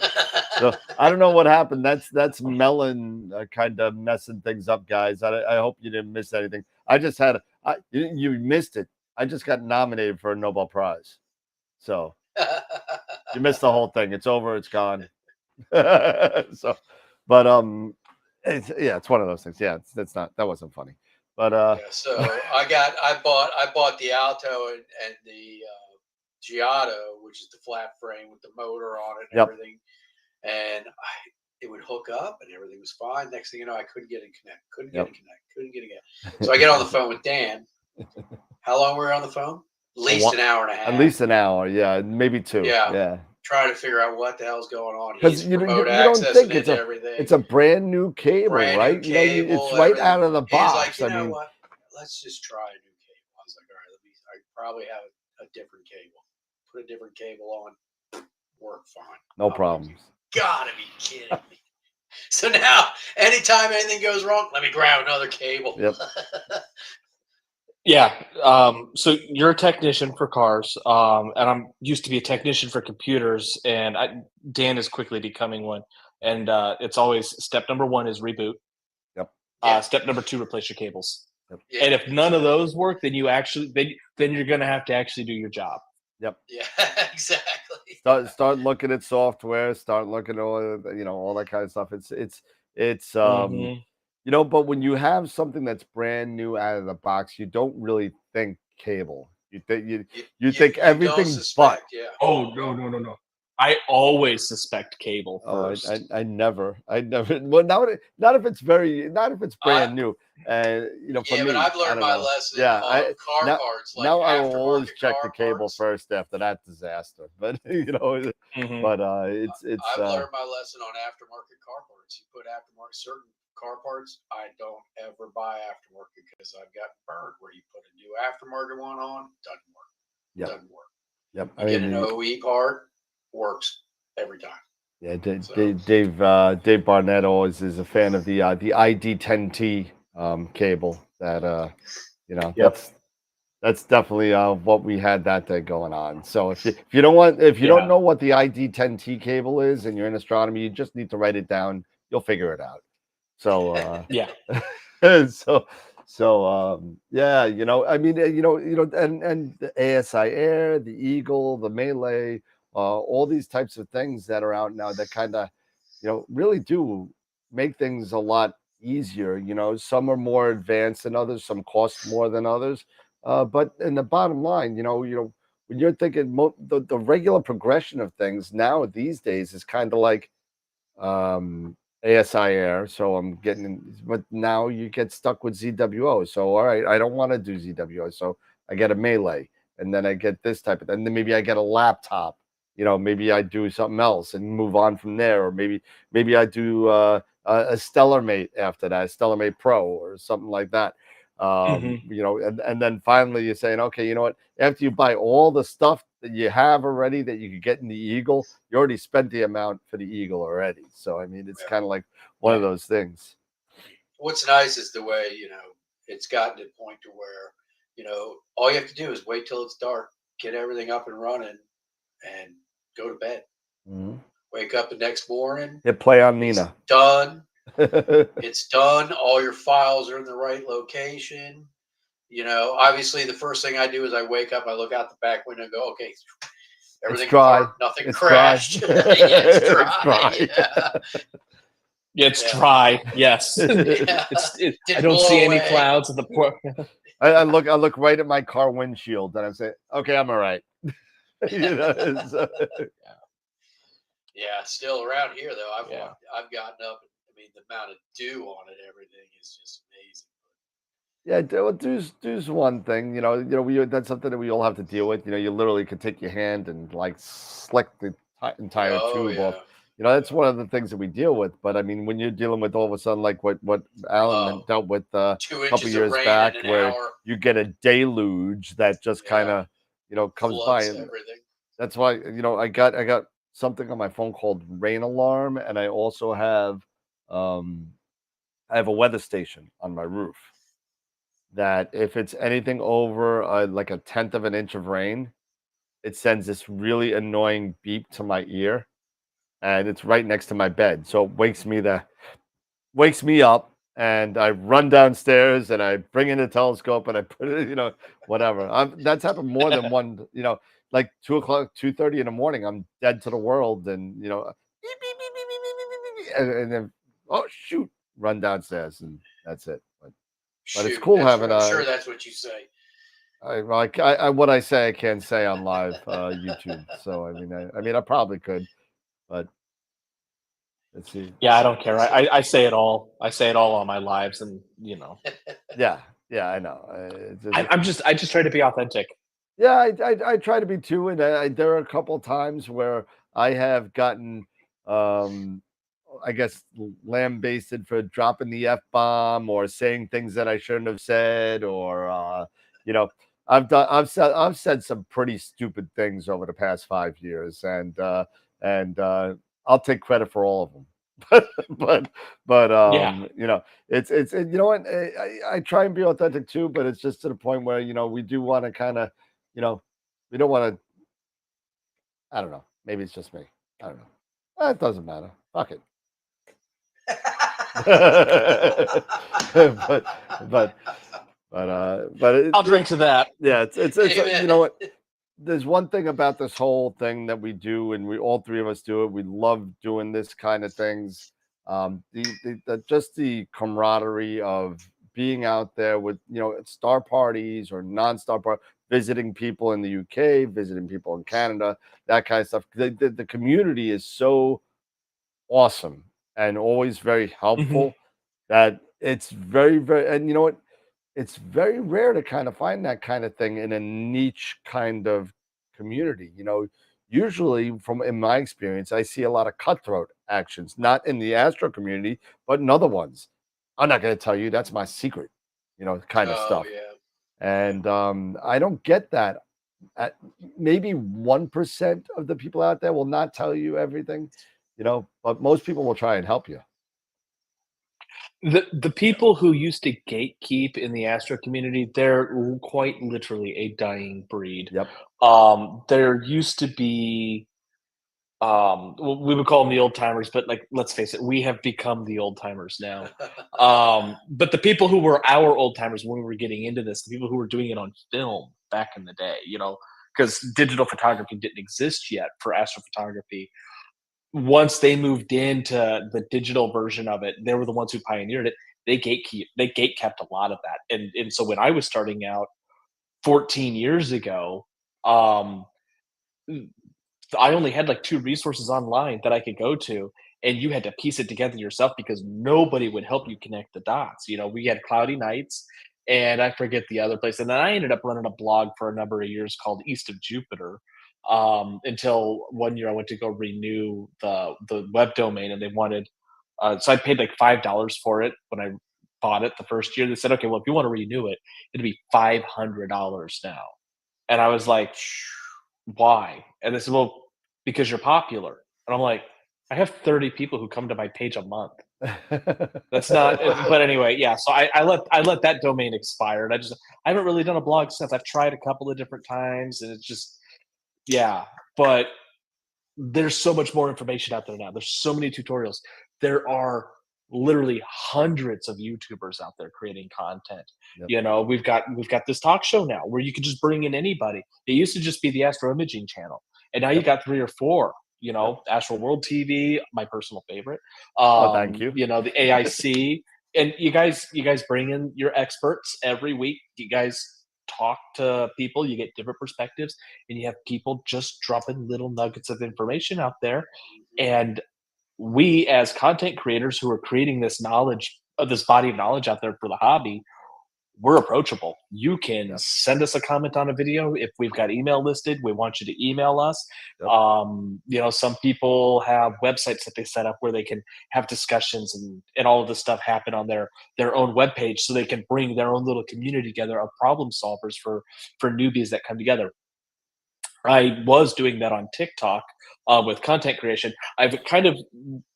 F: I don't know what happened. That's Melon kind of messing things up, guys. I hope you didn't miss anything. I just had you missed it. I just got nominated for a Nobel Prize. So you missed the whole thing. It's over. It's gone. So, but it's one of those things. Yeah, that wasn't funny. But
E: so I bought the Alto and the Giotto, which is the flat frame with the motor on it and everything, and it would hook up and everything was fine. Next thing you know, I couldn't get it connect. So I get on the phone with Dan. How long were we on the phone? At least an hour and a half.
F: At least an hour, yeah, maybe 2. Yeah.
E: Trying to figure out what the hell's going on.
F: Because you don't think it's a brand new cable, right?
E: Cable,
F: it's right out of the box.
E: He's like, you know what? Let's just try a new cable. I was like, all right, I probably have a different cable. Put a different cable on. Work fine.
F: No problems.
E: Gotta be kidding me. So now, anytime anything goes wrong, let me grab another cable.
F: Yep.
D: Yeah. So you're a technician for cars, and I'm used to be a technician for computers, and Dan is quickly becoming one. And it's always step number 1 is reboot.
F: Yep.
D: Step number 2, replace your cables.
F: Yep.
E: Yeah.
D: And if none of those work, then then you're gonna have to actually do your job.
F: Yep.
E: Yeah, exactly.
F: Start looking at software. Start looking at all that kind of stuff. It's but when you have something that's brand new out of the box, you don't really think cable. You think everything's but.
E: Yeah.
D: Oh no. I always suspect cable first.
F: I never. Well, not if it's brand new. For me,
E: but I've learned my lesson.
F: Yeah,
E: car parts. Like
F: now I will always
E: aftermarket
F: check the
E: car
F: cable
E: parts.
F: first after that disaster. But it's.
E: I've learned my lesson on aftermarket car parts. You put aftermarket certain car parts. I don't ever buy aftermarket because I've got burned. Where you put a new aftermarket one on, doesn't work.
F: Yep.
E: Doesn't work.
F: Yep.
E: Get an OE part, works every time.
F: Yeah, Dave Barnett always is a fan of the ID10T cable. That that's definitely what we had that day going on. So if you don't know what the ID10T cable is and you're in astronomy, you just need to write it down. You'll figure it out. So
D: yeah.
F: Yeah, and the ASI Air, the Eagle, the Melee, all these types of things that are out now that kind of, really do make things a lot easier. Some are more advanced than others, some cost more than others. But in the bottom line, when you're thinking the regular progression of things now these days is kind of like ASI Air. So I'm but now you get stuck with ZWO. So, all right, I don't want to do ZWO. So I get a Melee, and then I get this type of, and then maybe I get a laptop. Maybe I do something else and move on from there, or maybe I do a StellarMate after that, StellarMate Pro or something like that. And then finally you're saying, okay, you know what? After you buy all the stuff that you have already that you could get in the Eagle, you already spent the amount for the Eagle already. So I mean, it's kind of like one of those things.
E: What's nice is the way it's gotten to the point to where all you have to do is wait till it's dark, get everything up and running, and go to bed.
F: Mm-hmm.
E: Wake up the next morning.
F: Hit play on Nina.
E: Done. It's done. All your files are in the right location. Obviously the first thing I do is I wake up, I look out the back window and go, okay, everything's dry. Nothing
F: it's
E: crashed.
F: Dry.
E: It's dry.
F: It's dry.
E: Yeah.
D: It's dry. Yes. I don't see any clouds at the port.
F: I look right at my car windshield and I say, okay, I'm all right.
E: Yeah, still around here though, I've gotten up. I mean, the amount of dew on it, everything is just amazing.
F: Yeah, dew's one thing. That's something that we all have to deal with. You literally could take your hand and like slick the entire tube off. That's one of the things that we deal with. But I mean, when you're dealing with all of a sudden, like what Alan dealt with a couple years back, where you get a deluge that just kind of comes by, and that's why I got something on my phone called Rain Alarm, and I also have I have a weather station on my roof that if it's anything over like a tenth of an inch of rain, it sends this really annoying beep to my ear, and it's right next to my bed. So it wakes me up, and I run downstairs and I bring in a telescope and I put it, whatever. That's happened more than one, like 2 o'clock, 2:30 in the morning. I'm dead to the world, and beep, beep, beep, beep, beep, beep, beep, and then oh shoot, run downstairs, and that's it. But it's cool having
E: I'm sure that's what you say.
F: What I say I can't say on live YouTube. So I mean I probably could, but let's see.
D: Yeah, I don't care. I say it all. I say it all on my lives, and
F: Yeah, I know.
D: I just try to be authentic.
F: Yeah, I try to be too, and there are a couple of times where I have gotten, I guess, lambasted for dropping the F-bomb or saying things that I shouldn't have said, or I've said some pretty stupid things over the past 5 years, and I'll take credit for all of them. but
D: Yeah.
F: it's what, I try and be authentic too, but it's just to the point where we do want to kind of we don't want to. I don't know. Maybe it's just me. I don't know. It doesn't matter. Fuck it. but
D: I'll drink to that.
F: Yeah, it's you know what? There's one thing about this whole thing that we do, and we all three of us do it. We love doing this kind of things. Just the camaraderie of being out there with star parties or non-star parties, visiting people in the UK, visiting people in Canada, that kind of stuff. The community is so awesome and always very helpful that it's very, very, and you know what? It's very rare to kind of find that kind of thing in a niche kind of community. Usually in my experience, I see a lot of cutthroat actions, not in the Astro community, but in other ones. I'm not going to tell you, that's my secret, kind of stuff.
E: Yeah.
F: And I don't get that. Maybe 1% of the people out there will not tell you everything, but most people will try and help you.
D: The people who used to gatekeep in the Astro community, they're quite literally a dying breed.
F: Yep.
D: There used to be, we would call them the old timers, but like, let's face it, we have become the old timers now. But the people who were our old timers when we were getting into this, the people who were doing it on film back in the day, because digital photography didn't exist yet for astrophotography. Once they moved into the digital version of it, they were the ones who pioneered it. They gatekept a lot of that. And so when I was starting out 14 years ago, I only had like 2 resources online that I could go to, and you had to piece it together yourself because nobody would help you connect the dots. We had Cloudy Nights, and I forget the other place. And then I ended up running a blog for a number of years called East of Jupiter, until one year I went to go renew the web domain, and they wanted, so I paid like $5 for it when I bought it the first year. They said, okay, well, if you want to renew it, it'd be $500 now. And I was like, why? And they said, well, because you're popular. And I'm like, I have 30 people who come to my page a month. That's not, but anyway, yeah. So I let that domain expire, and I haven't really done a blog since. I've tried a couple of different times, and it's just, yeah. But there's so much more information out there now. There's so many tutorials. There are literally hundreds of YouTubers out there creating content. Yep. We've got this talk show now where you can just bring in anybody. It used to just be the Astro Imaging channel, and now you got 3 or 4. AstroWorld TV, my personal favorite.
F: Thank you.
D: The AIC, and you guys bring in your experts every week. You guys talk to people, you get different perspectives, and you have people just dropping little nuggets of information out there. And we, as content creators who are creating this body of knowledge out there for the hobby, we're approachable. You can send us a comment on a video. If we've got email listed, we want you to email us. Yep. Some people have websites that they set up where they can have discussions and all of this stuff happen on their own webpage, so they can bring their own little community together of problem solvers for newbies that come together. I was doing that on TikTok with content creation. I've kind of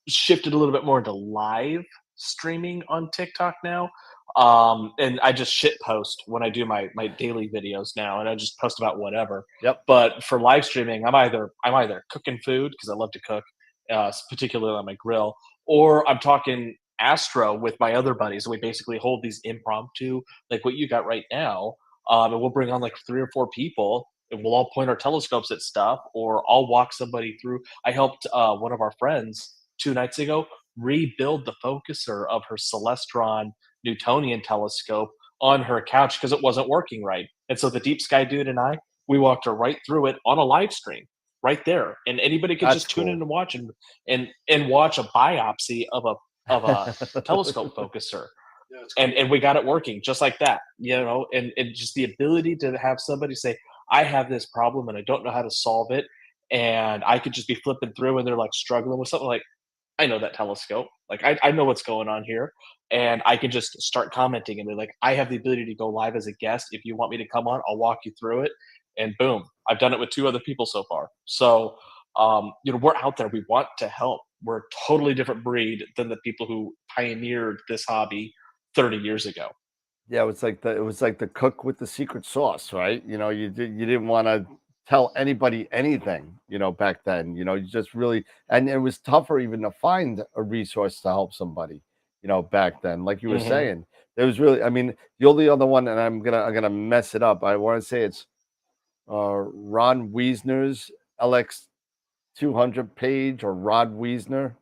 D: shifted a little bit more into live streaming on TikTok now. And I just shit post when I do my daily videos now, and I just post about whatever.
F: Yep.
D: But for live streaming, I'm either cooking food because I love to cook, particularly on my grill, or I'm talking Astro with my other buddies, and we basically hold these impromptu, like what you got right now, and we'll bring on like 3 or 4 people, and we'll all point our telescopes at stuff, or I'll walk somebody through. I helped one of our friends 2 nights ago rebuild the focuser of her Celestron Newtonian telescope on her couch because it wasn't working right. And so the deep sky dude and we walked her right through it on a live stream right there. And anybody could
F: That's
D: just tune in
F: cool.
D: and watch and watch a biopsy of a telescope focuser. And we got it working just like that, and just the ability to have somebody say, I have this problem and I don't know how to solve it. And I could just be flipping through and they're like struggling with something, like, I know that telescope. Like I know what's going on here. And I can just start commenting and they're like, I have the ability to go live as a guest. If you want me to come on, I'll walk you through it. And boom, I've done it with 2 other people so far. So we're out there. We want to help. We're a totally different breed than the people who pioneered this hobby 30 years ago.
F: Yeah, it was like the cook with the secret sauce, right? You didn't want to tell anybody anything, back then. You just really, and it was tougher even to find a resource to help somebody, back then. Like you were saying, there was really, I mean, the only other one, and I'm gonna mess it up. I want to say it's Ron Wiesner's LX 200 page, or Rod Wiesner,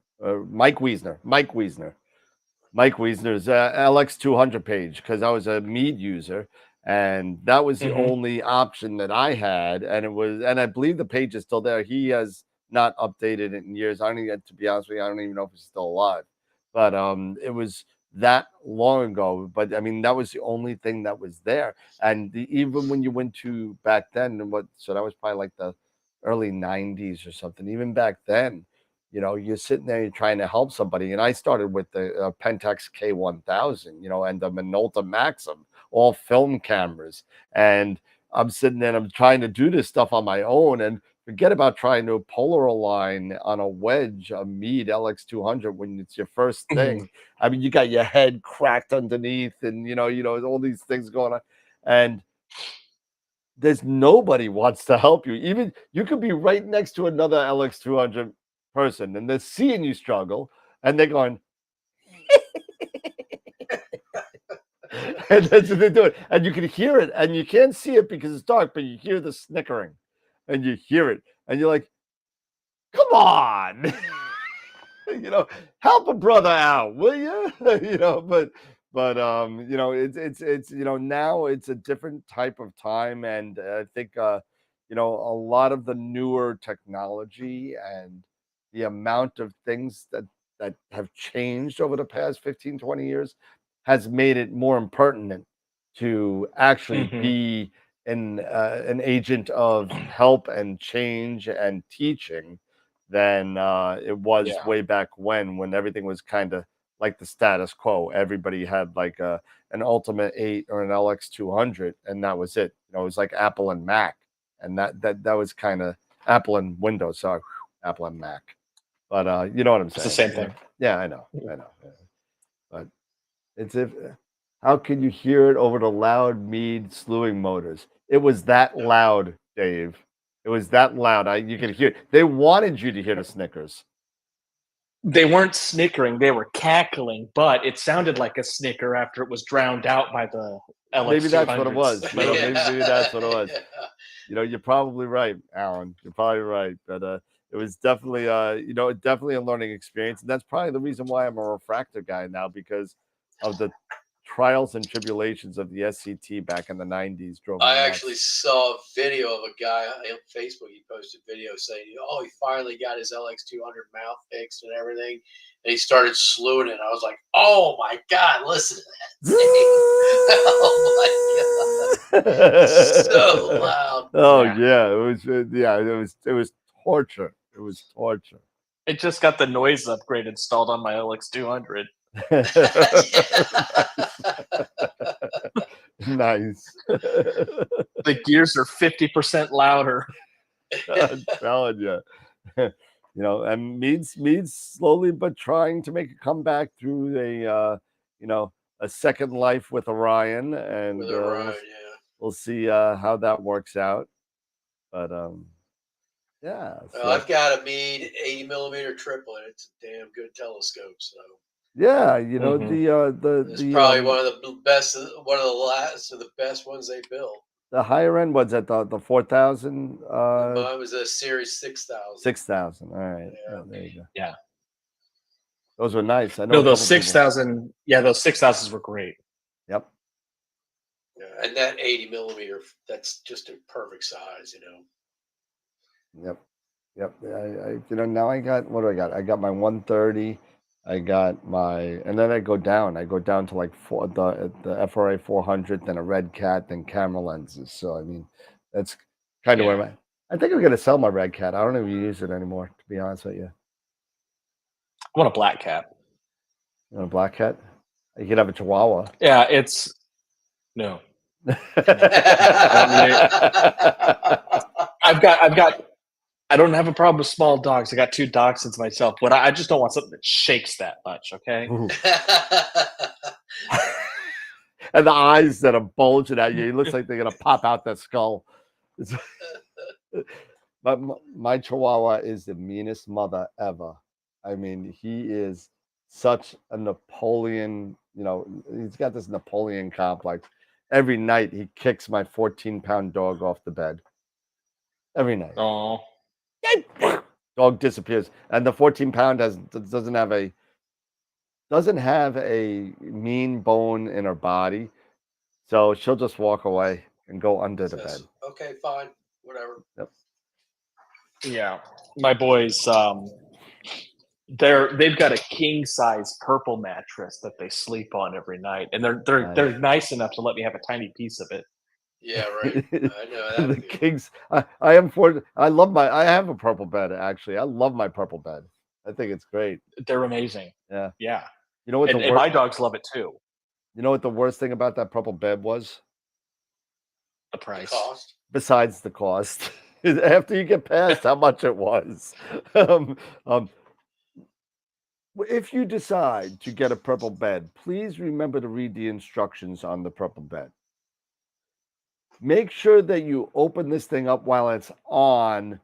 F: Mike Wiesner's LX 200 page, because I was a Mead user, and that was the only option that I had, and I believe the page is still there. He has not updated it in years. I don't even, to be honest with you, I don't even know if he's still alive, but it was that long ago. But I mean, that was the only thing that was there, and even when you went to back then, so that was probably like the early 90s or something. Even back then, you're sitting there, you're trying to help somebody. And I started with the Pentax K1000, and the Minolta Maxim, all film cameras. And I'm sitting there and I'm trying to do this stuff on my own, and forget about trying to polar align on a wedge, a Mead LX200 when it's your first thing. I mean, you got your head cracked underneath, and all these things going on. And there's nobody wants to help you. Even you could be right next to another LX200 person, and they're seeing you struggle, and they're going, and that's what they're doing. And you can hear it, and you can't see it because it's dark, but you hear the snickering, and you hear it, and you're like, come on, help a brother out, will you? But it's now it's a different type of time, and I think a lot of the newer technology and the amount of things that have changed over the past 15, 20 years has made it more impertinent to actually be an agent of help and change and teaching than it was way back when everything was kind of like the status quo. Everybody had like an Ultimate 8 or an LX200, and that was it. It was like Apple and Mac, and that was kind of Apple and Windows. So Apple and Mac, but you know what I'm saying?
D: It's the same thing.
F: Yeah, I know. But it's how can you hear it over the loud Mead slewing motors? It was that loud, Dave. It was that loud. You could hear it. They wanted you to hear the snickers.
D: They weren't snickering, they were cackling, but it sounded like a snicker after it was drowned out by the LX200s.
F: Maybe that's what it was. Maybe that's what it was. You're probably right, Alan. You're probably right. But it was definitely definitely a learning experience. And that's probably the reason why I'm a refractor guy now, because of the trials and tribulations of the SCT back in the 90s.
E: I actually saw a video of a guy on Facebook. He posted video saying, he finally got his LX200 mouth fixed and everything. And he started slewing it. I was like, oh my God, listen to that thing. Oh my God. So loud.
F: Oh yeah. It was torture. It was torture.
D: It just got the noise upgrade installed on my LX200.
F: Nice.
D: The gears are 50% louder.
F: I'm telling you. And Mead's slowly but trying to make a comeback through a second life with Orion, and we'll see how that works out. But yeah.
E: Well, I've got a Mead 80mm triplet. It's a damn good telescope. So
F: yeah, the
E: it's probably one of the best, one of the last of the best ones they built.
F: The higher end was at the 4,000.
E: Mine was a Series 6,000.
F: 6,000. All right. Yeah. There you go.
D: Yeah.
F: Those were nice. I know.
D: No, those 6,000. Yeah, those 6,000s were great.
F: Yep.
E: Yeah, and that 80mm, that's just a perfect size.
F: Yep. I now I got, what do I got? I got my 130. I got my, and then I go down to like the FRA 400, then a Red Cat, then camera lenses. So I mean, that's kind of where I think I'm gonna sell my Red Cat. I don't even use it anymore, to be honest with you.
D: I want a Black Cat.
F: You want a Black Cat? You could have a Chihuahua.
D: Yeah, it's no. I don't have a problem with small dogs. I got 2 dachshunds myself, but I just don't want something that shakes that much. Okay.
F: And the eyes that are bulging at you, it looks like they're gonna pop out that skull. But my Chihuahua is the meanest mother ever. I mean, he is such a Napoleon. He's got this Napoleon complex. Every night he kicks my 14-pound dog off the bed. Every night.
D: Oh.
F: Dog disappears, and the 14-pound doesn't have a mean bone in her body, so she'll just walk away and go under the bed.
E: Okay, fine, whatever.
F: Yep.
D: Yeah, my boys, they've got a king size purple mattress that they sleep on every night, and they're nice enough to let me have a tiny piece of it.
E: Yeah, right. I know
F: the kings. I have a purple bed, actually. I love my purple bed. I think it's great.
D: They're amazing.
F: Yeah.
D: You know what? And my dogs love it too.
F: You know what the worst thing about that purple bed was?
D: The price.
E: The cost.
F: Besides the cost, after you get past how much it was. If you decide to get a purple bed, please remember to read the instructions on the purple bed. Make sure that you open this thing up while it's on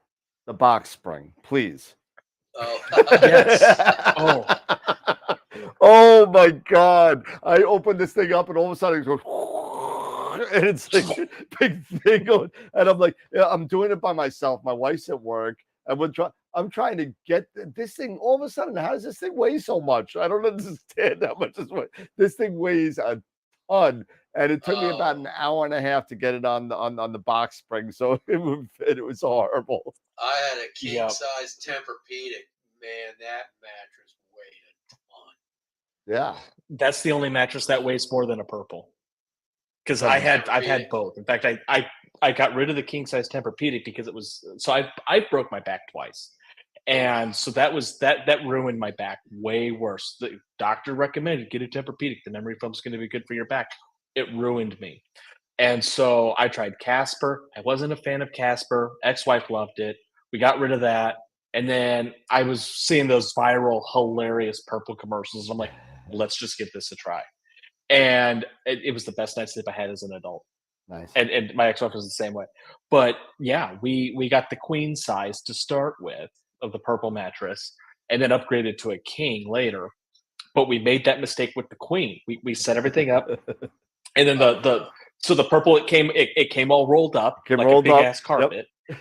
F: the box spring, please.
E: Oh,
F: yes. Oh my God. I opened this thing up and all of a sudden it goes, and it's like a big thing going, and I'm like, I'm doing it by myself. My wife's at work, and I'm trying to get this thing. All of a sudden, how does this thing weigh so much? I don't understand how much this thing weighs a ton. And it took me about an hour and a half to get it on the box spring, so it would fit. It was horrible.
E: I had a king size Tempur-Pedic. Man, that mattress weighed a ton.
F: Yeah,
D: that's the only mattress that weighs more than a purple. Because I've had both. In fact, I got rid of the king size Tempur-Pedic because it was I broke my back twice, and so that ruined my back way worse. The doctor recommended get a Tempur-Pedic. The memory foam's going to be good for your back. It ruined me. And so I tried Casper. I wasn't a fan of Casper. Ex-wife loved it. We got rid of that. And then I was seeing those viral, hilarious purple commercials. I'm like, let's just give this a try. And it was the best night's sleep I had as an adult.
F: Nice.
D: And my ex-wife was the same way. But yeah, we got the queen size to start with of the purple mattress and then upgraded to a king later. But we made that mistake with the queen. We set everything up. And then the purple it came all rolled up like a big ass carpet. Yep.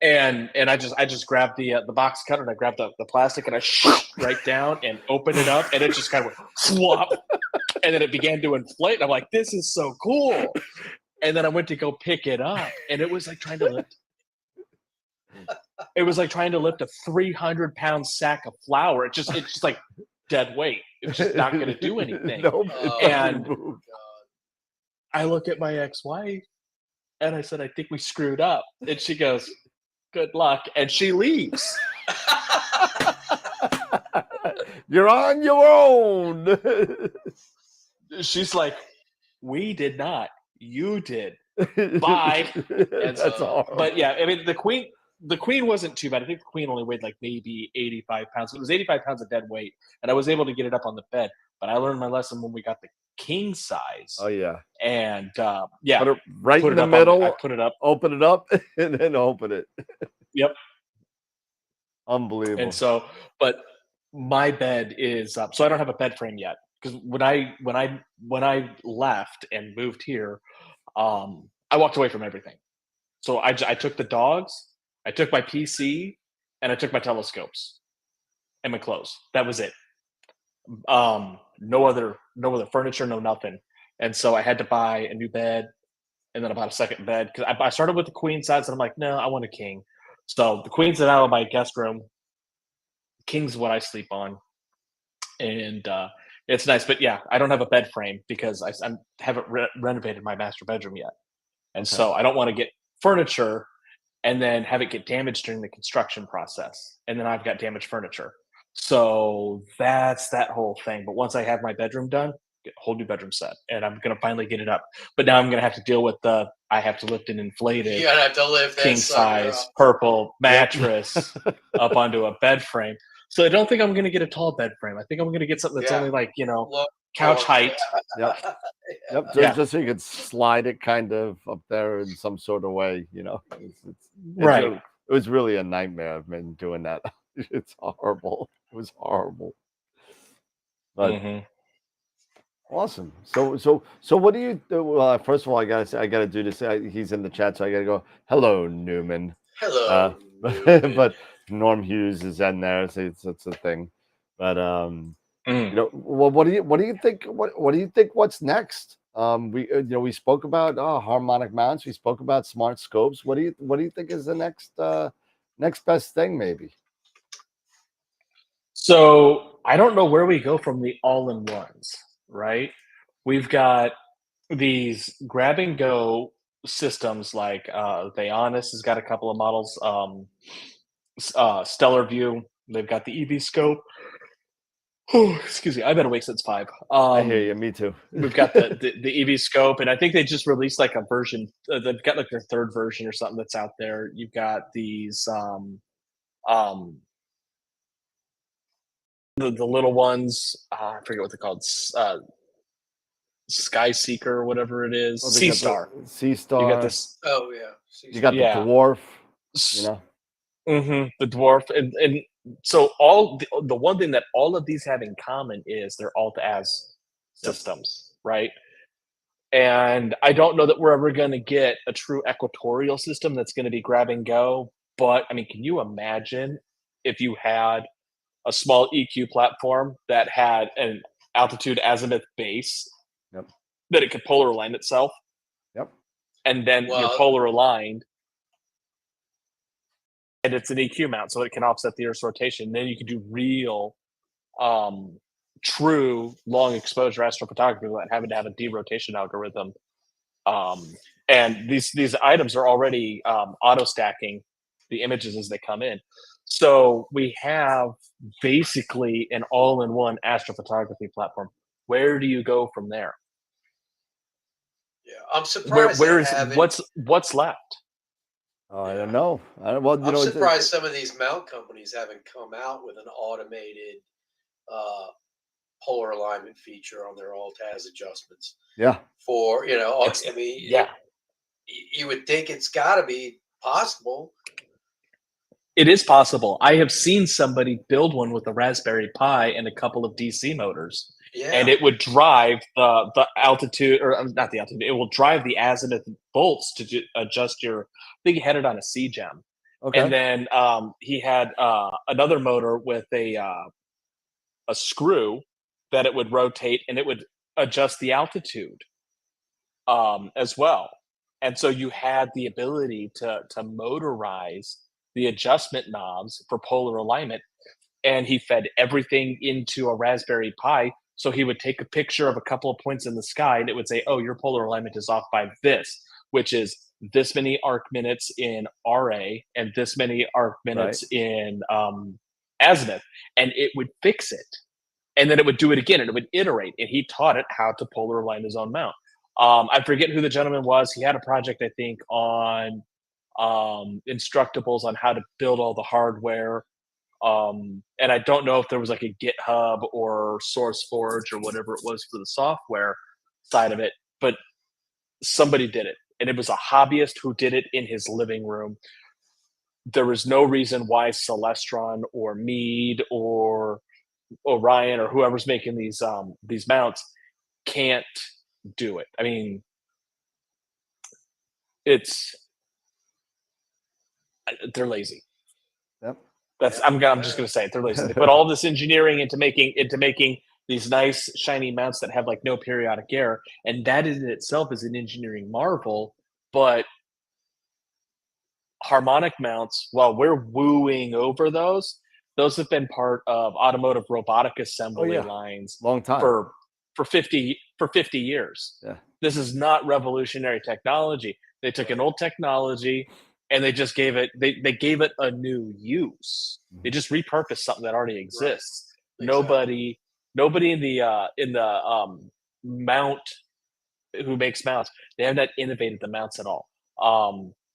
D: And I just grabbed the box cutter and I grabbed the plastic and I right down and opened it up and it just kind of went swap. And then it began to inflate. And I'm like, this is so cool. And then I went to go pick it up and it was like trying to lift. It was like trying to lift a 300-pound sack of flour. It's just like dead weight. It's just not going to do anything. And I look at my ex-wife and I said, I think we screwed up. And she goes, good luck. And she leaves.
F: You're on your own.
D: She's like, we did not. You did. Bye. And
F: That's horrible.
D: But yeah, I mean, the queen the queen wasn't too bad. I think the queen only weighed like maybe 85 pounds. It was 85 pounds of dead weight, and I was able to get it up on the bed. But I learned my lesson when we got the king size.
F: Oh yeah,
D: and
F: put it right
D: put
F: in
D: it
F: the
D: up
F: middle.
D: I put it up.
F: Open it up, and then open it.
D: Yep.
F: Unbelievable.
D: And so, but my bed is so I don't have a bed frame yet, because when I left and moved here, I walked away from everything. So I took the dogs, I took my PC, and I took my telescopes and my clothes. That was it. No other furniture, no nothing. And so I had to buy a new bed, and then I bought a second bed, because I started with the queen size, and I'm like, no, I want a king. So the queen's out of my guest room. King's what I sleep on, and it's nice. But yeah, I don't have a bed frame because I haven't renovated my master bedroom yet, and so I don't want to get furniture and then have it get damaged during the construction process, and then I've got damaged furniture. So that's that whole thing. But once I have my bedroom done, get a whole new bedroom set, and I'm gonna finally get it up. But now I'm gonna have to deal with I have to lift an inflated
E: You're gonna have to lift that
D: king size purple mattress up onto a bed frame. So I don't think I'm gonna get a tall bed frame. I think I'm gonna get something that's only like couch height.
F: Yep. Yep. Just so you could slide it kind of up there in some sort of way,
D: Right.
F: It was really a nightmare. I've been doing that. It's horrible. It was horrible. But awesome. So what do you do? Well, first of all, I gotta do this. He's in the chat, so I gotta go. Hello, Newman.
E: Hello. Newman.
F: But Norm Hughes is in there, so it's a thing. But well, what do you think? What do you think? What's next? We spoke about harmonic mounts. We spoke about smart scopes. What do you think is the next best thing? Maybe.
D: So I don't know where we go from the all-in-ones, right? We've got these grab and go systems like the Honest has got a couple of models. Stellar View, they've got the EV scope. Oh, excuse me, I've been awake since 5.
F: I hear you. Me too.
D: We've got the EV scope, and I think they just released like a version. They've got like their third version or something that's out there. You've got these the little ones. I forget what they're called. Sky Seeker or whatever it is. Sea Star.
F: Sea Star.
D: You got this.
E: Oh yeah.
F: You got the dwarf.
D: The dwarf, and so the one thing that all of these have in common is they're alt-as systems, right? And I don't know that we're ever going to get a true equatorial system that's going to be grab and go. But I mean, can you imagine if you had a small EQ platform that had an altitude azimuth base that it could polar align itself?
F: Yep.
D: And then you're polar aligned. And it's an EQ mount, so it can offset the Earth's rotation. Then you can do real, true long exposure astrophotography without having to have a derotation algorithm. And these items are already auto stacking the images as they come in. So we have basically an all-in-one astrophotography platform. Where do you go from there?
E: Yeah, I'm surprised.
D: What's left?
F: I don't know.
E: I'm surprised some of these mount companies haven't come out with an automated polar alignment feature on their alt-as adjustments.
F: Yeah.
E: For you would think it's got to be possible.
D: It is possible. I have seen somebody build one with a Raspberry Pi and a couple of DC motors.
E: Yeah.
D: And it would drive the altitude, or not the altitude. It will drive the azimuth bolts to adjust your. I think he had it on a C-Gem, and then he had another motor with a screw that it would rotate, and it would adjust the altitude as well. And so you had the ability to motorize the adjustment knobs for polar alignment, and he fed everything into a Raspberry Pi. So he would take a picture of a couple of points in the sky, and it would say, oh, your polar alignment is off by this, which is this many arc minutes in RA and this many arc minutes in azimuth. And it would fix it. And then it would do it again, and it would iterate. And he taught it how to polar align his own mount. I forget who the gentleman was. He had a project, I think, on instructables on how to build all the hardware. And I don't know if there was like a GitHub or SourceForge or whatever it was for the software side of it, but somebody did it, and it was a hobbyist who did it in his living room. There was no reason why Celestron or Mead or Orion or whoever's making these mounts can't do it. I mean, they're lazy.
F: Yep.
D: I'm just gonna say it. They're lazy. They put all this engineering into making these nice shiny mounts that have like no periodic error, and that in itself is an engineering marvel. But harmonic mounts, while we're wooing over those have been part of automotive robotic assembly lines
F: long time
D: for 50 years.
F: Yeah.
D: This is not revolutionary technology. They took an old technology and they just gave it they gave it a new use. They just repurposed something that already exists. Right. Nobody in the mount who makes mounts, they have not innovated the mounts at all.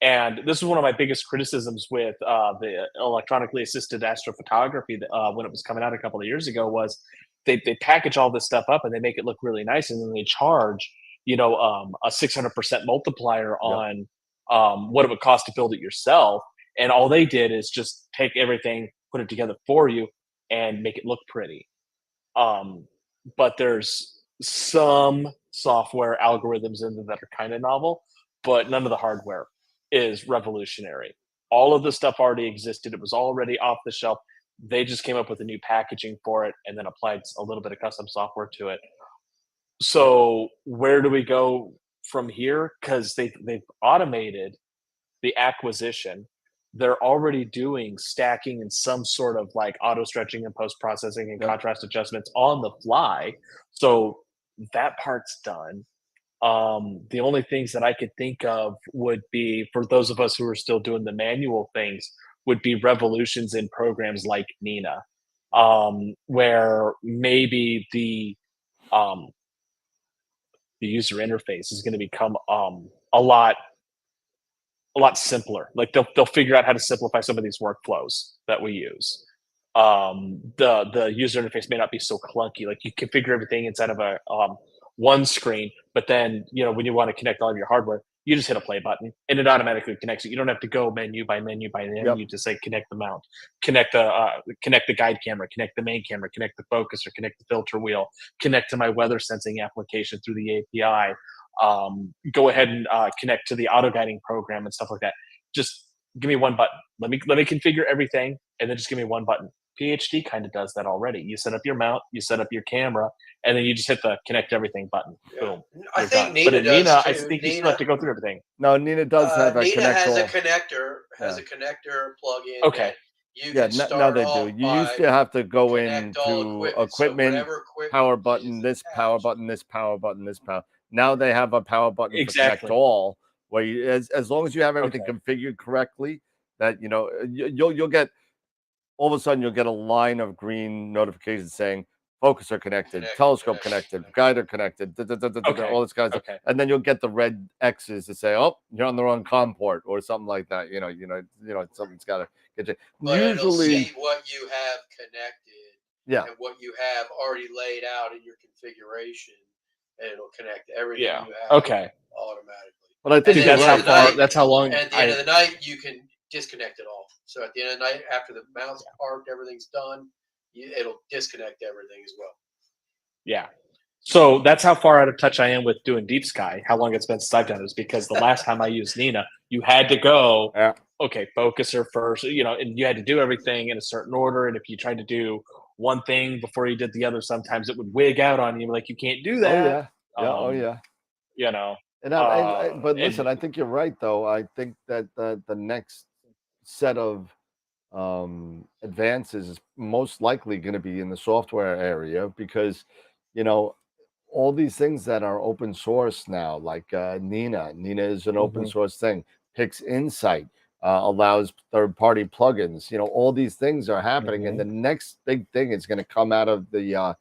D: And this is one of my biggest criticisms with the electronically assisted astrophotography when it was coming out a couple of years ago was they package all this stuff up and they make it look really nice, and then they charge a 600% multiplier on what it would cost to build it yourself. And all they did is just take everything, put it together for you, and make it look pretty. But there's some software algorithms in there that are kind of novel, but none of the hardware is revolutionary. All of the stuff already existed. It was already off the shelf. They just came up with a new packaging for it and then applied a little bit of custom software to it. So where do we go from here? Because they've automated the acquisition. They're already doing stacking and some sort of like auto stretching and post processing and contrast adjustments on the fly. So that part's done. The only things that I could think of would be, for those of us who are still doing the manual things, would be revolutions in programs like Nina, where maybe the user interface is going to become a lot simpler. Like they'll figure out how to simplify some of these workflows that we use. The user interface may not be so clunky. Like you configure everything inside of a one screen, but then when you want to connect all of your hardware, you just hit a play button and it automatically connects it. You don't have to go menu by menu by menu to say connect the mount, connect the guide camera, connect the main camera, connect the focuser, connect the filter wheel, connect to my weather sensing application through the API. Go ahead and connect to the auto guiding program and stuff like that. Just give me one button. Let me configure everything, and then just give me one button. PhD kind of does that already. You set up your mount, you set up your camera, and then you just hit the connect everything button. Boom.
E: I think
D: Nina
E: does
D: Nina,
E: too.
D: I think you still have to go through everything.
F: No, Nina does have a
E: Nina
F: connector.
E: Has a connector plug-in.
D: Okay.
E: You can
F: now they do. You used to have to go into equipment, power button, this power button, this power button, this power. Now they have a power button for connect all, where you, as long as you have everything configured correctly, that you'll get, all of a sudden you'll get a line of green notifications saying focuser connected, telescope connected, guider connected, all this kind of stuff. And then you'll get the red X's to say, "Oh, you're on the wrong COM port," or something like that. Something's got to get you.
E: But usually, it'll see what you have connected, and what you have already laid out in your configuration, and it'll connect everything you have automatically.
F: But I think
D: that's how long.
E: At the end of the night, you can disconnect it all. So at the end of the night, after the mount's parked, everything's done, it'll disconnect everything as well.
D: Yeah. So that's how far out of touch I am with doing Deep Sky. How long it's been since I've done it is because the last time I used Nina, you had to go, focuser first, and you had to do everything in a certain order. And if you tried to do one thing before you did the other, sometimes it would wig out on you. Like, you can't do that.
F: But listen, I think you're right, though. I think that the next set of advances is most likely going to be in the software area, because all these things that are open source now, like Nina is an open source thing. Pix Insight allows third-party plugins. All these things are happening, and the next big thing is going to come out of the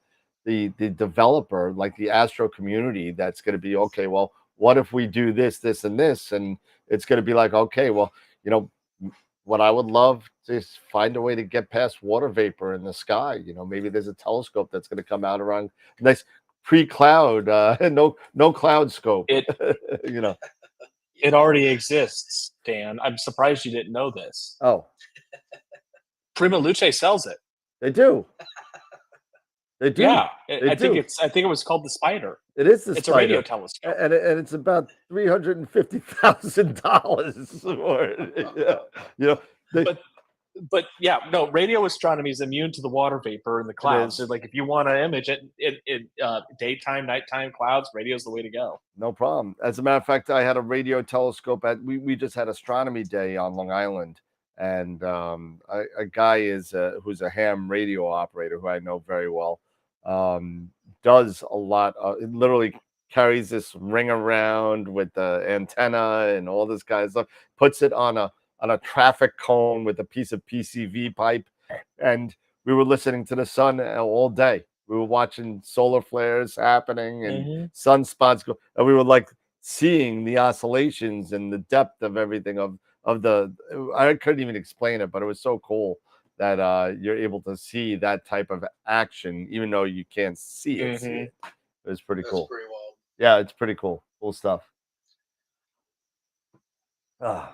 F: developer, like the Astro community. That's going to be, okay, well, what if we do this, this, and this? And it's going to be like, okay, well, you know, what I would love to find a way to get past water vapor in the sky. You know, maybe there's a telescope that's going to come out around nice pre-cloud, no cloud scope.
D: It
F: you know,
D: it already exists, Dan. I'm surprised you didn't know this.
F: oh,
D: Prima Luce sells it.
F: they do. They do.
D: Yeah,
F: They
D: I think
F: do.
D: I think it was called the Spider.
F: It is the
D: It's
F: Spider.
D: a radio telescope,
F: and it's about $350,000. You know,
D: but yeah, no, radio astronomy is immune to the water vapor in the clouds. So, like, if you want to image it, daytime, nighttime clouds, radio's the way to go.
F: No problem. As a matter of fact, I had a radio telescope we just had astronomy day on Long Island, and a guy who's a ham radio operator who I know very well. Does a lot it literally carries this ring around with the antenna and all this kind of stuff, puts it on a traffic cone with a piece of PCV pipe, and we were listening to the sun all day. We were watching solar flares happening and sunspots go, and we were like seeing the oscillations and the depth of everything of the. I couldn't even explain it, but it was so cool that you're able to see that type of action, even though you can't see it. See it. It was pretty cool.
E: Pretty wild.
F: Yeah, it's pretty cool. Cool stuff. What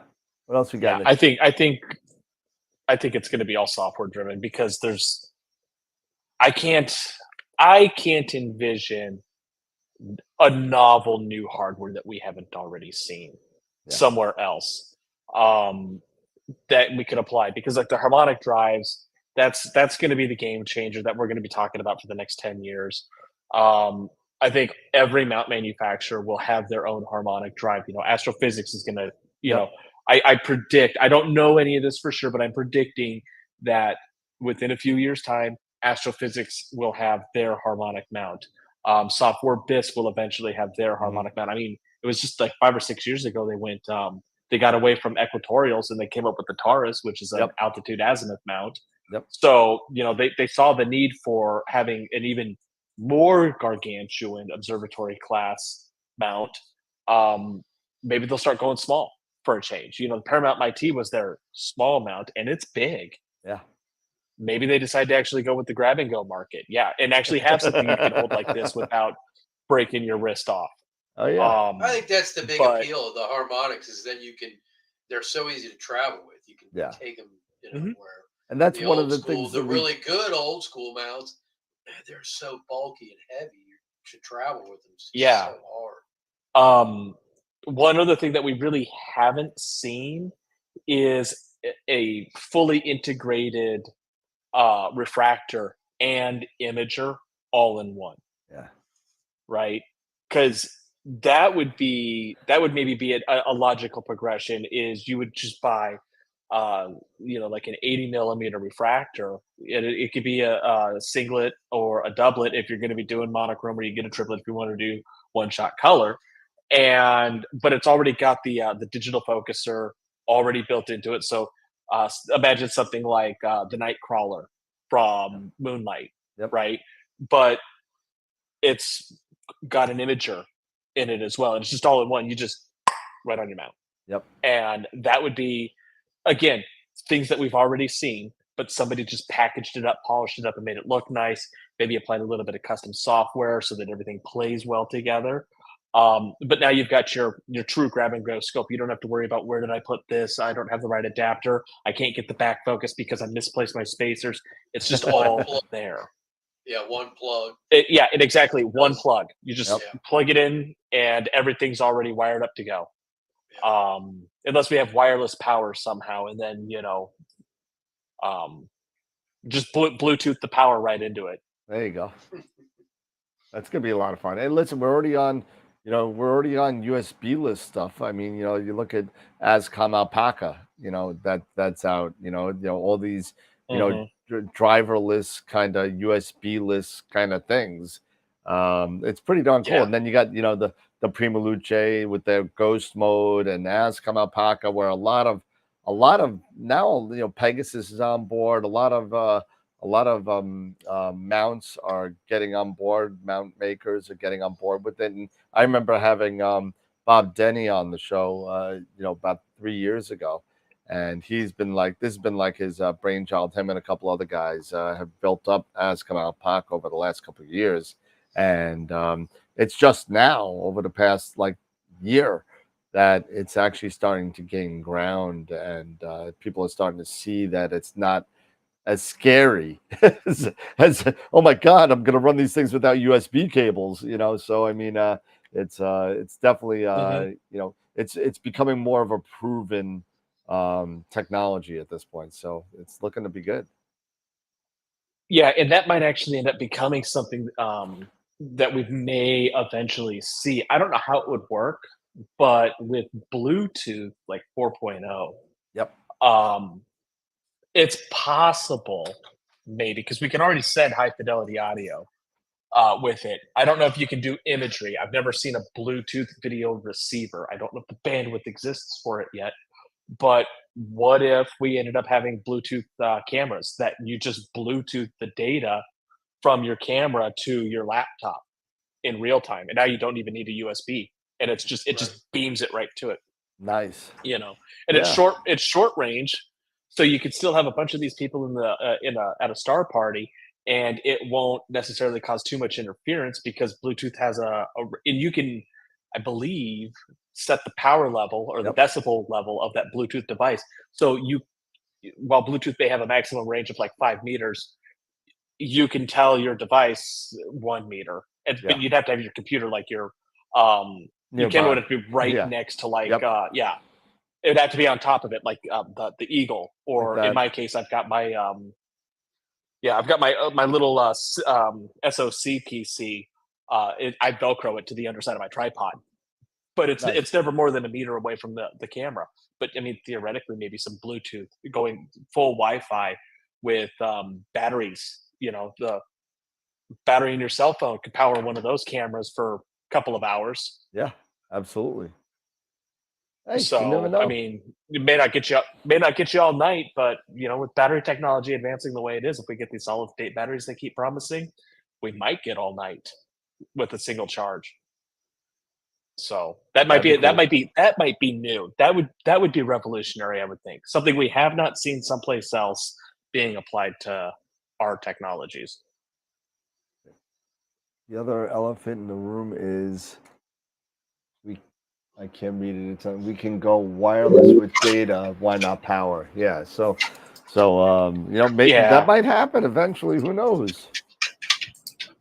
F: else we got?
D: Yeah, I think it's going to be all software driven, because I can't envision a novel new hardware that we haven't already seen somewhere else. That we could apply, because like the harmonic drives, that's going to be the game changer that we're going to be talking about for the next 10 years. I think every mount manufacturer will have their own harmonic drive. You know, Astrophysics is going to, you know, I predict, I don't know any of this for sure, but I'm predicting that within a few years' time, Astrophysics will have their harmonic mount. Software BIS will eventually have their harmonic mount. I mean, it was just like 5 or 6 years ago they got away from equatorials and they came up with the Taurus, which is an altitude azimuth mount. So, you know, they saw the need for having an even more gargantuan observatory class mount. Maybe they'll start going small for a change. You know, the Paramount MIT was their small mount, and it's big.
F: Yeah.
D: Maybe they decide to actually go with the grab and go market. Yeah, and actually have something you can hold like this without breaking your wrist off.
F: Oh yeah.
E: I think that's the big appeal of the harmonics, is that they're so easy to travel with. You can take them, you know, where.
F: And that's one of the things.
E: The really good old school mounts, they're so bulky and heavy. You should travel with them. It's so hard.
D: One other thing that we really haven't seen is a fully integrated refractor and imager all in one.
F: Yeah. Right.
D: Because that would maybe be a logical progression. Is you would just buy you know, like an 80 millimeter refractor. It could be a singlet or a doublet if you're going to be doing monochrome, or you get a triplet if you want to do one shot color. But it's already got the digital focuser already built into it. So imagine something like the Nightcrawler from Moonlight, right? But it's got an imager in it as well, and it's just all in one. You just right on your mount.
F: Yep.
D: And that would be, again, things that we've already seen, but somebody just packaged it up, polished it up, and made it look nice. Maybe applied a little bit of custom software so that everything plays well together. But now you've got your true grab and go scope. You don't have to worry about, where did I put this? I don't have the right adapter. I can't get the back focus because I misplaced my spacers. It's just all there.
E: Yeah, one plug.
D: Exactly. One plug. You just plug it in, and everything's already wired up to go. Unless we have wireless power somehow, and then, you know, just Bluetooth the power right into it.
F: There you go. That's gonna be a lot of fun. And listen, we're already on USB-less stuff. I mean, you know, you look at Ascom Alpaca, you know, that's out. You know, all these, you know, driverless kind of USB-less kind of things. It's pretty darn cool. And then you got, you know, the Prima Luce with their ghost mode, and Ascom Alpaca, where a lot of now, you know, Pegasus is on board. A lot of mounts are getting on board. Mount makers are getting on board with it. And I remember having Bob Denny on the show, you know, about 3 years ago, and he's been like, this has been like his brainchild. Him and a couple other guys have built up as Canal Park over the last couple of years, and it's just now over the past like year that it's actually starting to gain ground, and people are starting to see that it's not as scary as oh my god, I'm gonna run these things without USB cables, you know. So I mean, it's definitely you know, it's becoming more of a proven technology at this point. So it's looking to be good.
D: Yeah, and that might actually end up becoming something that we may eventually see. I don't know how it would work, but with Bluetooth like 4.0,
F: Yep.
D: it's possible maybe because we can already send high fidelity audio with it. I don't know if you can do imagery. I've never seen a Bluetooth video receiver. I don't know if the bandwidth exists for it yet. But what if we ended up having Bluetooth cameras that you just Bluetooth the data from your camera to your laptop in real time, and now you don't even need a USB, and it just beams it right to it.
F: Nice.
D: You know, and it's short range, so you could still have a bunch of these people at a star party, and it won't necessarily cause too much interference because Bluetooth has and you can, I believe, set the power level or the decibel level of that Bluetooth device. So while Bluetooth may have a maximum range of like 5 meters, you can tell your device 1 meter, but you'd have to have your computer like your your camera would have to be right next to like it would have to be on top of it like the Eagle, or in my case I've got my my little SoC PC. I Velcro it to the underside of my tripod, but it's never more than a meter away from the camera. But I mean, theoretically, maybe some Bluetooth going full Wi-Fi with batteries. You know, the battery in your cell phone could power one of those cameras for a couple of hours.
F: Yeah, absolutely. Hey,
D: so
F: you never know.
D: I mean, it may not get you all night, but you know, with battery technology advancing the way it is, if we get these solid state batteries they keep promising, we might get all night with a single charge. So that might be new. That would be revolutionary, I would think. Something we have not seen someplace else being applied to our technologies.
F: The other elephant in the room is I can't read it. We can go wireless with data. Why not power? Yeah. So you know, maybe that might happen eventually. Who knows?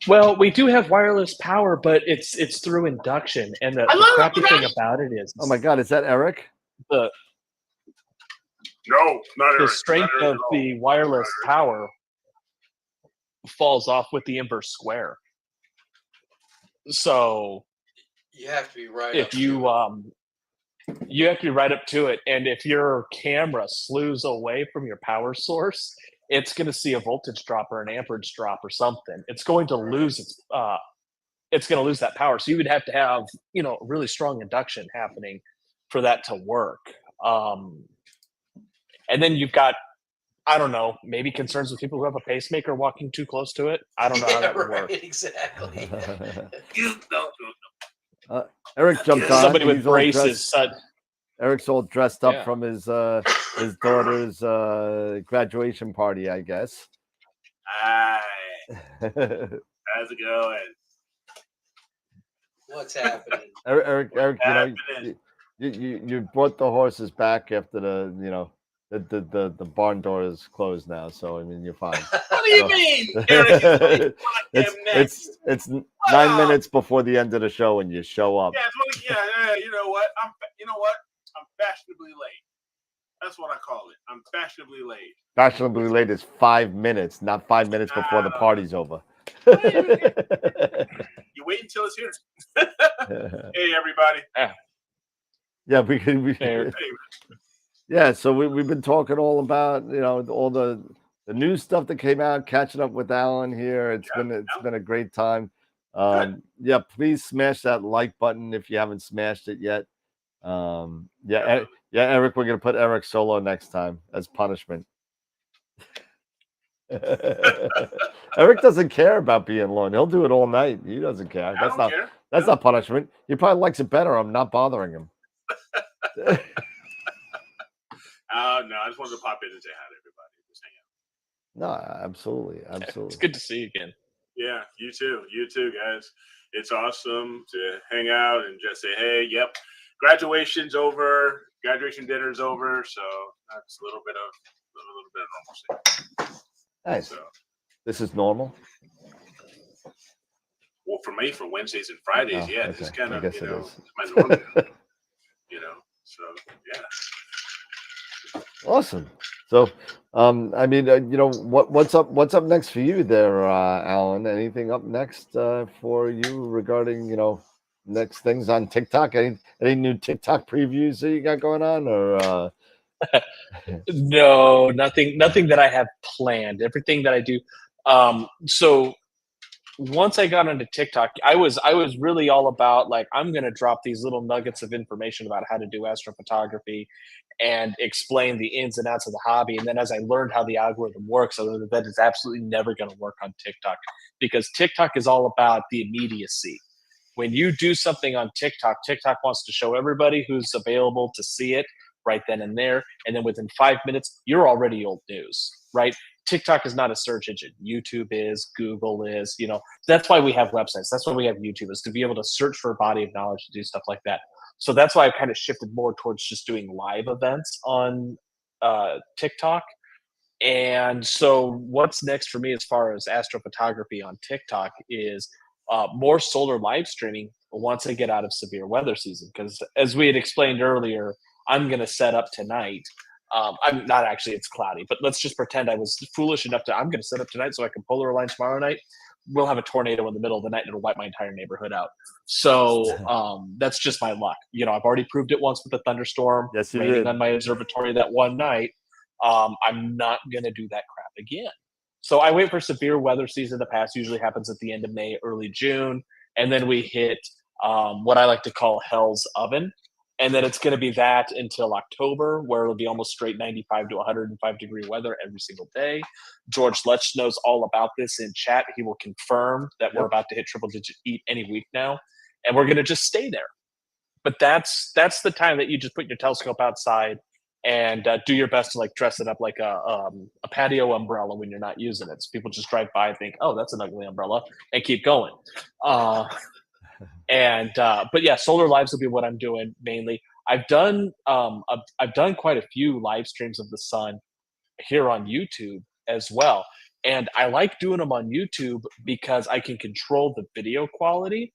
D: Well, we do have wireless power, but it's through induction, and the crappy thing about it is,
F: oh my god, is that Eric?
G: No, not Eric.
D: The strength of the wireless power falls off with the inverse square. So
E: you have to be right.
D: If you have to be right up to it, and if your camera slews away from your power source, it's going to see a voltage drop or an amperage drop or something. It's going to lose that power. So you would have to have, you know, really strong induction happening for that to work. And then you've got, I don't know, maybe concerns with people who have a pacemaker walking too close to it. I don't know how that would work.
E: Exactly.
F: Eric jumped on.
D: Somebody with braces.
F: Eric's all dressed up from his daughter's graduation party, I guess.
G: Hi. How's it going?
E: What's happening?
F: Eric, you brought the horses back after the barn door is closed now, so I mean you're fine.
G: What do you mean? Eric,
F: it's 9 minutes before the end of the show when you show up.
G: Yeah, you know what? I'm fashionably late. That's what I call it. I'm fashionably late.
F: Fashionably late is 5 minutes, not 5 minutes before the party's over.
G: You wait until it's here. Hey, everybody.
F: Yeah, yeah, so we've been talking all about, you know, all the new stuff that came out, catching up with Alan here. It's been a great time. Yeah, please smash that like button if you haven't smashed it yet. Eric, we're gonna put Eric solo next time as punishment. Eric doesn't care about being alone. He'll do it all night. He doesn't care. That's not punishment. He probably likes it better. I'm not bothering him.
G: No, I just wanted to pop in and say hi to everybody. Just hang out.
F: No, absolutely.
D: It's good to see you again.
G: Yeah, you too, guys. It's awesome to hang out and just say, hey, yep, graduation's over, graduation dinner's over, so that's a little bit of normalcy.
F: Nice. So, this is normal.
G: Well, for me, for Wednesdays and Fridays,
F: okay.
G: This is kind of
F: it's
G: my normal. So yeah.
F: Awesome. So, I mean, what's up next for you there, Alan? Anything up next for you regarding, next things on TikTok? Any new TikTok previews that you got going on, or?
D: No, nothing that I have planned. Everything that I do. So once I got onto TikTok, I was really all about, like, I'm going to drop these little nuggets of information about how to do astrophotography and explain the ins and outs of the hobby. And then as I learned how the algorithm works, I learned that is absolutely never going to work on TikTok, because TikTok is all about the immediacy. When you do something on TikTok, TikTok wants to show everybody who's available to see it right then and there. And then within 5 minutes, you're already old news, right? TikTok is not a search engine. YouTube is, Google is, that's why we have websites. That's why we have YouTube, is to be able to search for a body of knowledge, to do stuff like that. So that's why I've kind of shifted more towards just doing live events on TikTok. And so what's next for me as far as astrophotography on TikTok is more solar live streaming once I get out of severe weather season. Because as we had explained earlier, I'm going to set up tonight. I'm not actually, it's cloudy, but let's just pretend I was foolish enough I'm going to set up tonight so I can polar align tomorrow night. We'll have a tornado in the middle of the night and it'll wipe my entire neighborhood out. So that's just my luck. I've already proved it once with a thunderstorm raining on my observatory that one night. I'm not going to do that crap again. So I wait for severe weather season to pass. Usually happens at the end of May, early June. And then we hit what I like to call hell's oven. And then it's going to be that until October, where it'll be almost straight 95 to 105 degree weather every single day. George Letch knows all about this in chat. He will confirm that we're about to hit triple digit heat any week now. And we're going to just stay there. But that's the time that you just put your telescope outside and do your best to, like, dress it up like a patio umbrella when you're not using it. So people just drive by and think, oh, that's an ugly umbrella, and keep going. But yeah, solar lives will be what I'm doing mainly. I've done quite a few live streams of the sun here on YouTube as well. And I like doing them on YouTube because I can control the video quality.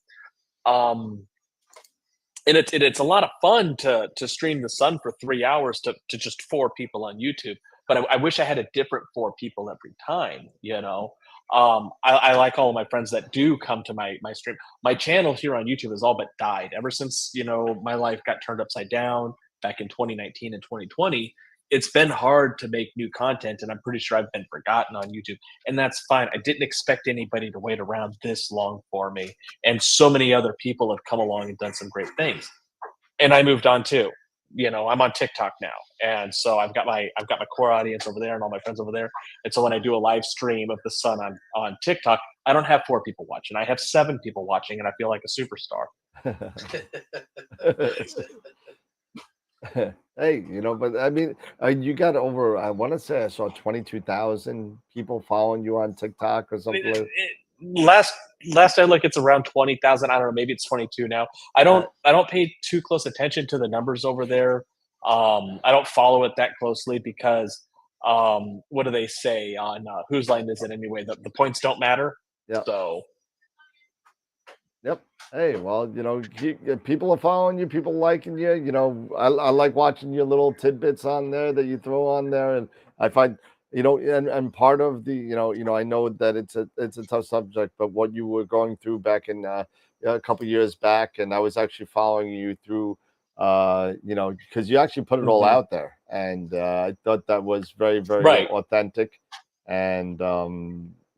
D: And it's a lot of fun to stream the sun for 3 hours to just 4 people on YouTube. But I wish I had a different 4 people every time, I like all of my friends that do come to my stream. My channel here on YouTube has all but died ever since, my life got turned upside down back in 2019 and 2020. It's been hard to make new content, and I'm pretty sure I've been forgotten on YouTube, and that's fine. I didn't expect anybody to wait around this long for me, and so many other people have come along and done some great things, and I moved on too. I'm on TikTok now, and so I've got my core audience over there and all my friends over there. And so when I do a live stream of the sun on TikTok, I don't have 4 people watching. I have 7 people watching, and I feel like a superstar.
F: Hey, but I mean, you got over, I want to say I saw 22,000 people following you on TikTok or something.
D: Last I look, it's around 20,000. I don't know, maybe it's 22 now. I don't pay too close attention to the numbers over there. I don't follow it that closely because what do they say on Whose Line Is It Anyway? The points don't matter.
F: Yeah.
D: So.
F: Yep. Hey, well, people are following you, people liking you. I like watching your little tidbits on there that you throw on there, and I find, and part of the, I know that it's a tough subject, but what you were going through back in a couple years back, and I was actually following you through, because you actually put it all out there, and I thought that was very, very authentic, and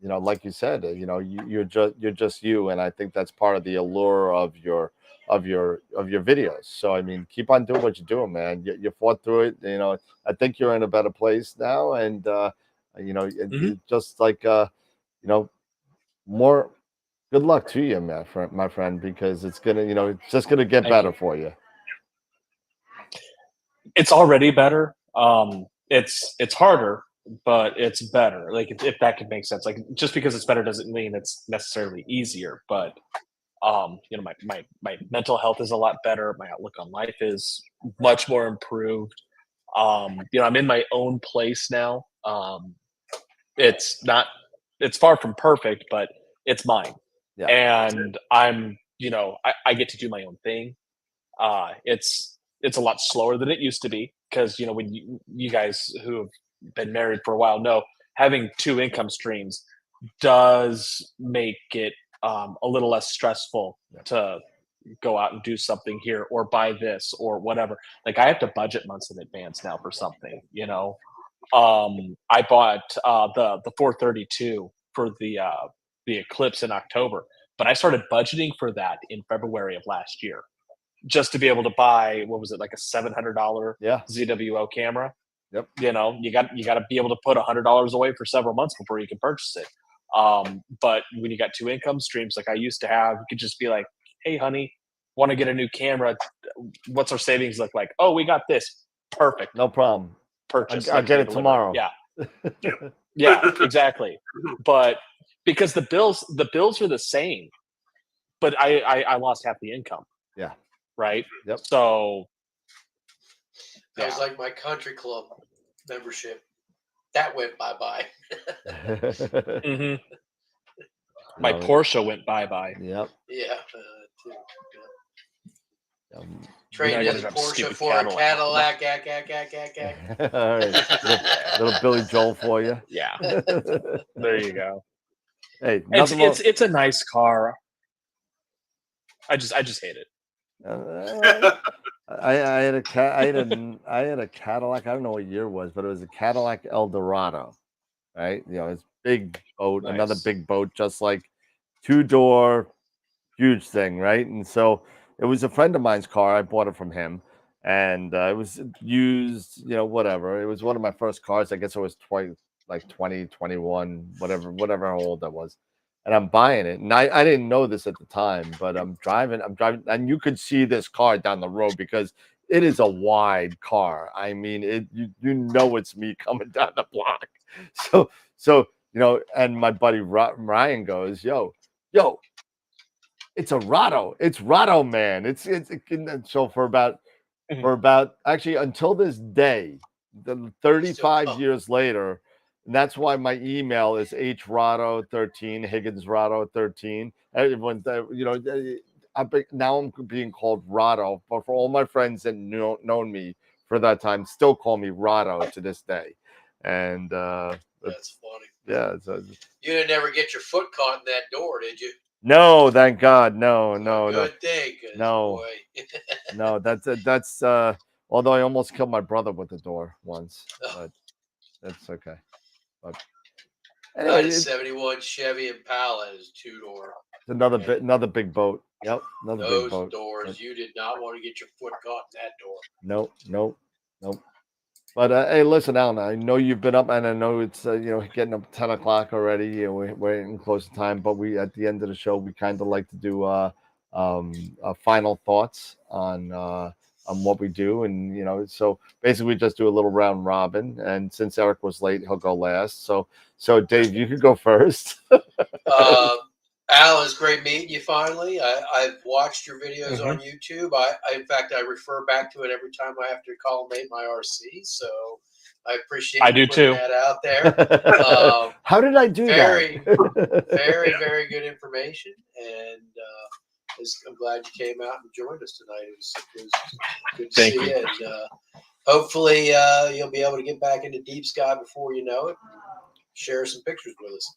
F: like you said, you're just you, and I think that's part of the allure of your videos. So I mean, keep on doing what you're doing, man. You fought through it. I think you're in a better place now, and just like more good luck to you, my friend, because it's gonna, it's just gonna get better for you.
D: It's already better. It's harder, but it's better. Like if that could make sense. Like just because it's better doesn't mean it's necessarily easier. But my mental health is a lot better. My outlook on life is much more improved. I'm in my own place now. It's not, it's far from perfect, but it's mine.
F: Yeah.
D: And I get to do my own thing. It's a lot slower than it used to be because when you guys who have been married for a while know having two income streams does make it a little less stressful to go out and do something here or buy this or whatever. Like I have to budget months in advance now for something. I bought the 432 for the Eclipse in October, but I started budgeting for that in February of last year just to be able to buy, what was it, like a $700 ZWO camera.
F: Yep.
D: You got to be able to put $100 away for several months before you can purchase it. But when you got two income streams like I used to have, you could just be like, hey honey, want to get a new camera, what's our savings look like? Oh, we got this. Perfect.
F: No problem.
D: Purchase.
F: I'll get it tomorrow.
D: Yeah. Yeah, exactly. But because the bills are the same, but I lost half the income.
F: Yeah.
D: Right.
F: Yep.
D: So
E: that was like my country club membership. That went bye-bye.
D: Mm-hmm. My Porsche went bye-bye.
F: Yep.
E: Yeah.
D: Trade
E: in Porsche for a Cadillac.
F: All right. Little Billy Joel for you.
D: Yeah. There you go.
F: Hey,
D: it's a nice car. I just hate it.
F: I had a Cadillac. I don't know what year it was, but it was a Cadillac Eldorado, right? It's big boat,
D: Nice.
F: Another big boat, just like two-door, huge thing, right? And so it was a friend of mine's car. I bought it from him, and it was used, whatever. It was one of my first cars. I guess it was 20, 21, whatever how old I was. And I'm buying it. And I didn't know this at the time, but I'm driving, and you could see this car down the road because it is a wide car. I mean, it's me coming down the block. So and my buddy Ryan goes, yo, it's a Rado. It's Rado, man. It's so for about actually until this day, 35 years later. And that's why my email is HRado13, Higgins Rado 13. Everyone, now I'm being called Rado, but for all my friends that known me for that time, still call me Rado to this day. And
E: that's funny.
F: Yeah.
E: You didn't ever get your foot caught in that door, did you?
F: No, thank God. No.
E: Good thing.
F: No. No, that's although I almost killed my brother with the door once, but that's okay. But
E: anyway, 71 Chevy Impala is two-door.
F: Another big boat. Yep, another big boat.
E: Those doors, you did not want to get your foot caught in that door.
F: Nope. But hey, listen, Alan, I know you've been up, and I know it's getting up 10 o'clock already. We're getting close to time, but we at the end of the show we kind of like to do final thoughts on what we do, and so basically we just do a little round robin, and since Eric was late, he'll go last. So Dave, you could go first.
E: Al, it's great meeting you finally. I've watched your videos on YouTube. In fact, I refer back to it every time I have to collimate my RC. So I appreciate you putting that out there.
F: How did I do that?
E: Very, very good information, and I'm glad you came out and joined us tonight. It was good to see you. And hopefully you'll be able to get back into deep sky before you know it. Share some pictures with us.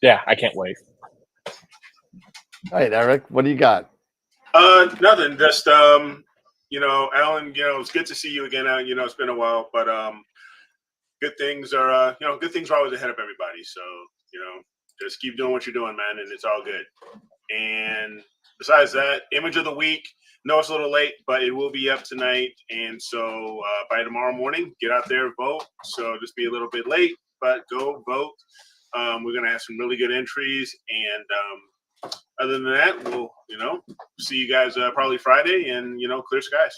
D: Yeah, I can't wait.
F: All right, Eric, what do you got?
G: Nothing. Just Alan, it's good to see you again. It's been a while, but good things are always ahead of everybody. So just keep doing what you're doing, man, and it's all good. And besides that, image of the week. No, it's a little late, but it will be up tonight. And so by tomorrow morning, get out there, vote. So just be a little bit late, but go vote. We're going to have some really good entries. And other than that, we'll, see you guys probably Friday and, clear skies.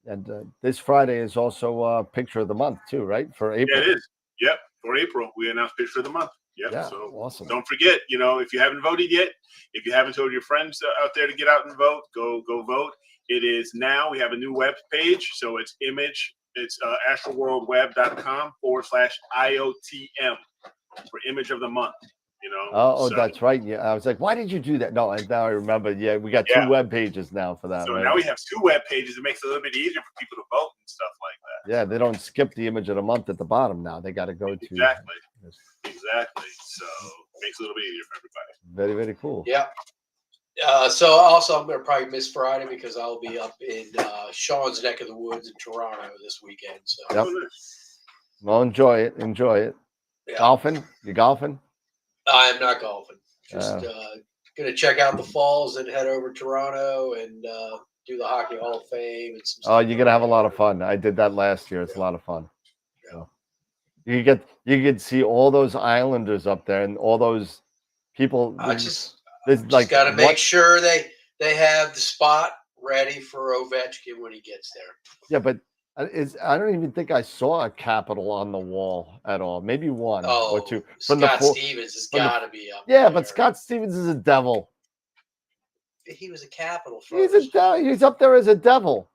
F: And this Friday is also picture of the month too, right? For April.
G: Yeah, it is. Yep. For April, we announced picture of the month. Yep.
F: Yeah,
G: So
F: awesome.
G: Don't forget, if you haven't voted yet, if you haven't told your friends out there to get out and vote, go vote. It is now. We have a new web page. So it's astroworldweb.com/IOTM for image of the month.
F: Oh, that's right. Yeah, I was like, why did you do that? No, now I remember. Yeah, we got 2 web pages now for that.
G: So
F: right?
G: Now we have 2 web pages. It makes it a little bit easier for people to vote and stuff like that.
F: Yeah, they don't skip the image of the month at the bottom now. They got to go to
G: exactly. So it makes it a little bit easier for everybody.
F: Very, very cool.
E: Yeah. So also, I'm going to probably miss Friday because I'll be up in Sean's neck of the woods in Toronto this weekend. So.
F: Yep. Well, enjoy it. Enjoy it. Yeah. Golfing? You golfing?
E: I'm not golfing. Just going to check out the falls and head over to Toronto and do the Hockey Hall of Fame and some stuff.
F: You're going to have a lot of fun. I did that last year. It's a lot of fun. Yeah. You get see all those Islanders up there and all those people.
E: I just got to make sure they have the spot ready for Ovechkin when he gets there.
F: Yeah, but I don't even think I saw a capital on the wall at all. Maybe 1 or 2.
E: Scott Stevens has got to be up.
F: Yeah,
E: there.
F: But Scott Stevens is a devil.
E: He was a capital first.
F: He's up there as a devil.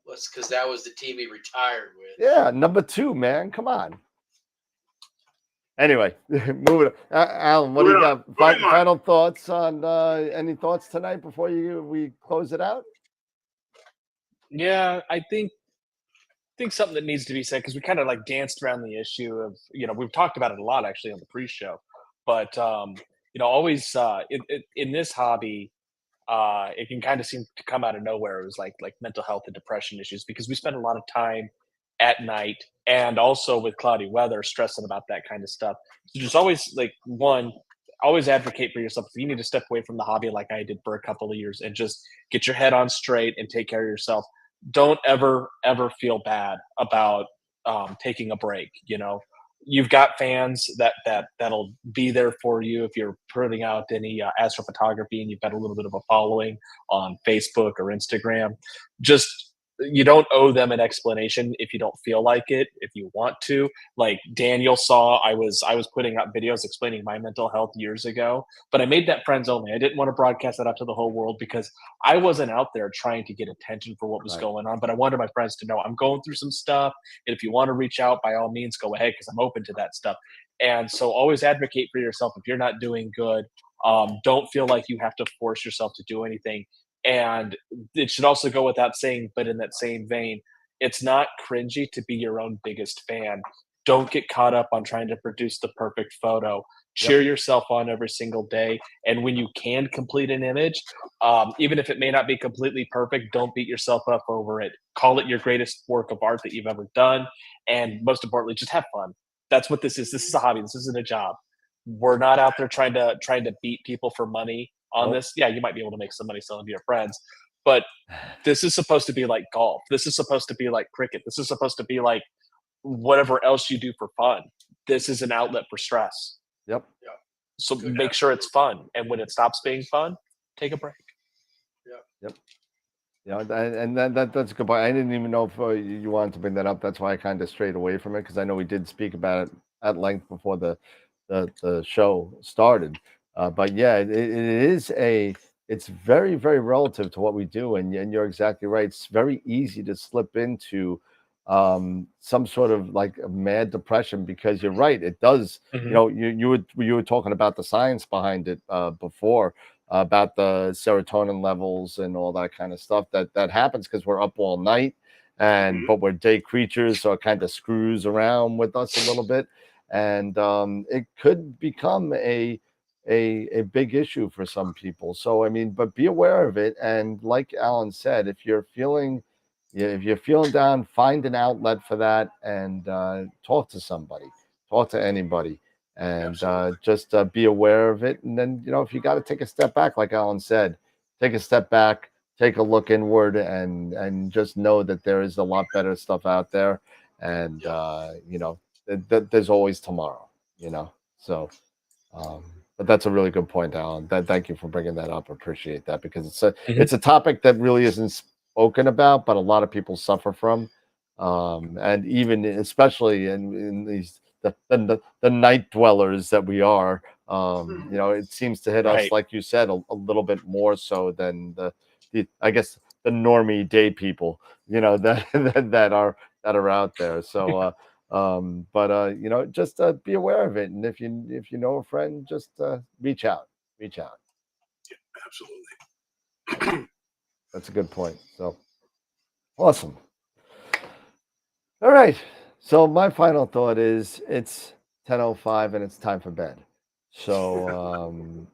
E: Well, it's because that was the team he retired with.
F: Yeah, number 2, man. Come on. Anyway, moving on. Alan, what do you got? Final thoughts on any thoughts tonight before we close it out?
D: Yeah, I think something that needs to be said, because we kind of like danced around the issue of, we've talked about it a lot actually on the pre-show, but always in this hobby, it can kind of seem to come out of nowhere. It was like mental health and depression issues, because we spend a lot of time at night and also with cloudy weather stressing about that kind of stuff. So just always always advocate for yourself. If you need to step away from the hobby like I did for a couple of years and just get your head on straight and take care of yourself, don't ever feel bad about taking a break. You've got fans that'll be there for you if you're putting out any astrophotography and you've got a little bit of a following on Facebook or Instagram. You don't owe them an explanation if you don't feel like it. If you want to, like Daniel saw, I was putting out videos explaining my mental health years ago, but I made that friends only. I didn't want to broadcast that out to the whole world because I wasn't out there trying to get attention for what was going on, but I wanted my friends to know I'm going through some stuff. And if you want to reach out, by all means, go ahead, because I'm open to that stuff. And so always advocate for yourself. If you're not doing good, don't feel like you have to force yourself to do anything. And it should also go without saying, but in that same vein, it's not cringy to be your own biggest fan. Don't get caught up on trying to produce the perfect photo. Cheer yourself on every single day. And when you can complete an image, even if it may not be completely perfect, don't beat yourself up over it. Call it your greatest work of art that you've ever done. And most importantly, just have fun. That's what this is. This is a hobby. This isn't a job. We're not out there trying to beat people for money on this. Yeah, you might be able to make some money selling to your friends, but this is supposed to be like golf. This is supposed to be like cricket. This is supposed to be like whatever else you do for fun. This is an outlet for stress.
F: Yep.
D: So make sure it's fun. And when it stops being fun, take a break.
F: Yep. Yeah, and that's a good point. I didn't even know if you wanted to bring that up. That's why I kind of strayed away from it, because I know we did speak about it at length before the show started. But yeah, it's very, very relative to what we do. And you're exactly right. It's very easy to slip into some sort of like a mad depression, because you're right. It does, you were talking about the science behind it before, about the serotonin levels and all that kind of stuff that happens because we're up all night, but we're day creatures, so it kind of screws around with us a little bit. And it could become a big issue for some people. So, I mean, but be aware of it. And like Alan said, if you're feeling down, find an outlet for that and talk to somebody, talk to anybody, and just be aware of it. And then, if you got to take a step back, like Alan said, take a step back, take a look inward, and just know that there is a lot better stuff out there. And, there's always tomorrow, so, but that's a really good point, Alan. Thank you for bringing that up. I appreciate that, because it's a topic that really isn't spoken about, but a lot of people suffer from. And even especially in these the night dwellers that we are, it seems to hit us, like you said, a little bit more so than the I guess the normie day people, that are out there. So just be aware of it, and if you know a friend, just reach out.
G: Yeah, absolutely.
F: That's a good point. So awesome. All right. So my final thought is it's 10:05 and it's time for bed. So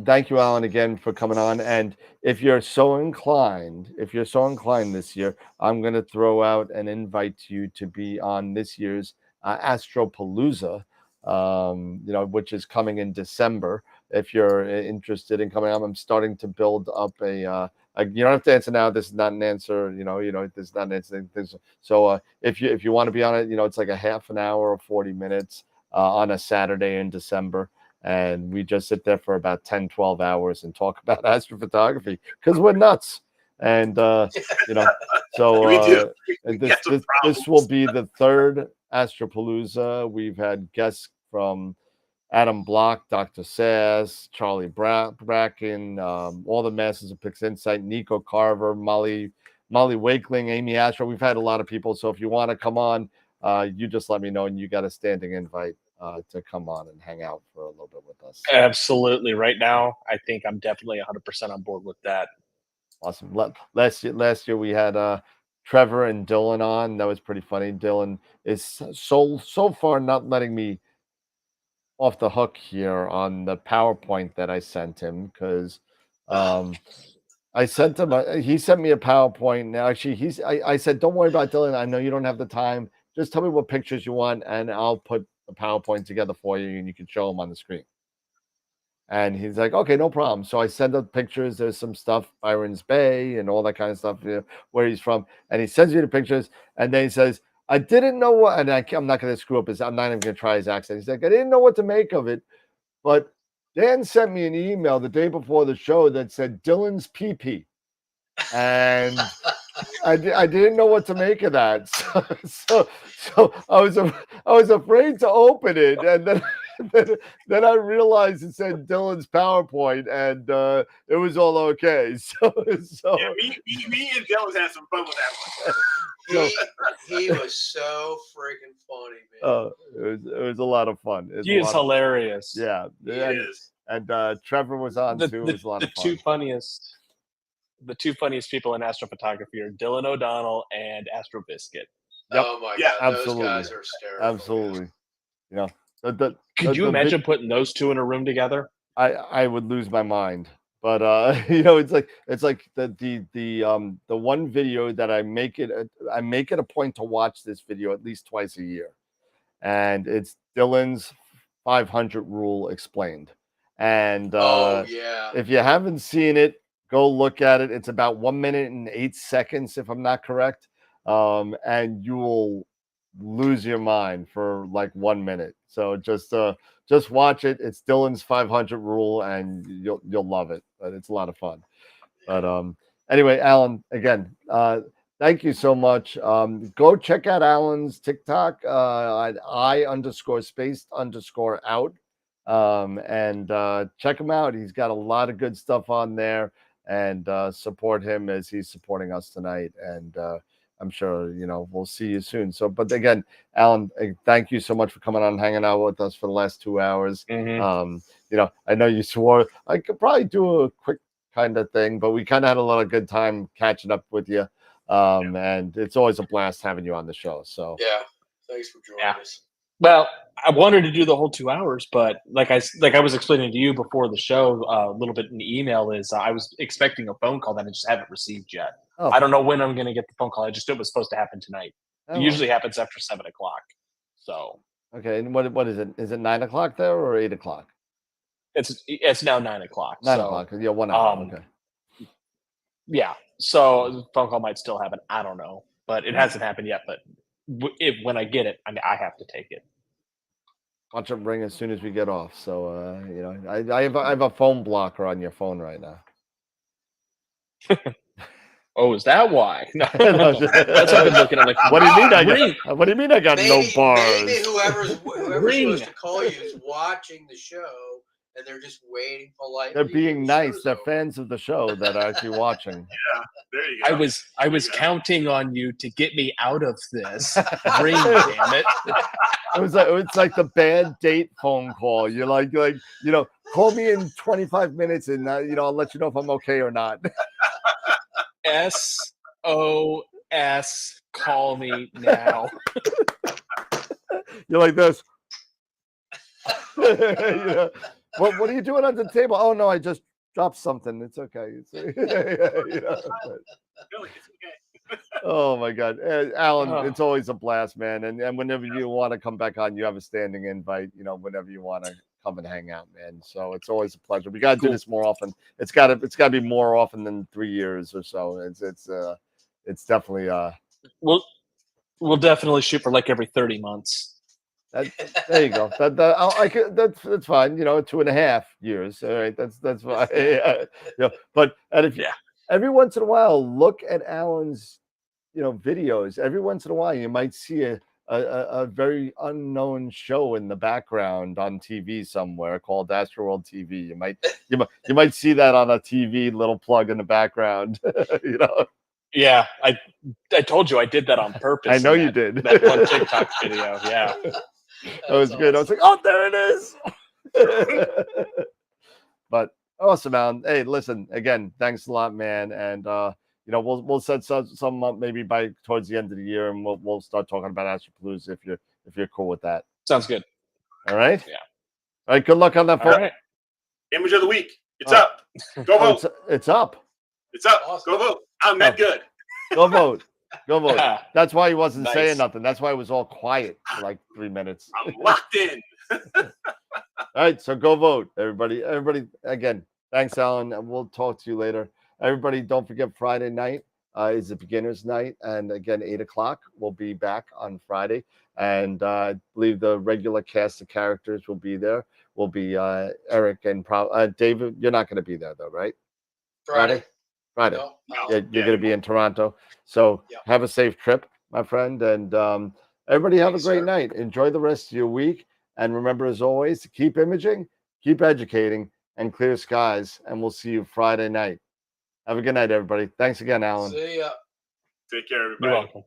F: thank you, Alan, again for coming on. And if you're so inclined this year, I'm going to throw out an invite to you to be on this year's Astropalooza, which is coming in December. If you're interested in coming on, I'm starting to build up you don't have to answer now. This is not an answer. This is not an answer. So if you want to be on it, it's like a half an hour or 40 minutes on a Saturday in December. And we just sit there for about 10, 12 hours and talk about astrophotography because we're nuts. And, so this will be the third Astropalooza. We've had guests from Adam Block, Dr. Sass, Charlie Bracken, all the Masters of Pix Insight, Nico Carver, Molly Wakeling, Amy Astro. We've had a lot of people. So if you want to come on, you just let me know, and you got a standing invite to come on and hang out for a little bit with us.
D: Absolutely. Right now, I think I'm definitely 100% on board with that.
F: Awesome. Last year we had Trevor and Dylan on. That was pretty funny. Dylan is so far not letting me off the hook here on the PowerPoint that I sent him because I sent him he sent me a PowerPoint. Now actually I said, don't worry about Dylan. I know you don't have the time. Just tell me what pictures you want and I'll put the PowerPoint together for you and you can show them on the screen. And he's like, okay, no problem. So I send up pictures. There's some stuff, Byron's Bay and all that kind of stuff, where he's from. And he sends you the pictures. And then he says, I didn't know what, and I'm not going to screw up I'm not even going to try his accent. He's like, I didn't know what to make of it. But Dan sent me an email the day before the show that said Dylan's pee-pee. And I didn't know what to make of that. So I was afraid to open it. And then I realized it said Dylan's PowerPoint, and it was all okay. So
G: yeah, me and Dylan had some fun with that one.
E: He was so freaking funny, man.
F: It was a lot of fun.
D: He is hilarious.
F: Yeah,
G: he is.
F: And Trevor was on too. It was a lot of fun.
D: The two funniest people in astrophotography are Dylan O'Donnell and Astro Biscuit.
E: Yep. Oh my god, absolutely. Those guys are hysterical.
F: Absolutely.
D: Could you imagine putting those two in a room together?
F: I would lose my mind. But it's like the one video that I make it a point to watch this video at least twice a year, and it's Dylan's 500 rule explained. And if you haven't seen it, go look at it. It's about 1 minute and 8 seconds, if I'm not correct, and you will lose your mind for like 1 minute. So just watch it. It's Dylan's 500 rule, and you'll love it. But it's a lot of fun. But anyway, Alan, again, thank you so much. Go check out Alan's TikTok at I_spaced_out, and check him out. He's got a lot of good stuff on there, and support him as he's supporting us tonight. And I'm sure, we'll see you soon. So, but again, Alan, thank you so much for coming on and hanging out with us for the last 2 hours.
D: Mm-hmm.
F: I know you swore I could probably do a quick kind of thing, but we kind of had a lot of good time catching up with you. And it's always a blast having you on the show. So
E: yeah, thanks for joining us.
D: Well, I wanted to do the whole 2 hours, but like I was explaining to you before the show a little bit in the email is I was expecting a phone call that I just haven't received yet. Oh. I don't know when I'm going to get the phone call. I just knew it was supposed to happen tonight. It usually happens after 7 o'clock. So
F: okay, and what is it? Is it 9 o'clock there or 8 o'clock?
D: It's now 9 o'clock.
F: 9 o'clock. Yeah, 1 hour. Okay.
D: Yeah. So the phone call might still happen. I don't know, but it hasn't happened yet. But when I get it, I have to take it.
F: Watch it ring as soon as we get off. So I have a phone blocker on your phone right now.
D: Oh, is that why? No,
F: No,
D: that's what I've been looking at. Like,
F: what do you mean?
D: ring,
F: What do you mean? I got no bars?
E: Maybe whoever's
D: Ring.
E: supposed to call you is watching the show, and they're just waiting politely.
F: They're being
E: till the
F: nice.
E: show's
F: They're
E: over.
F: fans of the show that are actually watching.
G: Yeah, there you go.
D: I was counting on you to get me out of this. Ring, damn it.
F: It's like the bad date phone call. You're like call me in 25 minutes and I'll let you know if I'm okay or not.
D: SOS, call me now.
F: You're like this. What are you doing on the table? Oh no, I just dropped something. It's okay. Oh my God, Alan, it's always a blast, man. And whenever you want to come back on, you have a standing invite. Whenever you want to come and hang out, man. So it's always a pleasure. We got to do this more often. It's got to be more often than 3 years or so. It's definitely
D: We'll definitely shoot for like every 30 months.
F: There you go. That's fine. 2.5 years. All right, that's fine. But every once in a while, look at Alan's videos. Every once in a while, you might see a very unknown show in the background on TV somewhere called AstroWorld TV. You might see that on a TV little plug in the background.
D: Yeah, I told you I did that on purpose.
F: I know you did.
D: That one TikTok video. Yeah.
F: That was good. I was like, oh, there it is. But awesome, man. Hey, listen, again, thanks a lot, man. And we'll set some up maybe by towards the end of the year, and we'll start talking about Astropalooza if you're cool with that.
D: Sounds good.
F: All right.
D: Yeah.
F: All right. Good luck on that.
D: All right.
G: Image of the week. It's up. Go vote.
F: It's up.
G: It's up. Awesome. Go vote. I'm that good.
F: Go vote. Go vote. That's why he wasn't
D: Nice.
F: saying nothing. That's why it was all quiet for like 3 minutes.
G: I'm locked in.
F: All right, so go vote, everybody. Everybody, again, thanks, Alan, and we'll talk to you later. Everybody, don't forget Friday night is the beginner's night, and again, 8:00 we'll be back on Friday, and I believe the regular cast of characters will be there. Will be Eric and David. You're not going to be there though, right?
E: Friday.
F: No. You're going to be in Toronto, so have a safe trip, my friend, and everybody have a great night. Enjoy the rest of your week. And remember, as always, to keep imaging, keep educating, and clear skies. And we'll see you Friday night. Have a good night, everybody. Thanks again, Alan.
E: See ya.
G: Take care, everybody.
D: You're welcome.